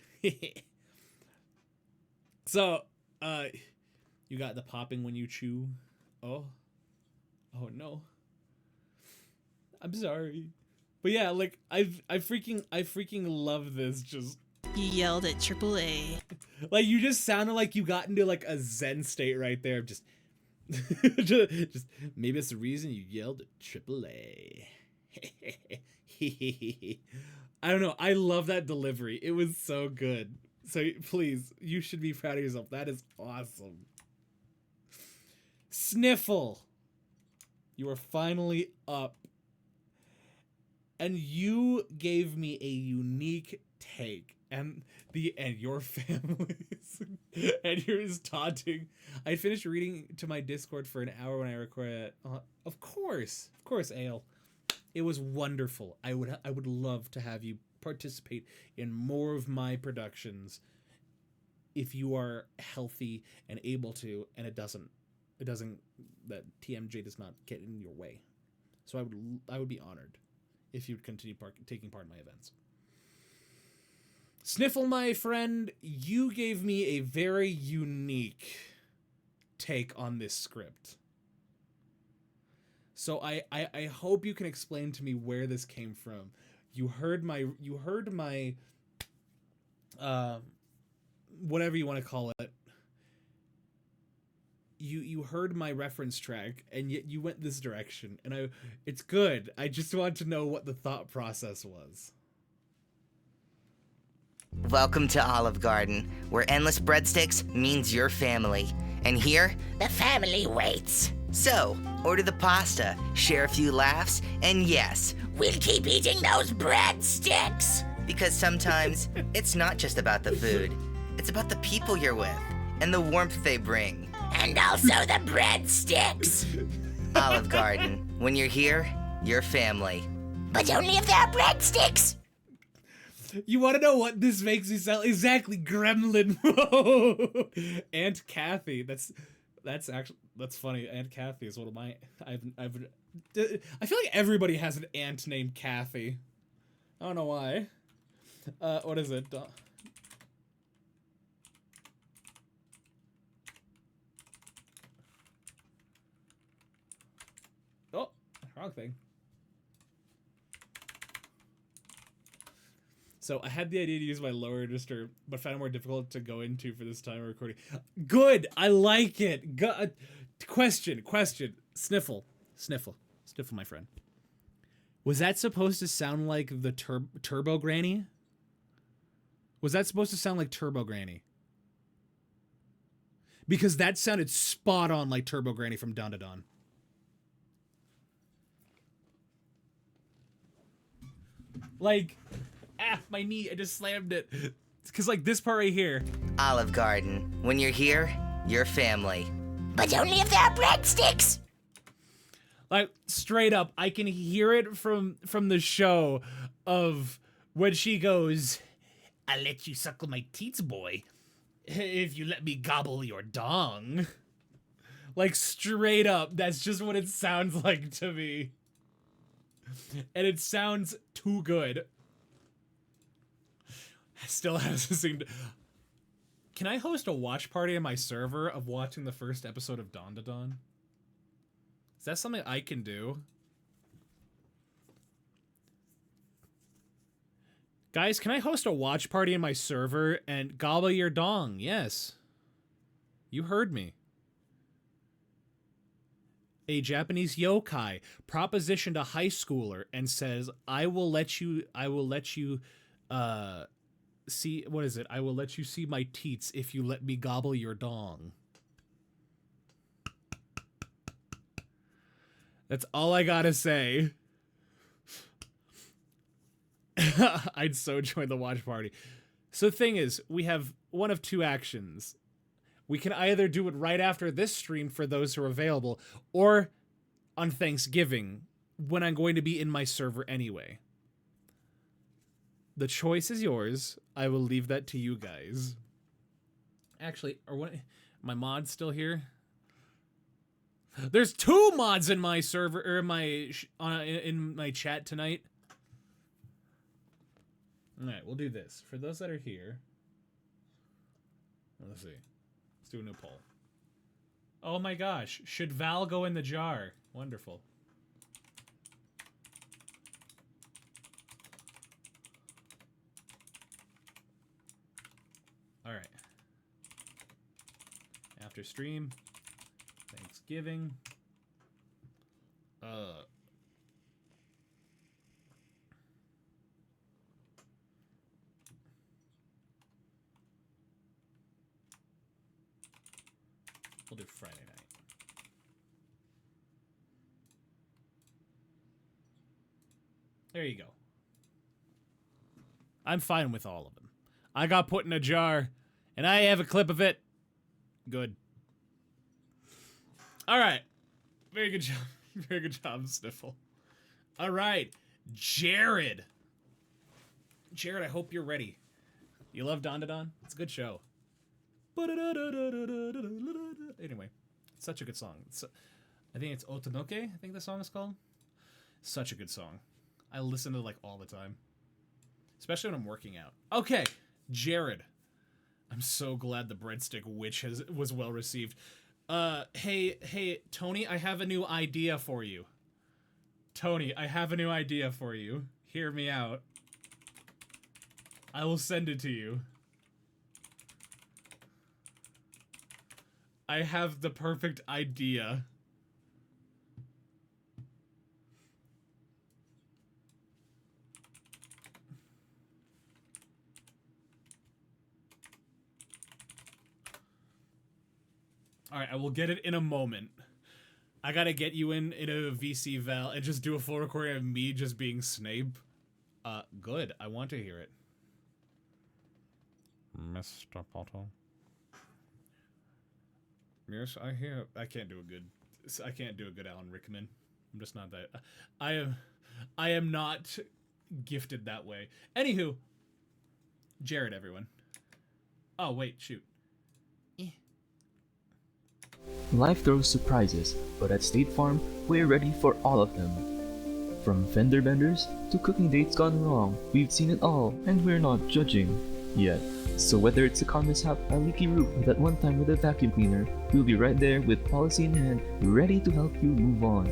So, you got the popping when you chew. Oh no. I'm sorry, but yeah, like I freaking love this. Just you yelled at AAA. Like you just sounded like you got into like a Zen state right there. Just maybe it's the reason you yelled at AAA. I don't know. I love that delivery. It was so good. So please, you should be proud of yourself. That is awesome. Sniffle. You are finally up. And you gave me a unique take. And your families. And yours taunting. I finished reading to my Discord for an hour when I recorded it. Of course, Ale. It was wonderful. I would love to have you participate in more of my productions if you are healthy and able to, and it doesn't that TMJ does not get in your way. So I would be honored if you would continue taking part in my events. Sniffle, my friend, you gave me a very unique take on this script. So I hope you can explain to me where this came from. You heard my whatever you want to call it. You heard my reference track, and yet you went this direction, and it's good. I just want to know what the thought process was. Welcome to Olive Garden, where endless breadsticks means your family. And here, the family waits. So, order the pasta, share a few laughs, and yes, we'll keep eating those breadsticks. Because sometimes, it's not just about the food. It's about the people you're with, and the warmth they bring. And also the breadsticks. Olive Garden, when you're here, you're family. But only if there are breadsticks. You want to know what this makes me sound? Exactly, Gremlin. Aunt Kathy. That's funny. Aunt Kathy is one of my. I feel like everybody has an aunt named Kathy. I don't know why. What is it? Wrong thing. So I had the idea to use my lower register, but found it more difficult to go into for this time of recording. Good! I like it! Question. Sniffle, my friend. Was that supposed to sound like the Turbo Granny? Was that supposed to sound like Turbo Granny? Because that sounded spot on like Turbo Granny from Dawn to Dawn. Like, my knee, I just slammed it. It's because, like, this part right here. Olive Garden. When you're here, you're family. But only if there are breadsticks! Like, straight up, I can hear it from the show of when she goes, I'll let you suckle my teats, boy, if you let me gobble your dong. Like, straight up, that's just what it sounds like to me. And it sounds too good. I still have to sing. Can I host a watch party on my server of watching the first episode of Dawn to Dawn? Is that something I can do? Guys, can I host a watch party in my server and gobble your dong? Yes. You heard me. A Japanese yokai propositioned a high schooler and says, I will let you see, what is it? I will let you see my teats if you let me gobble your dong. That's all I gotta say. I'd so join the watch party. So the thing is, we have one of two actions. We can either do it right after this stream for those who are available, or on Thanksgiving, when I'm going to be in my server anyway. The choice is yours. I will leave that to you guys. Actually, my mod's still here? There's 2 mods in my server, or in my chat tonight. Alright, we'll do this. For those that are here, let's see. Let's do a new poll. Oh my gosh, should Val go in the jar? Wonderful. Alright. After stream, Thanksgiving. We'll do Friday night. There you go. I'm fine with all of them. I got put in a jar, and I have a clip of it. Good. All right. Very good job. Very good job, Sniffle. All right. Jared. Jared, I hope you're ready. You love Dawn to Dawn? It's a good show. Anyway, such a good song. I think it's Otonoke, I think the song is called. Such a good song. I listen to it like all the time. Especially when I'm working out. Okay, Jared. I'm so glad the Breadstick Witch was well received. Hey, Tony, I have a new idea for you. Tony, I have a new idea for you. Hear me out. I will send it to you. I have the perfect idea. Alright, I will get it in a moment. I gotta get you in a VC Val and just do a full recording of me just being Snape. Good. I want to hear it. Mr. Potter. Yes, I hear. I can't do a good Alan Rickman. I'm just not that. I am not gifted that way. Anywho, Jared, everyone. Oh wait, shoot. Life throws surprises, but at State Farm, we're ready for all of them. From fender benders to cooking dates gone wrong, we've seen it all, and we're not judging yet. So whether it's a car mishap, a leaky roof, or that one time with a vacuum cleaner, we'll be right there with policy in hand, ready to help you move on.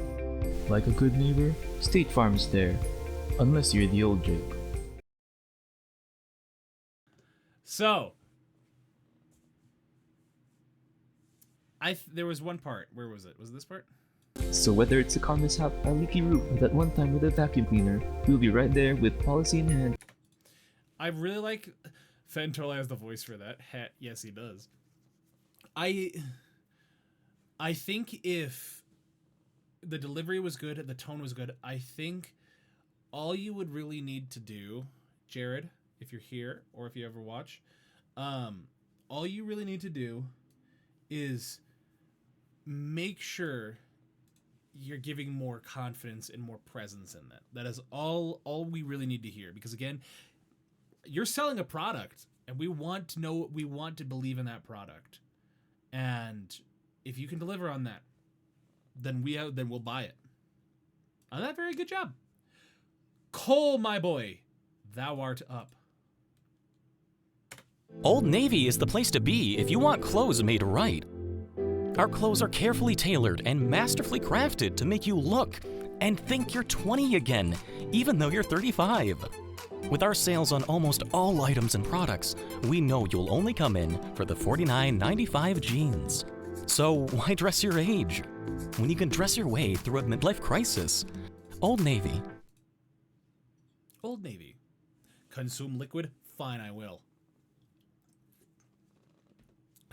Like a good neighbor, State Farm's there. Unless you're the old Jake. So, there was one part. Where was it? Was it this part? So whether it's a car mishap, a leaky roof, or that one time with a vacuum cleaner, we'll be right there with policy in hand. I really like Fen totally has the voice for that. Yes, he does. I think if the delivery was good, the tone was good, I think all you would really need to do, Jared, if you're here or if you ever watch, all you really need to do is make sure you're giving more confidence and more presence in that. That is all we really need to hear, because again, you're selling a product and we want to believe in that product. And if you can deliver on that, then we'll buy it. On that, very good job. Cole, my boy, thou art up. Old Navy is the place to be if you want clothes made right. Our clothes are carefully tailored and masterfully crafted to make you look and think you're 20 again, even though you're 35. With our sales on almost all items and products, we know you'll only come in for the $49.95 jeans. So why dress your age when you can dress your way through a midlife crisis? Old Navy. Old Navy. Consume liquid? Fine, I will.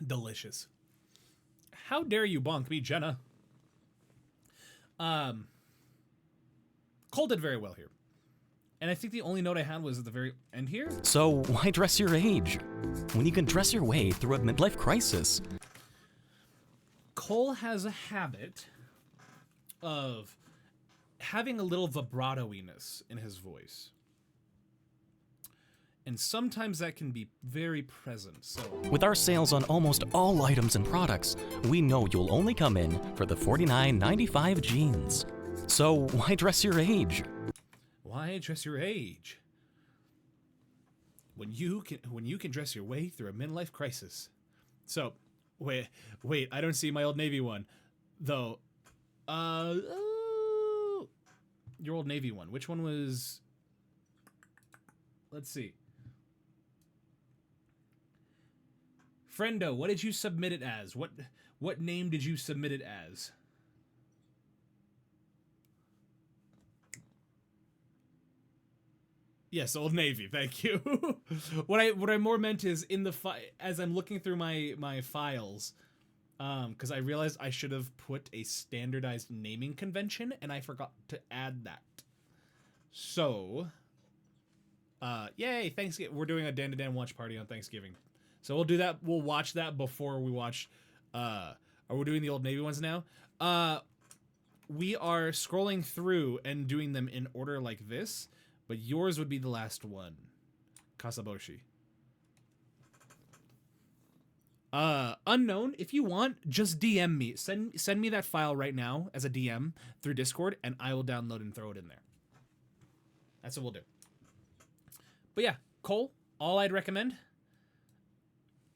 Delicious. How dare you bonk me, Jenna? Cole did very well here. And I think the only note I had was at the very end here. So why dress your age when you can dress your way through a midlife crisis? Cole has a habit of having a little vibrato-iness in his voice. And sometimes that can be very present, so... With our sales on almost all items and products, we know you'll only come in for the $49.95 jeans. So why dress your age? Why dress your age? When you can dress your way through a midlife crisis. So, wait, I don't see my Old Navy one, though. Your Old Navy one. Which one was? Let's see. Friendo, what did you submit it as? What name did you submit it as? Yes, Old Navy. Thank you. What I more meant is in the as I'm looking through my files, because I realized I should have put a standardized naming convention and I forgot to add that. So, yay! Thanksgiving. We're doing a Dan to Dan watch party on Thanksgiving, so we'll do that. We'll watch that before we watch. Are we doing the Old Navy ones now? We are scrolling through and doing them in order like this. But yours would be the last one. Kasaboshi. Unknown, if you want, just DM me. Send me that file right now as a DM through Discord, and I will download and throw it in there. That's what we'll do. But yeah, Cole, all I'd recommend,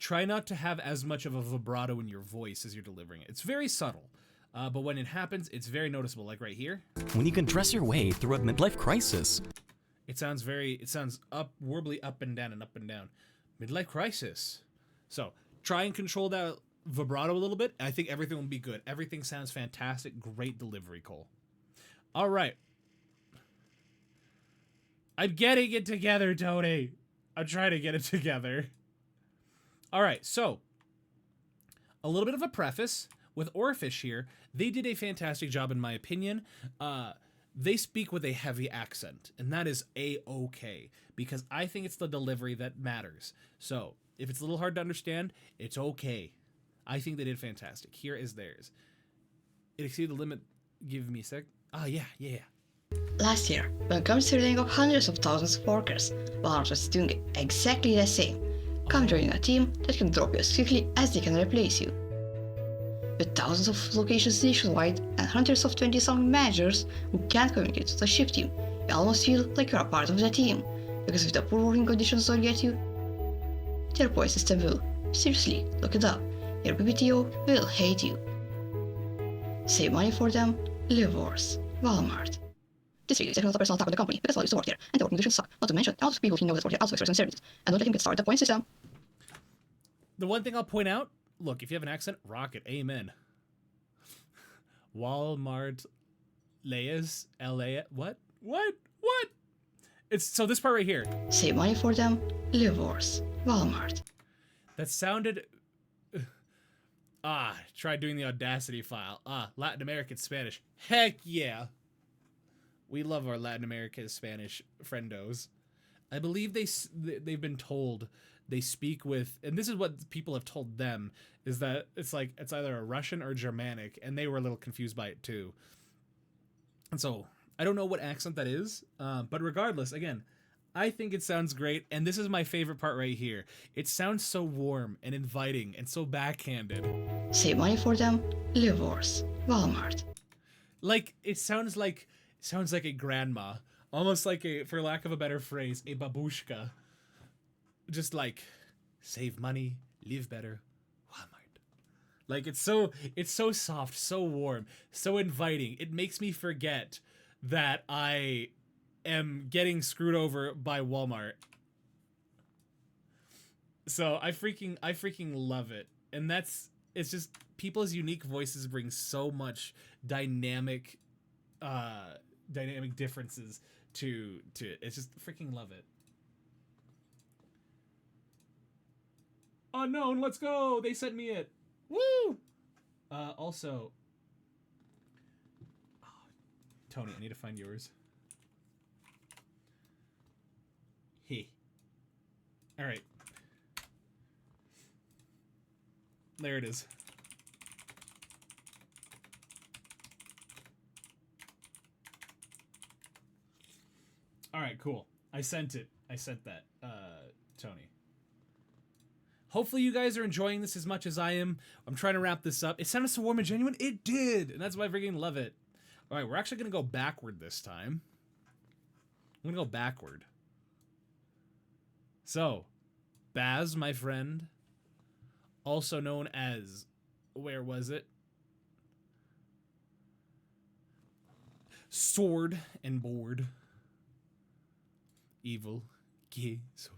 try not to have as much of a vibrato in your voice as you're delivering it. It's very subtle. But when it happens, it's very noticeable, like right here. When you can dress your way through a midlife crisis. It sounds warbly up and down and up and down. Midlife crisis. So try and control that vibrato a little bit. I think everything will be good. Everything sounds fantastic. Great delivery, Cole. All right. I'm getting it together, Tony. I'm trying to get it together. All right. So a little bit of a preface with Oarfish here. They did a fantastic job, in my opinion. They speak with a heavy accent, and that is A-okay, because I think it's the delivery that matters. So, if it's a little hard to understand, it's okay. I think they did fantastic. Here is theirs. It exceeded the limit. Give me a sec. Yeah. Last year, when it comes to laying off hundreds of thousands of workers, Walmart was doing exactly the same. Come join a team that can drop you as quickly as they can replace you. With thousands of locations nationwide and hundreds of 20-something managers who can't communicate with the ship team, you almost feel like you're a part of the team, because if the poor working conditions don't get you, their point system will. Seriously, look it up. Your BBTO will hate you. Save money for them, live worse. Walmart. This video is a personal attack on the company because all used to work here, and the working conditions suck. Not to mention, all those people he knows that work here also experience services. And don't let him get started the point system. The one thing I'll point out, look, if you have an accent, rock it. Amen. Walmart, Layas, LA, what? It's so this part right here. Save money for them, live worse. Walmart. That sounded. Try doing the Audacity file. Latin American Spanish. Heck yeah. We love our Latin American Spanish friendos. I believe they've been told they speak with, and this is what people have told them, is that it's either a Russian or Germanic, and they were a little confused by it too. And so I don't know what accent that is, but regardless, again, I think it sounds great, and this is my favorite part right here. It sounds so warm and inviting and so backhanded. Save money for them, live worse. Walmart. Like it sounds like a grandma, almost like a, for lack of a better phrase, a babushka. Just like save money, live better. Walmart. Like it's so soft, so warm, so inviting. It makes me forget that I am getting screwed over by Walmart. So I freaking love it. And it's just people's unique voices bring so much dynamic differences to it. It's just freaking love it. Unknown, let's go. They sent me it. Woo! Also, Tony, I need to find yours. Hey. All right. There it is. All right, cool. I sent it. I sent that, Tony. Hopefully you guys are enjoying this as much as I am. I'm trying to wrap this up. It sounded so warm and genuine. It did, and that's why I freaking love it. All right, we're actually going to go backward this time. I'm going to go backward. So, Baz, my friend, also known as, where was it? Sword and Board. Evil. Gay. So,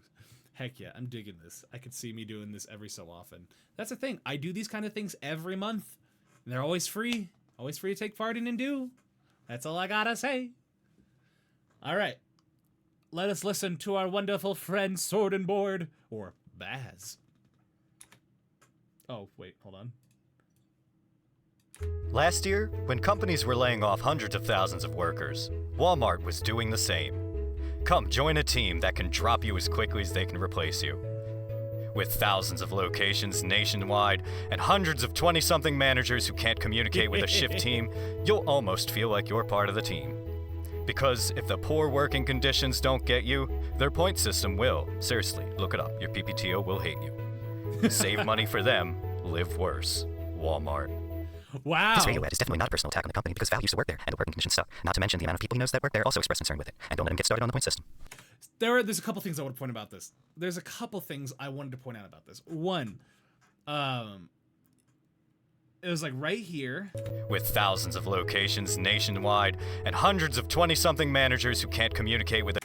heck yeah, I'm digging this. I could see me doing this every so often. That's the thing. I do these kind of things every month. And they're always free. Always free to take part in and do. That's all I gotta say. All right. Let us listen to our wonderful friend Sword and Board, or Baz. Oh, wait, hold on. Last year, when companies were laying off hundreds of thousands of workers, Walmart was doing the same. Come join a team that can drop you as quickly as they can replace you. With thousands of locations nationwide and hundreds of 20-something managers who can't communicate with a shift team, you'll almost feel like you're part of the team. Because if the poor working conditions don't get you, their point system will. Seriously, look it up. Your PPTO will hate you. Save money for them, live worse. Walmart. Wow. This radio ad is definitely not a personal attack on the company because Val used to work there and the working conditions suck. Not to mention the amount of people he knows that work there also express concern with it. And don't let him get started on the point system. There's a couple things I want to point about this. There's a couple things I wanted to point out about this. One, it was like right here. With thousands of locations nationwide and hundreds of 20-something managers who can't communicate with it.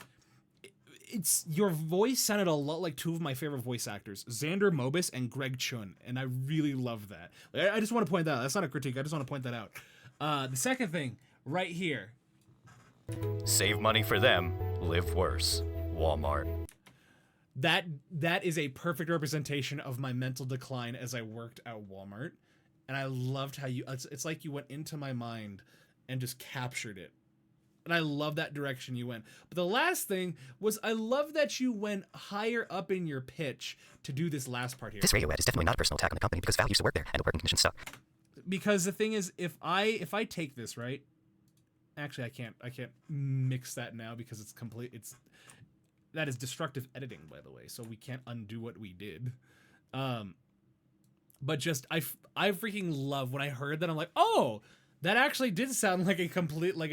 It's your voice sounded a lot like two of my favorite voice actors, Xander Mobus and Greg Chun, and I really love that. I just want to point that out. That's not a critique. I just want to point that out. The second thing, right here. Save money for them, live worse. Walmart. That is a perfect representation of my mental decline as I worked at Walmart, and I loved how it's like you went into my mind and just captured it. And I love that direction you went. But the last thing was I love that you went higher up in your pitch to do this last part here. This radio ad is definitely not a personal attack on the company because Val used to work there and the working conditions suck. Because the thing is, if I take this, right? Actually, I can't mix that now because it's complete. That is destructive editing, by the way. So we can't undo what we did. But just I freaking love when I heard that. I'm like, oh. That actually did sound like a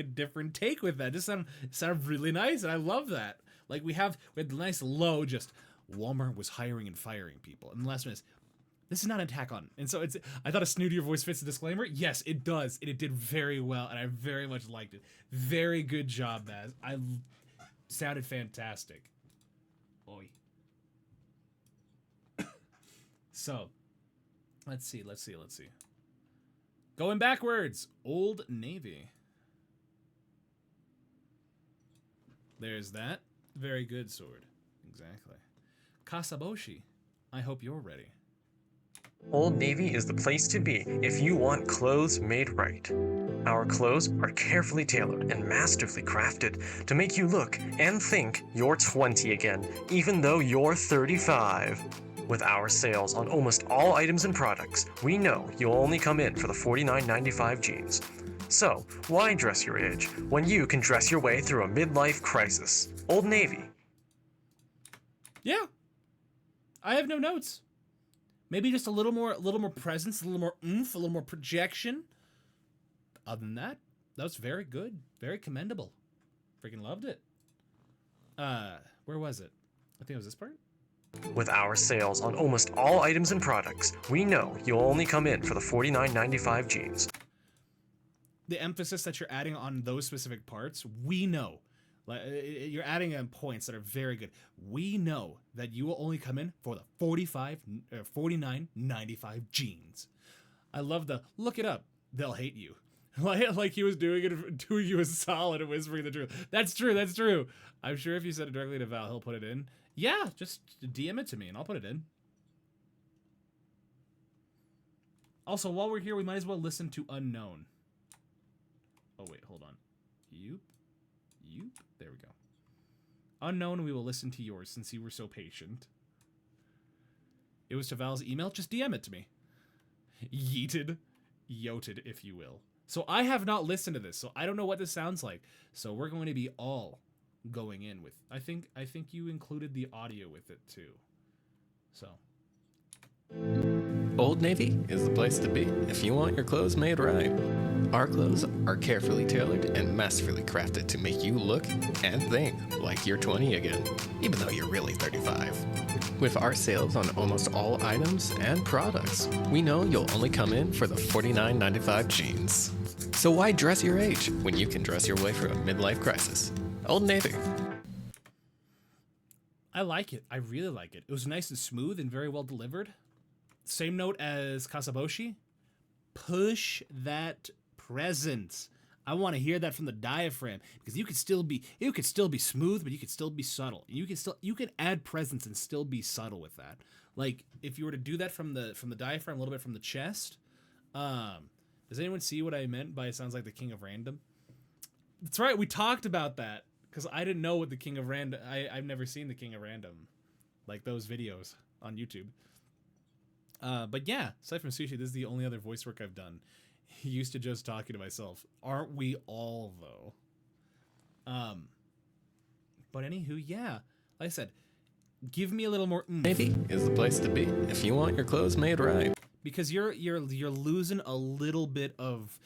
different take with that. It sounded really nice, and I love that. Like we had the nice low, just Walmart was hiring and firing people. And the last one is This is not an attack on. And so I thought a snootier voice fits the disclaimer. Yes, it does. And it did very well, and I very much liked it. Very good job, Baz. Sounded fantastic. Oi. So, let's see. Going backwards. Old Navy. There's that. Very good, Sword. Exactly. Kasaboshi. I hope you're ready. Old Navy is the place to be if you want clothes made right. Our clothes are carefully tailored and masterfully crafted to make you look and think you're 20 again, even though you're 35. With our sales on almost all items and products, we know you'll only come in for the $49.95 jeans. So, why dress your age when you can dress your way through a midlife crisis? Old Navy. Yeah. I have no notes. Maybe just a little more presence, a little more oomph, a little more projection. Other than that, that was very good. Very commendable. Freaking loved it. Where was it? I think it was this part. With our sales on almost all items and products, we know you'll only come in for the $49.95 jeans. The emphasis that you're adding on those specific parts, we know. Like, you're adding points that are very good. We know that you will only come in for the $49.95 jeans. I love the look it up. They'll hate you. Like he was doing you a solid and whispering the truth. That's true. That's true. I'm sure if you said it directly to Val, he'll put it in. Yeah, just DM it to me and I'll put it in. Also, while we're here, we might as well listen to Unknown. Oh wait, hold on. Yoop. There we go. Unknown, we will listen to yours since you were so patient. It was to Val's email. Just DM it to me. Yoted, if you will. So I have not listened to this, so I don't know what this sounds like. So we're going to be all going in with. I think you included the audio with it too. So. Old Navy is the place to be if you want your clothes made right. Our clothes are carefully tailored and masterfully crafted to make you look and think like you're 20 again, even though you're really 35. With our sales on almost all items and products, we know you'll only come in for the $49.95 jeans. So why dress your age when you can dress your way through a midlife crisis? Old Navy. I like it. I really like it. It was nice and smooth and very well delivered. Same note as Kasaboshi. Push that presence. I want to hear that from the diaphragm because you could still be smooth, but you could still be subtle. You can add presence and still be subtle with that. Like if you were to do that from the diaphragm, a little bit from the chest. Does anyone see what I meant by it sounds like the King of Random? That's right. We talked about that because I didn't know what the King of Random. I've never seen the King of Random, like those videos on YouTube. But yeah, aside from Sushi, this is the only other voice work I've done. Used to just talking to myself. Aren't we all, though? But anywho, yeah. Like I said, give me a little more Navy is the place to be if you want your clothes made right. Because you're losing a little bit of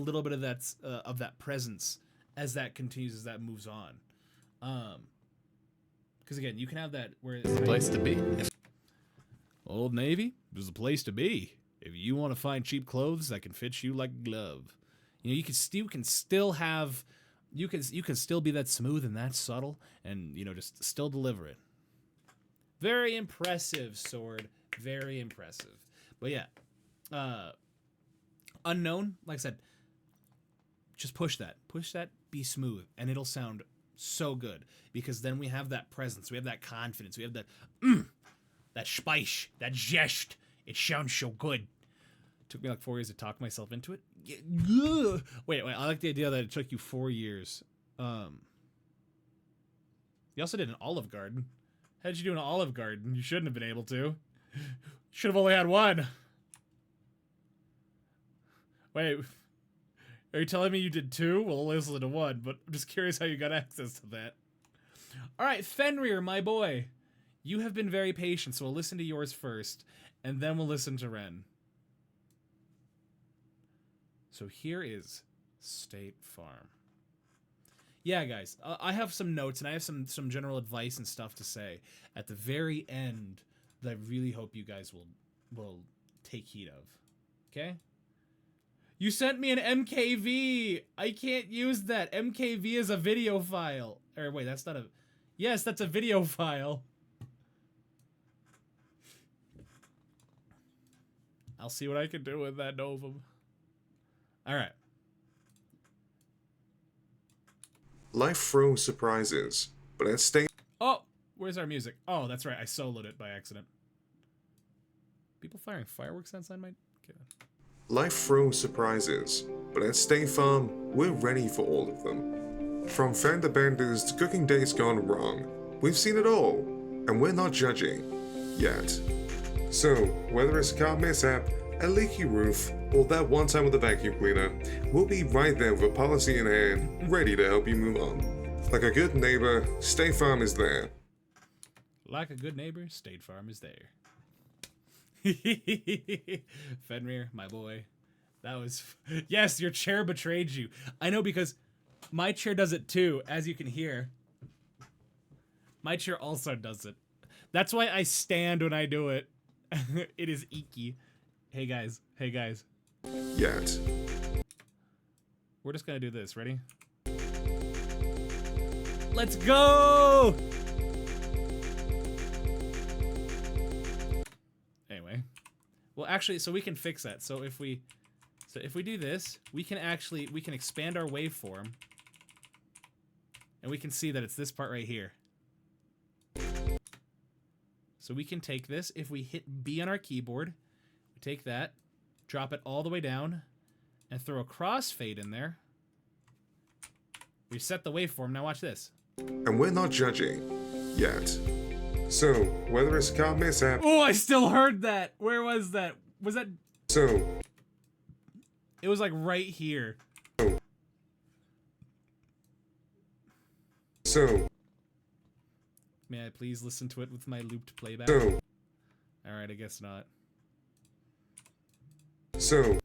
that presence as that continues, as that moves on. Because again, you can have that where it's the place to be. Old Navy is the place to be if you want to find cheap clothes that can fit you like a glove. You know, you can still be that smooth and that subtle, and you know, just still deliver it. Very impressive, Sword. Very impressive. But yeah, Unknown, like I said, just push that, be smooth, and it'll sound so good because then we have that presence, we have that confidence, we have that that spice, that zest. It sounds so good. Took me like 4 years to talk myself into it. Wait, I like the idea that it took you 4 years. You also did an Olive Garden. How did you do an Olive Garden? You shouldn't have been able to. Should have only had one. Wait, are you telling me you did two? Well, only listen to one, but I'm just curious how you got access to that. All right, Fenrir, my boy. You have been very patient, so we'll listen to yours first, and then we'll listen to Ren. So here is State Farm. Yeah, guys, I have some notes, and I have some general advice and stuff to say at the very end that I really hope you guys will will take heed of. Okay? You sent me an MKV. I can't use that. MKV is a video file. Or wait, that's not a... Yes, that's a video file. I'll see what I can do with that Novum. Alright. Life throws surprises, but at stay. Oh, where's our music? Oh, that's right. I soloed it by accident. People firing fireworks outside my... Okay. Life throws surprises, but at State Farm, we're ready for all of them. From fender benders to cooking days gone wrong, we've seen it all, and we're not judging. Yet. So, whether it's a car mishap, a leaky roof, or that one time with the vacuum cleaner, we'll be right there with a policy in hand, ready to help you move on. Like a good neighbor, State Farm is there. Like a good neighbor, State Farm is there. Fenrir, my boy. That was... Yes, your chair betrayed you. I know, because my chair does it too, as you can hear. My chair also does it. That's why I stand when I do it. It is icky. Hey guys. Hey guys. Yet. We're just gonna do this. Ready? Let's go! Anyway. Well, actually, so we can fix that. So if we do this, we can expand our waveform. And we can see that it's this part right here. So we can take this, if we hit B on our keyboard, we take that, drop it all the way down, and throw a crossfade in there. Reset the waveform. Now watch this. And we're not judging. Yet. So, whether it's a car mishap... Oh, I still heard that! Where was that? Was that... So... It was like right here. So... May I please listen to it with my looped playback? So... Alright, I guess not. So...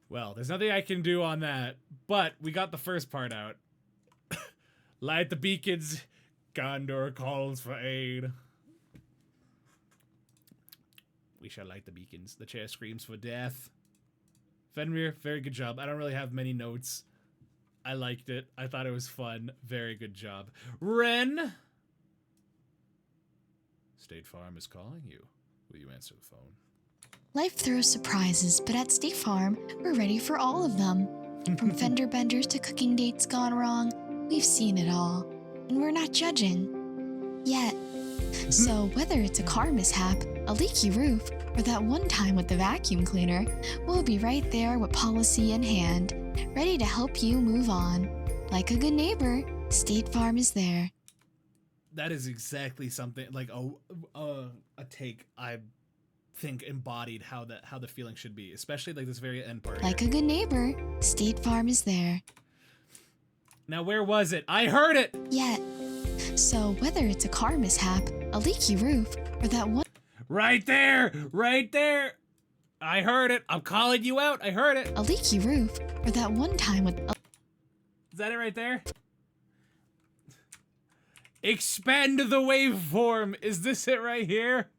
Well, there's nothing I can do on that, but we got the first part out. Light the beacons. Gondor calls for aid. We shall light the beacons. The chair screams for death. Fenrir, very good job. I don't really have many notes. I liked it. I thought it was fun. Very good job. Ren! State Farm is calling you. Will you answer the phone? Life throws surprises, but at State Farm, we're ready for all of them. From fender benders to cooking dates gone wrong, we've seen it all. And we're not judging. Yet. So whether it's a car mishap, a leaky roof, or that one time with the vacuum cleaner, we'll be right there with policy in hand, ready to help you move on. Like a good neighbor, State Farm is there. That is exactly something like a take I think embodied how the feeling should be, especially like this very end part. Like a good neighbor, State Farm is there. Now where was it? I heard it! Yet. So whether it's a car mishap, a leaky roof, or that one... Right there! Right there! I heard it! I'm calling you out! I heard it! A leaky roof, or that one time with... Is that it right there? Expand the waveform! Is this it right here?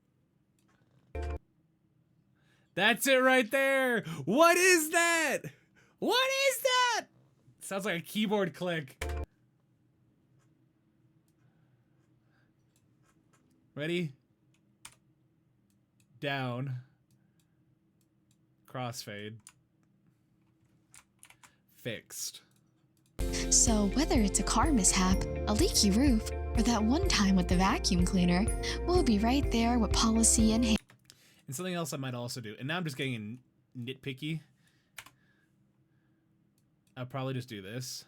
That's it right there! What is that? What is that? Sounds like a keyboard click. Ready? Down. Crossfade. Fixed. So whether it's a car mishap, a leaky roof, or that one time with the vacuum cleaner, we'll be right there with policy in hand. And something else I might also do, and now I'm just getting nitpicky. I'll probably just do this.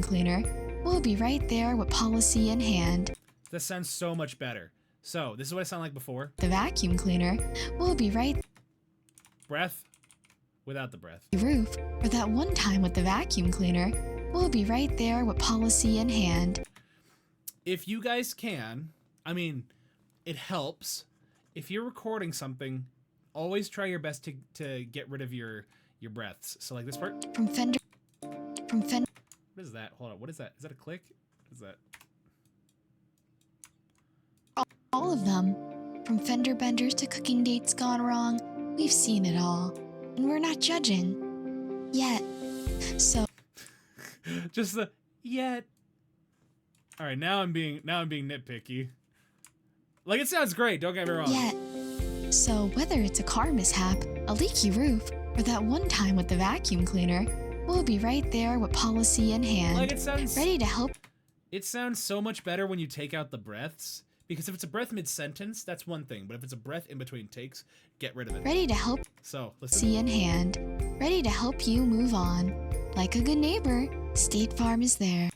Cleaner, we'll be right there with policy in hand. This sounds so much better. So, this is what it sounded like before. The vacuum cleaner, we'll be right... Breath. Without the breath. Roof, or that one time with the vacuum cleaner, we'll be right there with policy in hand. If you guys can, I mean, it helps. If you're recording something, always try your best to get rid of your breaths. So like this part. From fender. What is that? Hold on. What is that? Is that a click? What is that? All of them. From fender benders to cooking dates gone wrong, we've seen it all. And we're not judging. Yet. So. Just the yet. All right, now I'm being nitpicky. Like, it sounds great, don't get me wrong. Yet. So whether it's a car mishap, a leaky roof, or that one time with the vacuum cleaner, we'll be right there with policy in hand, Like, it sounds ready to help. It sounds so much better when you take out the breaths, because if it's a breath mid-sentence, that's one thing, but if it's a breath in between takes, get rid of it. Ready to help. So, listen. See in hand, ready to help you move on. Like a good neighbor, State Farm is there.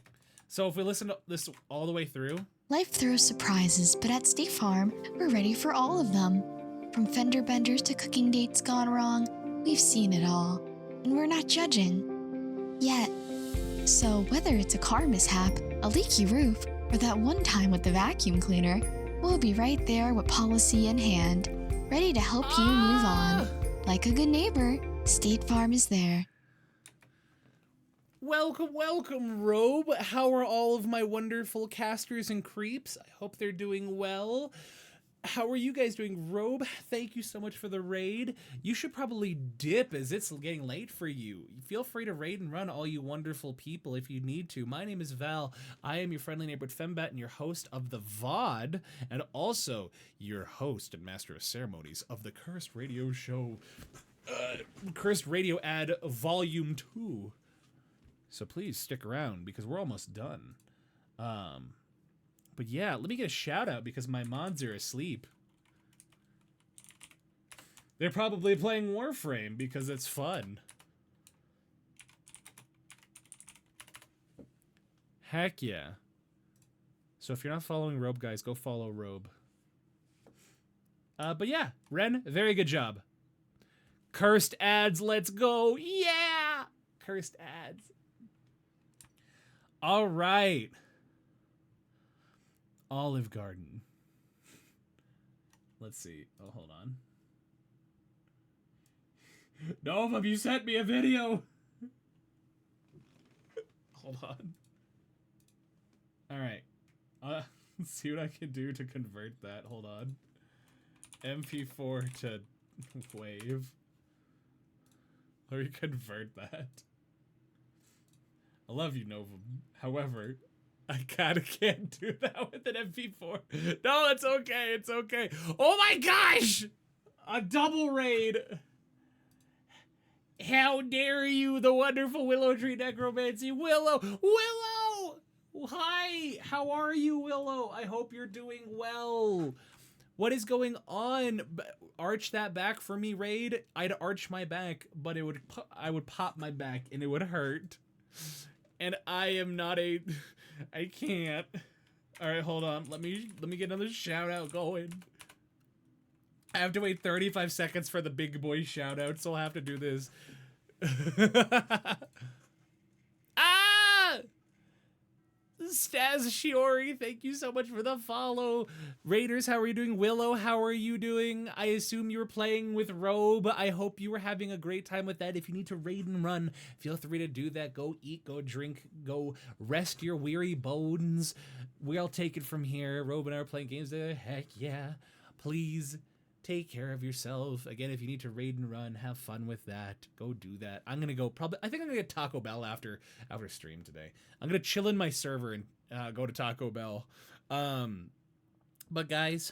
So if we listen to this all the way through, Life throws surprises, but at State Farm, we're ready for all of them. From fender benders to cooking dates gone wrong, we've seen it all. And we're not judging. Yet. So whether it's a car mishap, a leaky roof, or that one time with the vacuum cleaner, we'll be right there with policy in hand, ready to help you move on. Like a good neighbor, State Farm is there. welcome, Robe. How are all of my wonderful casters and creeps? I hope they're doing well. How are you guys doing, Robe? Thank you so much for the raid. You should probably dip as it's getting late for you. Feel free to raid and run all you wonderful people if you need to. My name is Val. I am your friendly neighborhood fembat and your host of the VOD, and also your host and master of ceremonies of the Cursed Radio Show, Cursed Radio Ad Volume 2. So please stick around because we're almost done. But yeah, let me get a shout out because my mods are asleep. They're probably playing Warframe because it's fun. Heck yeah. So if you're not following Robe, guys, go follow Robe. But yeah, Ren, very good job. Cursed ads, let's go. Yeah! Cursed ads. All right. Olive Garden. Let's see. Oh, hold on. Novum, you sent me a video. Hold on. All right. Let's see what I can do to convert that. Hold on. MP4 to wave. Let me convert that. I love you, Novum. However, I kinda can't do that with an MP4. No, it's okay, it's okay. Oh my gosh! A double raid! How dare you, the wonderful Willow Tree Necromancy. Willow! Willow! Hi! How are you, Willow? I hope you're doing well. What is going on? Arch that back for me, raid. I'd arch my back, but I would pop my back and it would hurt. And I am not a... I can't. All right, hold on. Let me get another shout out going. I have to wait 35 seconds for the big boy shout out, so I'll have to do this. Ah! Staz Shiori, thank you so much for the follow. Raiders, how are you doing? Willow, how are you doing? I assume you were playing with Robe. I hope you were having a great time with that. If you need to raid and run, feel free to do that. Go eat, go drink, go rest your weary bones. We'll take it from here. Robe and I are playing games there. Heck yeah. Please take care of yourself. Again, if you need to raid and run, have fun with that. Go do that. I'm gonna go I think I'm gonna get Taco Bell after stream today. I'm gonna chill in my server and go to Taco Bell. But guys,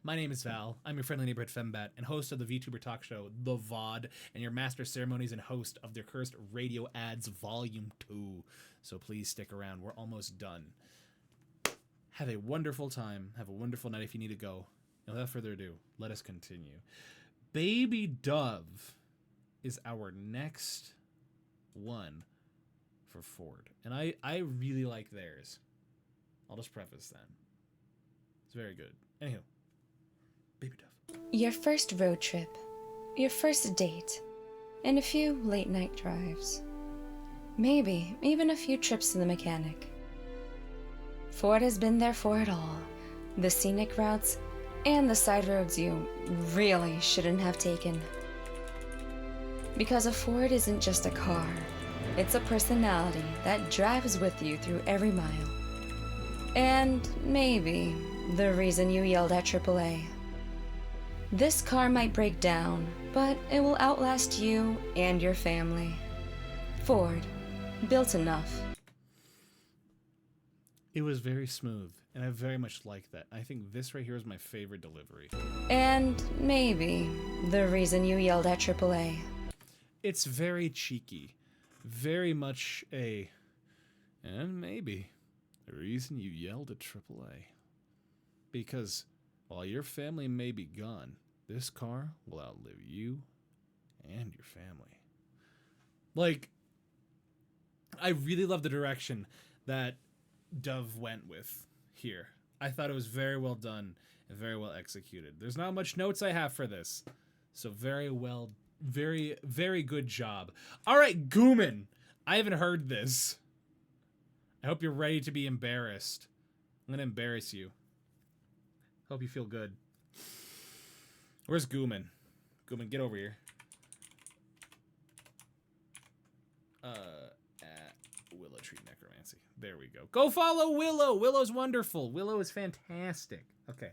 my name is Val. I'm your friendly neighborhood fembat and host of the VTuber talk show, The VOD, and your master of ceremonies and host of the Cursed Radio Ads Volume 2. So please stick around. We're almost done. Have a wonderful time. Have a wonderful night if you need to go. And without further ado, let us continue. Baby Dove is our next one for Ford. And I really like theirs. I'll just preface that. It's very good. Anywho, Baby Dove. Your first road trip, your first date, and a few late night drives. Maybe even a few trips to the mechanic. Ford has been there for it all. The scenic routes, and the side roads you really shouldn't have taken. Because a Ford isn't just a car, it's a personality that drives with you through every mile. And maybe the reason you yelled at AAA. This car might break down, but it will outlast you and your family. Ford, built enough. It was very smooth, and I very much like that. I think this right here is my favorite delivery. And maybe the reason you yelled at AAA. It's very cheeky. Very much a... And maybe the reason you yelled at AAA. Because while your family may be gone, this car will outlive you and your family. Like, I really love the direction that Dove went with here. I thought it was very well done and very well executed. There's not much notes I have for this. So very well, very, very good job. All right, Gooman. I haven't heard this. I hope you're ready to be embarrassed. I'm going to embarrass you. Hope you feel good. Where's Gooman? Gooman, get over here. At Willow Tree Necromancy. There we go. Go follow Willow. Willow's wonderful. Willow is fantastic. Okay.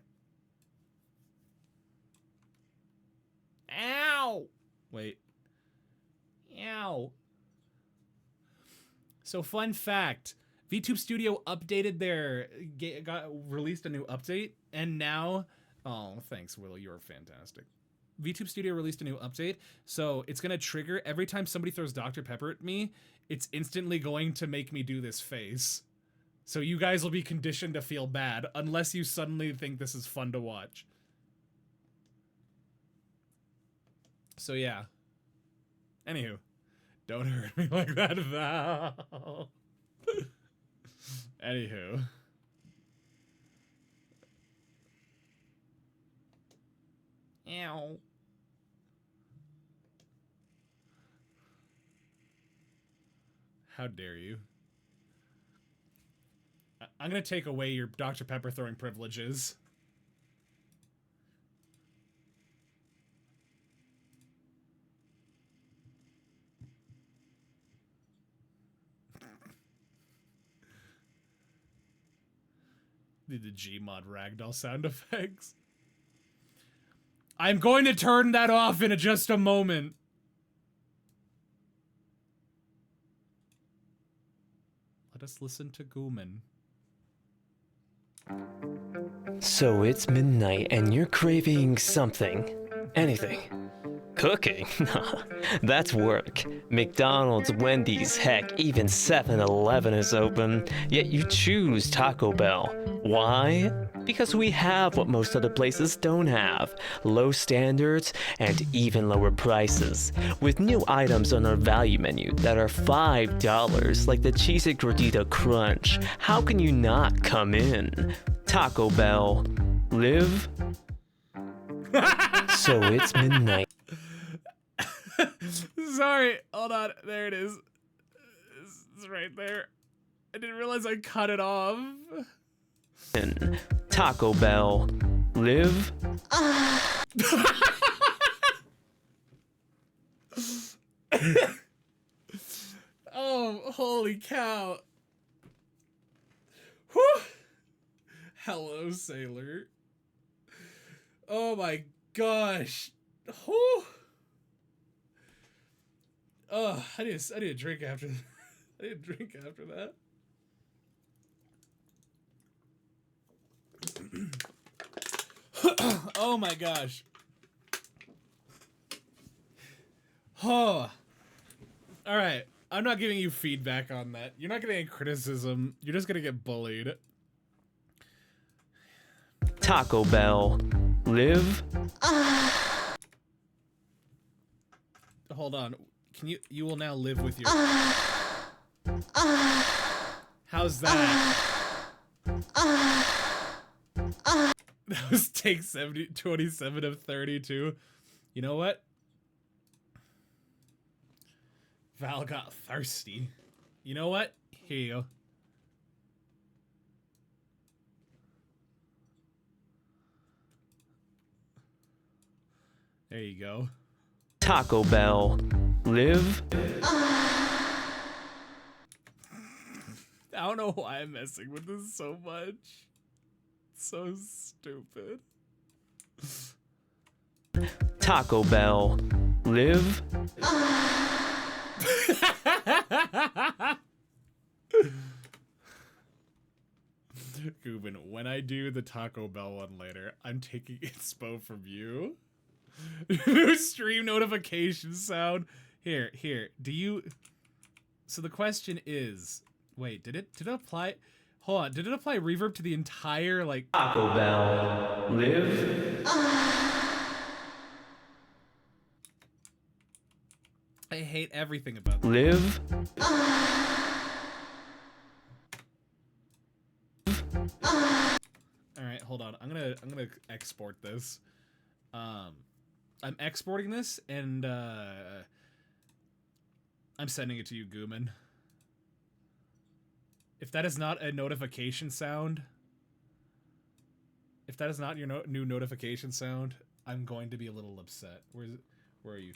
Ow! Wait. Ow. So fun fact, VTube Studio updated their, released a new update, and now, oh, thanks Willow, you're fantastic. VTube Studio released a new update, so it's gonna trigger every time somebody throws Dr. Pepper at me, it's instantly going to make me do this face. So you guys will be conditioned to feel bad, unless you suddenly think this is fun to watch. So yeah. Anywho, don't hurt me like that, Val. Anywho. Ow. How dare you? I'm gonna take away your Dr. Pepper throwing privileges. Need the Gmod ragdoll sound effects. I'm going to turn that off in just a moment. Let us listen to Gooman. So it's midnight and you're craving something. Anything. Cooking? Nah, that's work. McDonald's, Wendy's, heck, even 7-Eleven is open, yet you choose Taco Bell. Why? Because we have what most other places don't have. Low standards and even lower prices. With new items on our value menu that are $5, like the Cheez-It Gordita Crunch. How can you not come in? Taco Bell. Live? So it's midnight. Sorry, hold on. There it is. It's right there. I didn't realize I cut it off. Taco Bell. Live? Oh, holy cow. Whew. Hello, sailor. Oh my gosh. Whew. Oh, I need a drink after I need a drink after that. Oh my gosh. Oh. All right. I'm not giving you feedback on that. You're not getting any criticism. You're just gonna get bullied. Taco Bell. Live? Hold on. Can you will now live with your How's that? That was take 27 of 32. You know what? Val got thirsty. You know what? Here you go. There you go. Taco Bell. Live? I don't know why I'm messing with this so much. So stupid. Taco Bell. Live. Gubin, when I do the Taco Bell one later, I'm taking inspo from you. Stream notification sound. Here. Do you... So the question is... Wait, did it apply... Hold on, did it apply reverb to the entire, like... Taco Bell. Live. I hate everything about that. Live. Alright, hold on. I'm gonna export this. I'm exporting this and I'm sending it to you, Gooman. If that is not a notification sound, if that is not your new notification sound, I'm going to be a little upset. Where are you?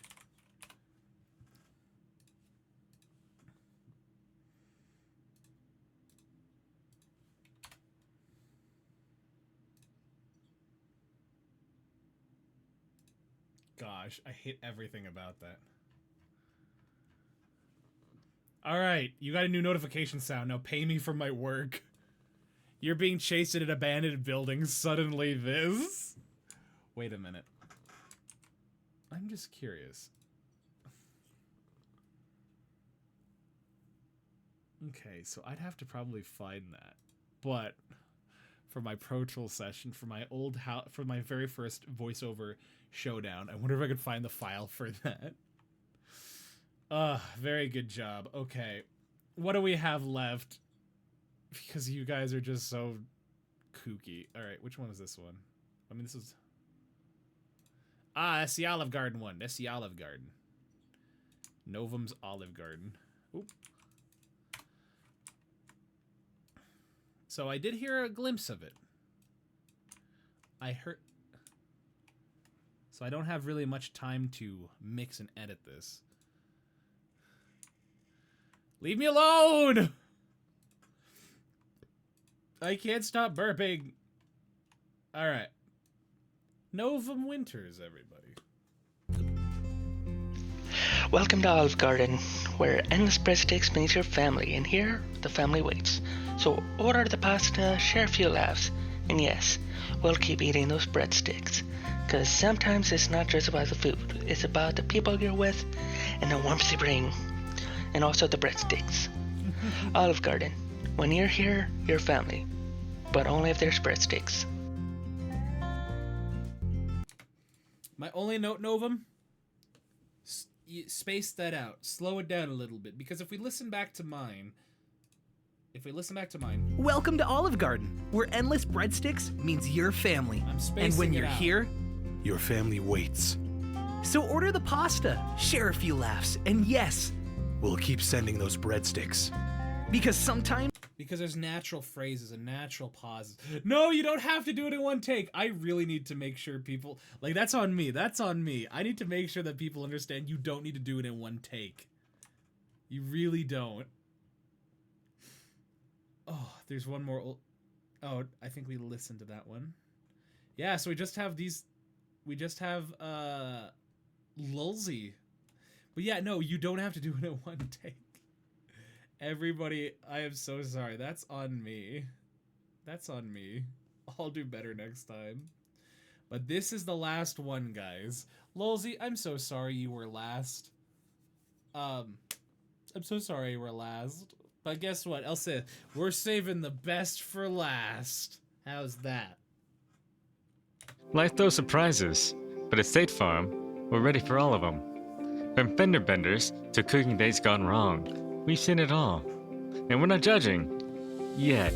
Gosh, I hate everything about that. Alright, you got a new notification sound. Now pay me for my work. You're being chased in an abandoned building. Suddenly this? Wait a minute. I'm just curious. Okay, so I'd have to probably find that. But for my Pro Tool session, for my for my very first voiceover showdown, I wonder if I could find the file for that. Very good job. Okay, what do we have left? Because you guys are just so kooky. All right, which one is this one? I mean, this is... that's the Olive Garden one. That's the Olive Garden. Novum's Olive Garden. Oop. So I did hear a glimpse of it. I heard... So I don't have really much time to mix and edit this. Leave me alone! I can't stop burping. Alright. Novum Winters, everybody. Welcome to Olive Garden, where endless breadsticks means your family, and here the family waits. So order the pasta, share a few laughs, and yes, we'll keep eating those breadsticks. Because sometimes it's not just about the food, it's about the people you're with and the warmth they bring. And also the breadsticks. Olive Garden, when you're here, you're family. But only if there's breadsticks. My only note, Novum, space that out. Slow it down a little bit. Because if we listen back to mine... Welcome to Olive Garden, where endless breadsticks means your family. And when you're here, your family waits. So order the pasta, share a few laughs, and yes, we'll keep sending those breadsticks. Because sometimes... Because there's natural phrases and natural pauses. No, you don't have to do it in one take. I really need to make sure people... Like, that's on me. That's on me. I need to make sure that people understand you don't need to do it in one take. You really don't. Oh, there's one more... Oh, I think we listened to that one. Yeah, so we just have these... We just have, Lulzy. But yeah, no, you don't have to do it in one take. Everybody, I am so sorry. That's on me. That's on me. I'll do better next time. But this is the last one, guys. Lulzy, I'm so sorry you were last. I'm so sorry you were last. But guess what? Elsa, we're saving the best for last. How's that? Life throws surprises, but at State Farm, we're ready for all of them. From fender benders to cooking dates gone wrong, we've seen it all. And we're not judging. Yet.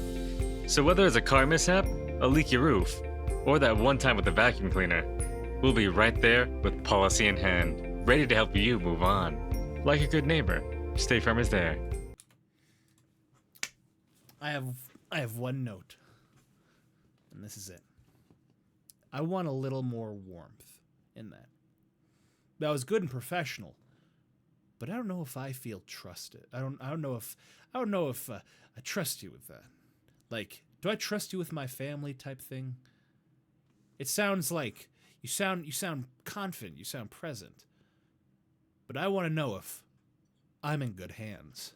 So whether it's a car mishap, a leaky roof, or that one time with the vacuum cleaner, we'll be right there with policy in hand, ready to help you move on. Like a good neighbor, State Farm is there. I have one note. And this is it. I want a little more warmth in that. That was good and professional, but I don't know if I feel trusted. I don't know if I trust you with that. Like, do I trust you with my family type thing? It sounds like You sound confident. You sound present. But I want to know if I'm in good hands.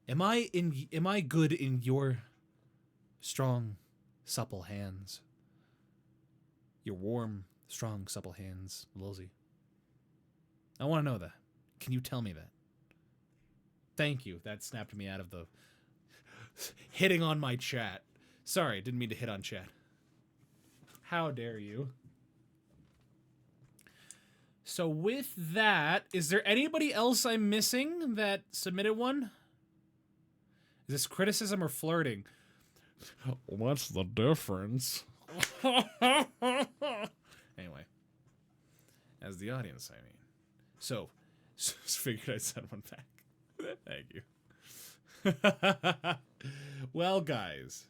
Am I good in your strong, supple hands? Your warm, strong, supple hands, Lilsey. I want to know that. Can you tell me that? Thank you. That snapped me out of the hitting on my chat. Sorry, didn't mean to hit on chat. How dare you? So with that, is there anybody else I'm missing that submitted one? Is this criticism or flirting? What's the difference? Anyway. As the audience, I mean. So figured I'd send one back. Thank you. Well, guys.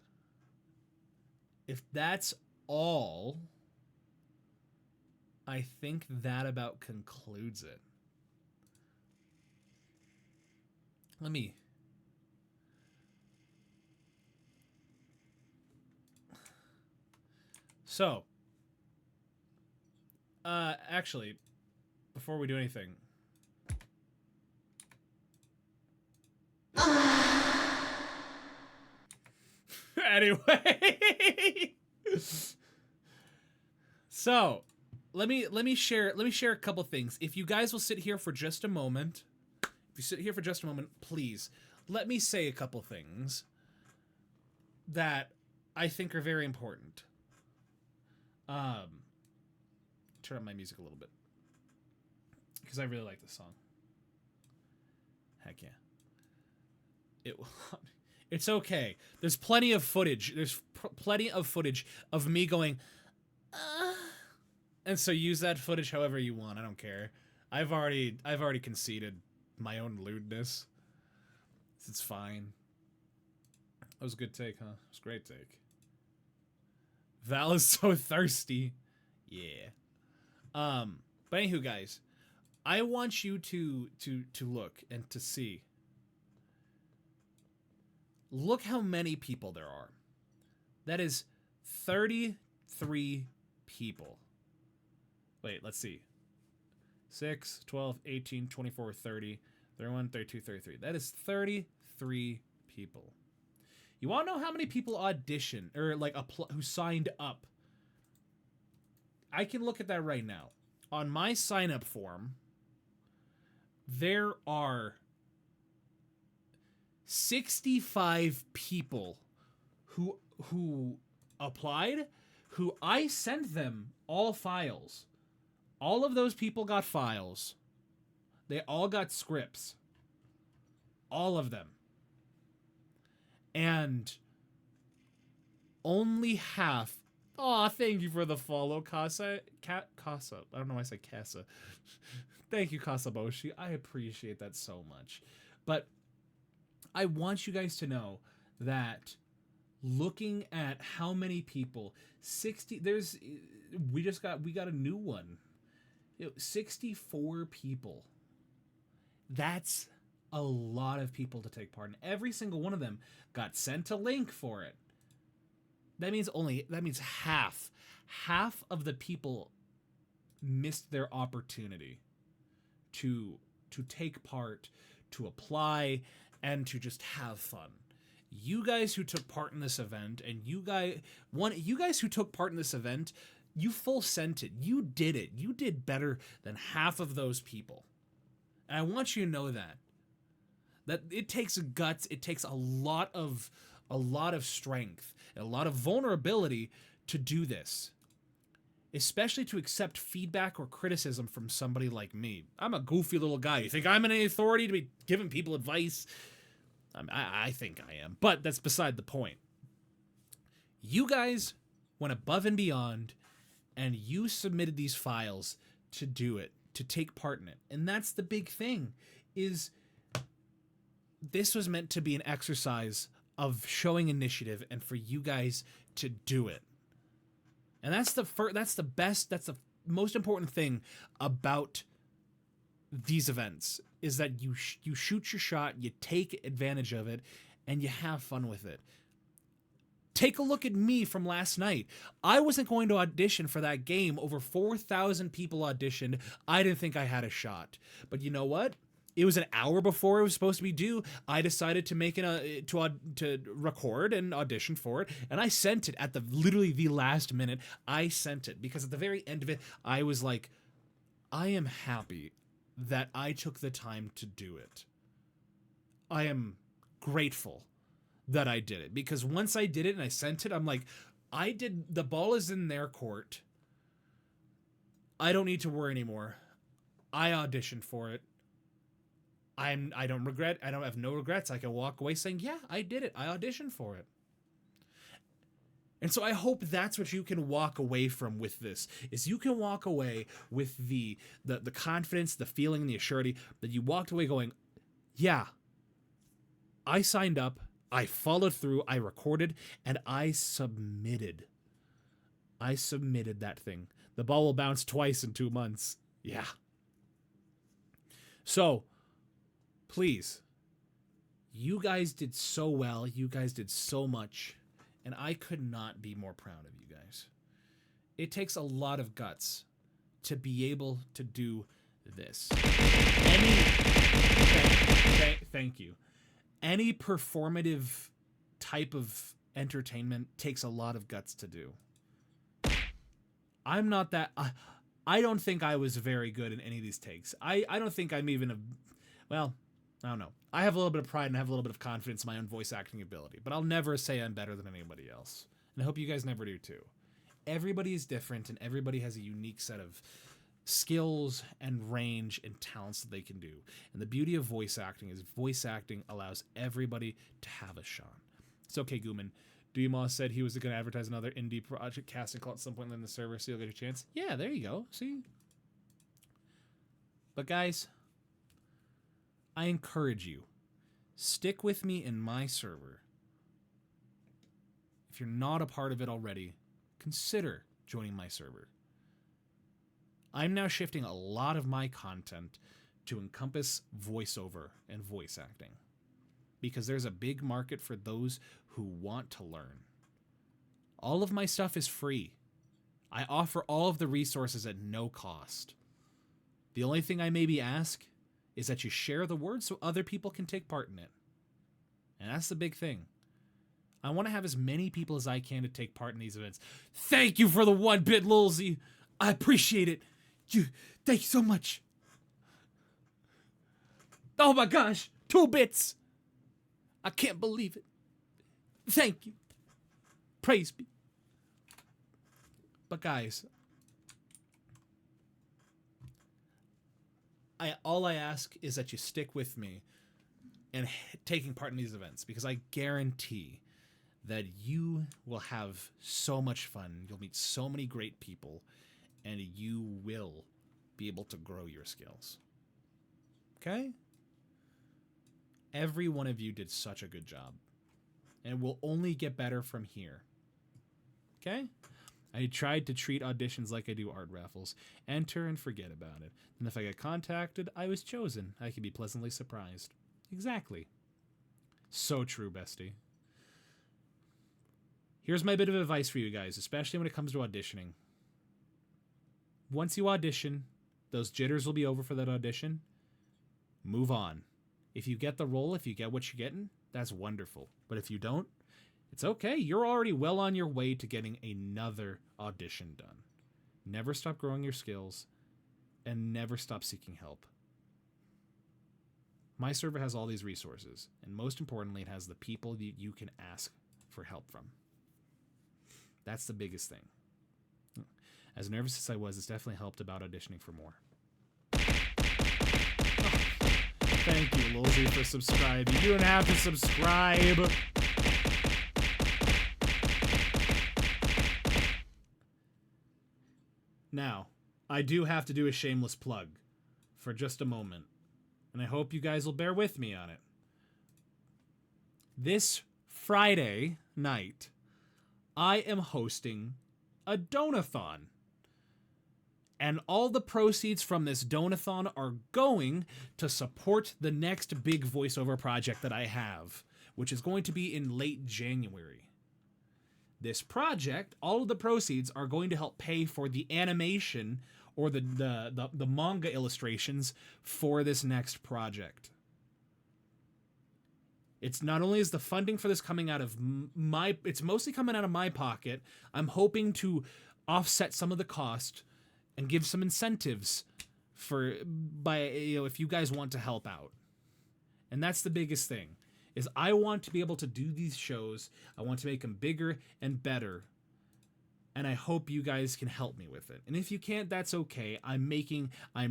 If that's all, I think that about concludes it. Let me... So, actually, before we do anything... Anyway... So, let me share a couple things. If you guys will sit here for just a moment, please let me say a couple things that I think are very important. Turn up my music a little bit because I really like this song. Heck yeah. It's okay. There's plenty of footage. There's plenty of footage of me going, and so use that footage however you want. I don't care. I've already conceded my own lewdness. It's fine. That was a good take, huh? It was a great take. Val is so thirsty. Yeah. But anywho, guys, I want you to look and to see. Look how many people there are. That is 33 people. Wait, let's see. 6, 12, 18, 24, 30, 31, 32, 33. That is 33 people. You want to know how many people auditioned or like who signed up? I can look at that right now. On my sign up form, there are 65 people who applied, who I sent them all files. All of those people got files. They all got scripts. All of them. And only half. Aw, thank you for the follow, Casa. Casa. I don't know why I said Casa. Thank you, Kasaboshi. I appreciate that so much. But I want you guys to know that looking at how many people, 60, we got a new one. 64 people. That's a lot of people to take part in. Every single one of them got sent a link for it. That means half of the people missed their opportunity to take part, to apply, and to just have fun. You guys who took part in this event, and you guys who took part in this event, you full sent it. You did it. You did better than half of those people. And I want you to know that it takes guts, it takes a lot of strength, and a lot of vulnerability to do this. Especially to accept feedback or criticism from somebody like me. I'm a goofy little guy. You think I'm any authority to be giving people advice? I think I am, but that's beside the point. You guys went above and beyond, and you submitted these files to do it, to take part in it. And that's the big thing, is this was meant to be an exercise of showing initiative and for you guys to do it. And that's the most important thing about these events, is that you shoot your shot, you take advantage of it, and you have fun with it. Take a look at me from last night. I wasn't going to audition for that game. Over 4,000 people auditioned. I didn't think I had a shot. But you know what? It was an hour before it was supposed to be due. I decided to make to record and audition for it, and I sent it at literally the last minute. I sent it because at the very end of it, I was like, I am happy that I took the time to do it. I am grateful that I did it, because once I did it and I sent it, I'm like, the ball is in their court. I don't need to worry anymore. I auditioned for it. I don't regret. I don't have no regrets. I can walk away saying, yeah, I did it. I auditioned for it. And so I hope that's what you can walk away from with this, is you can walk away with the confidence, the feeling, the assurity that you walked away going, yeah, I signed up, I followed through, I recorded, and I submitted. I submitted that thing. The ball will bounce twice in 2 months. Yeah. So, please, you guys did so well. You guys did so much. And I could not be more proud of you guys. It takes a lot of guts to be able to do this. Thank you. Any performative type of entertainment takes a lot of guts to do. I'm not that... I don't think I was very good in any of these takes. I don't think I'm even well, I don't know. I have a little bit of pride and I have a little bit of confidence in my own voice acting ability, but I'll never say I'm better than anybody else. And I hope you guys never do too. Everybody is different and everybody has a unique set of skills and range and talents that they can do. And the beauty of voice acting is voice acting allows everybody to have a shot. It's okay, Gooman. Dumas said he was going to advertise another indie project casting call at some point in the server, so you'll get a chance. Yeah, there you go. See? But guys, I encourage you, stick with me in my server. If you're not a part of it already, consider joining my server. I'm now shifting a lot of my content to encompass voiceover and voice acting, because there's a big market for those who want to learn. All of my stuff is free. I offer all of the resources at no cost. The only thing I maybe ask is that you share the word so other people can take part in it. And that's the big thing. I want to have as many people as I can to take part in these events. Thank you for the 1-bit, Lulzy. I appreciate it. Thank you so much. Oh my gosh, 2 bits. I can't believe it. Thank you. Praise be. But guys, all I ask is that you stick with me and taking part in these events, because I guarantee that you will have so much fun. You'll meet so many great people, and you will be able to grow your skills. Okay? Every one of you did such a good job, and will only get better from here. Okay? I tried to treat auditions like I do art raffles. Enter and forget about it. And if I get contacted, I was chosen. I can be pleasantly surprised. Exactly. So true, bestie. Here's my bit of advice for you guys, especially when it comes to auditioning. Once you audition, those jitters will be over for that audition. Move on. If you get the role, if you get what you're getting, that's wonderful. But if you don't, it's okay. You're already well on your way to getting another audition done. Never stop growing your skills, and never stop seeking help. My server has all these resources, and most importantly, it has the people that you can ask for help from. That's the biggest thing. As nervous as I was, it's definitely helped about auditioning for more. Thank you, Lulzy, for subscribing. You don't have to subscribe. Now, I do have to do a shameless plug for just a moment, and I hope you guys will bear with me on it. This Friday night, I am hosting a donathon. And all the proceeds from this donathon are going to support the next big voiceover project that I have, which is going to be in late January. this project, all of the proceeds are going to help pay for the animation or the manga illustrations for this next project. It's not only is the funding for this coming out of it's mostly coming out of my pocket. I'm hoping to offset some of the cost and give some incentives if you guys want to help out. And that's the biggest thing, is I want to be able to do these shows. I want to make them bigger and better. And I hope you guys can help me with it. And if you can't, that's okay. I'm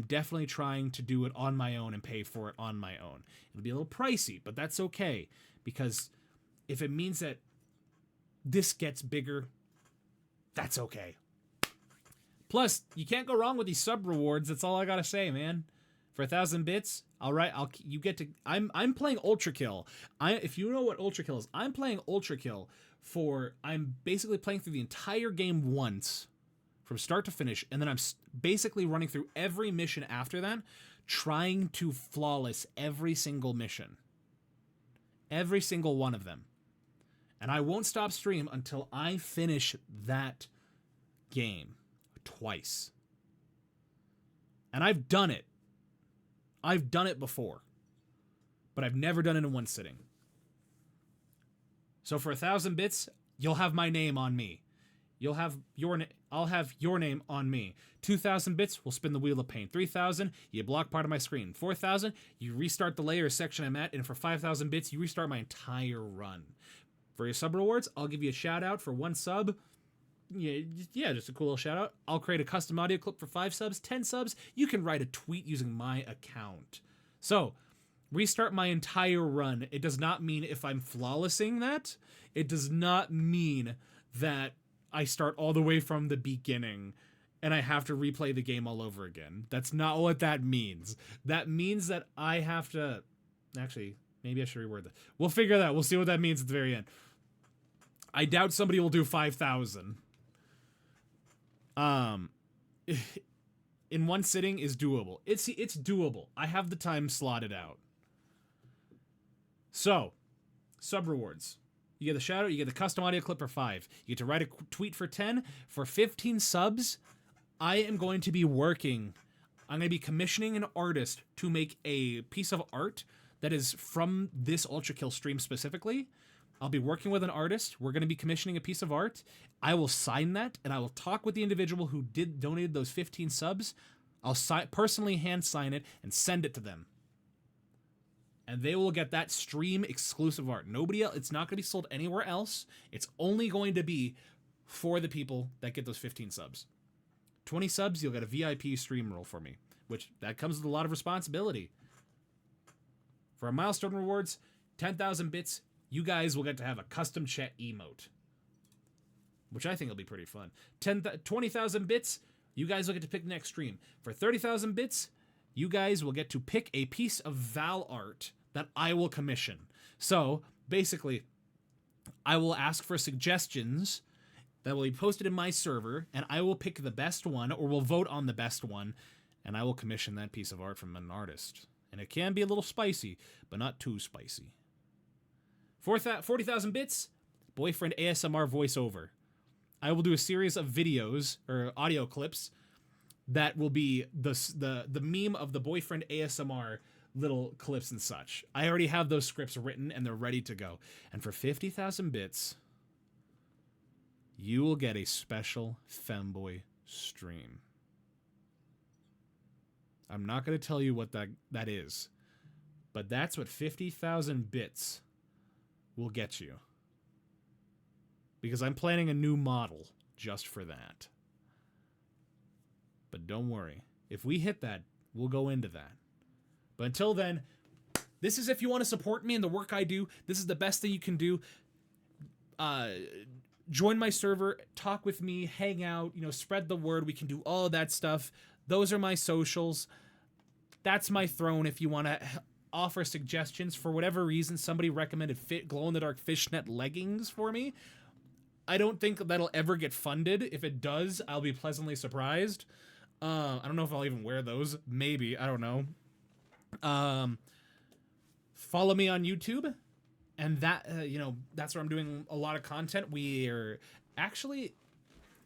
definitely trying to do it on my own and pay for it on my own. It'll be a little pricey, but that's okay. Because if it means that this gets bigger, that's okay. Plus, you can't go wrong with these sub rewards. That's all I gotta say, man. For 1,000 bits, all right. I'm playing Ultra Kill. If you know what Ultra Kill is, I'm playing Ultra Kill I'm basically playing through the entire game once, from start to finish, and then I'm basically running through every mission after that, trying to flawless every single mission, every single one of them, and I won't stop stream until I finish that game twice. And I've done it. I've done it before, but I've never done it in one sitting. So for 1,000 bits, you'll have my name on me. I'll have your name on me. 2,000 bits, we'll spin the wheel of pain. 3,000, you block part of my screen. 4,000, you restart the layer section I'm at, and for 5,000 bits, you restart my entire run. For your sub rewards, I'll give you a shout out for 1 sub. Yeah, just a cool little shout out. I'll create a custom audio clip for 5 subs, 10 subs. You can write a tweet using my account. So, restart my entire run. It does not mean if I'm flawlessing that. It does not mean that I start all the way from the beginning and I have to replay the game all over again. That's not what that means. That means that I have to... Actually, maybe I should reword that. We'll figure that out. We'll see what that means at the very end. I doubt somebody will do 5,000. In one sitting is doable. It's doable. I have the time slotted out. So, sub rewards. You get the shout out, you get the custom audio clip for 5. You get to write a tweet for 10. For 15 subs, I am going to be commissioning an artist to make a piece of art that is from this Ultra Kill stream specifically. I'll be working with an artist. We're going to be commissioning a piece of art. I will sign that, and I will talk with the individual who donated those 15 subs. I'll personally hand sign it and send it to them. And they will get that stream exclusive art. Nobody else. It's not going to be sold anywhere else. It's only going to be for the people that get those 15 subs. 20 subs, you'll get a VIP stream role for me, which that comes with a lot of responsibility. For our milestone rewards, 10,000 bits, you guys will get to have a custom chat emote, which I think will be pretty fun. 20,000 bits, you guys will get to pick the next stream. For 30,000 bits, you guys will get to pick a piece of Val art that I will commission. So, basically, I will ask for suggestions that will be posted in my server, and I will pick the best one, or will vote on the best one, and I will commission that piece of art from an artist. And it can be a little spicy, but not too spicy. 40,000 bits, boyfriend ASMR voiceover. I will do a series of videos, or audio clips, that will be the meme of the boyfriend ASMR little clips and such. I already have those scripts written and they're ready to go. And for 50,000 bits, you will get a special femboy stream. I'm not going to tell you what that is, but that's what 50,000 bits will get you. Because I'm planning a new model just for that. But don't worry. If we hit that, we'll go into that. But until then, this is if you want to support me and the work I do. This is the best thing you can do. Join my server, talk with me, hang out, spread the word. We can do all of that stuff. Those are my socials. That's my throne if you want to offer suggestions. For whatever reason, somebody recommended glow-in-the-dark fishnet leggings for me. I don't think that'll ever get funded. If it does, I'll be pleasantly surprised. I don't know if I'll even wear those. Maybe. I don't know. Follow me on YouTube. And that, that's where I'm doing a lot of content. We are Actually,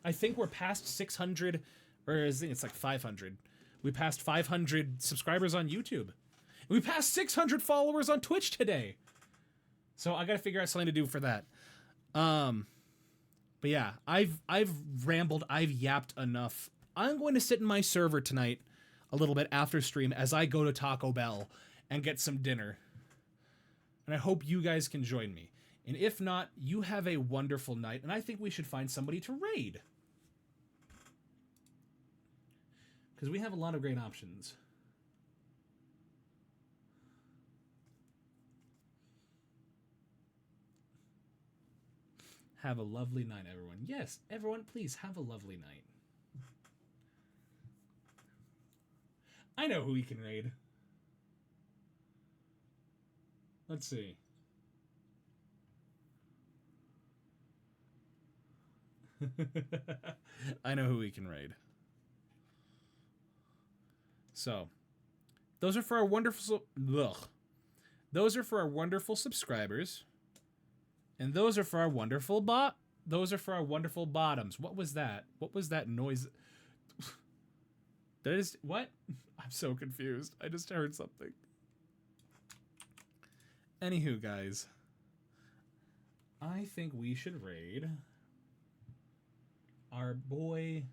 I think we're past 600, or I think it's like 500. We passed 500 subscribers on YouTube. We passed 600 followers on Twitch today. So I gotta figure out something to do for that. But yeah, I've rambled, I've yapped enough. I'm going to sit in my server tonight a little bit after stream as I go to Taco Bell and get some dinner. And I hope you guys can join me. And if not, you have a wonderful night, and I think we should find somebody to raid. Because we have a lot of great options. Have a lovely night, everyone. Yes, everyone, please have a lovely night. I know who we can raid. Let's see. I know who we can raid. So, those are for our wonderful... Ugh. Those are for our wonderful subscribers. And those are for our wonderful Those are for our wonderful bottoms. What was that? What was that noise? That is... What? I'm so confused. I just heard something. Anywho, guys. I think we should raid our boy...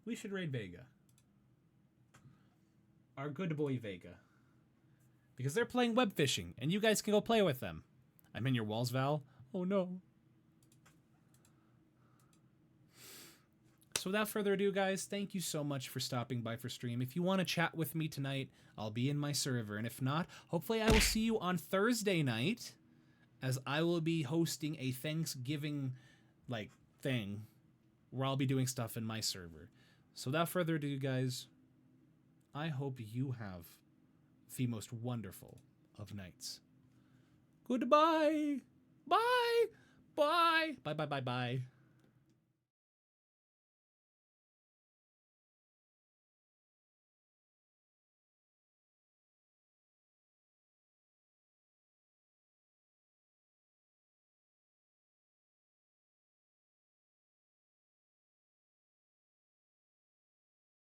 We should raid Vega. Our good boy Vega. Because they're playing web fishing, and you guys can go play with them. I'm in your walls, Val. Oh no. So without further ado, guys, thank you so much for stopping by for stream. If you want to chat with me tonight, I'll be in my server. And if not, hopefully I will see you on Thursday night, as I will be hosting a Thanksgiving, thing, where I'll be doing stuff in my server. So without further ado, guys, I hope you have the most wonderful of nights. Goodbye. Bye. Bye. Bye, bye, bye, bye.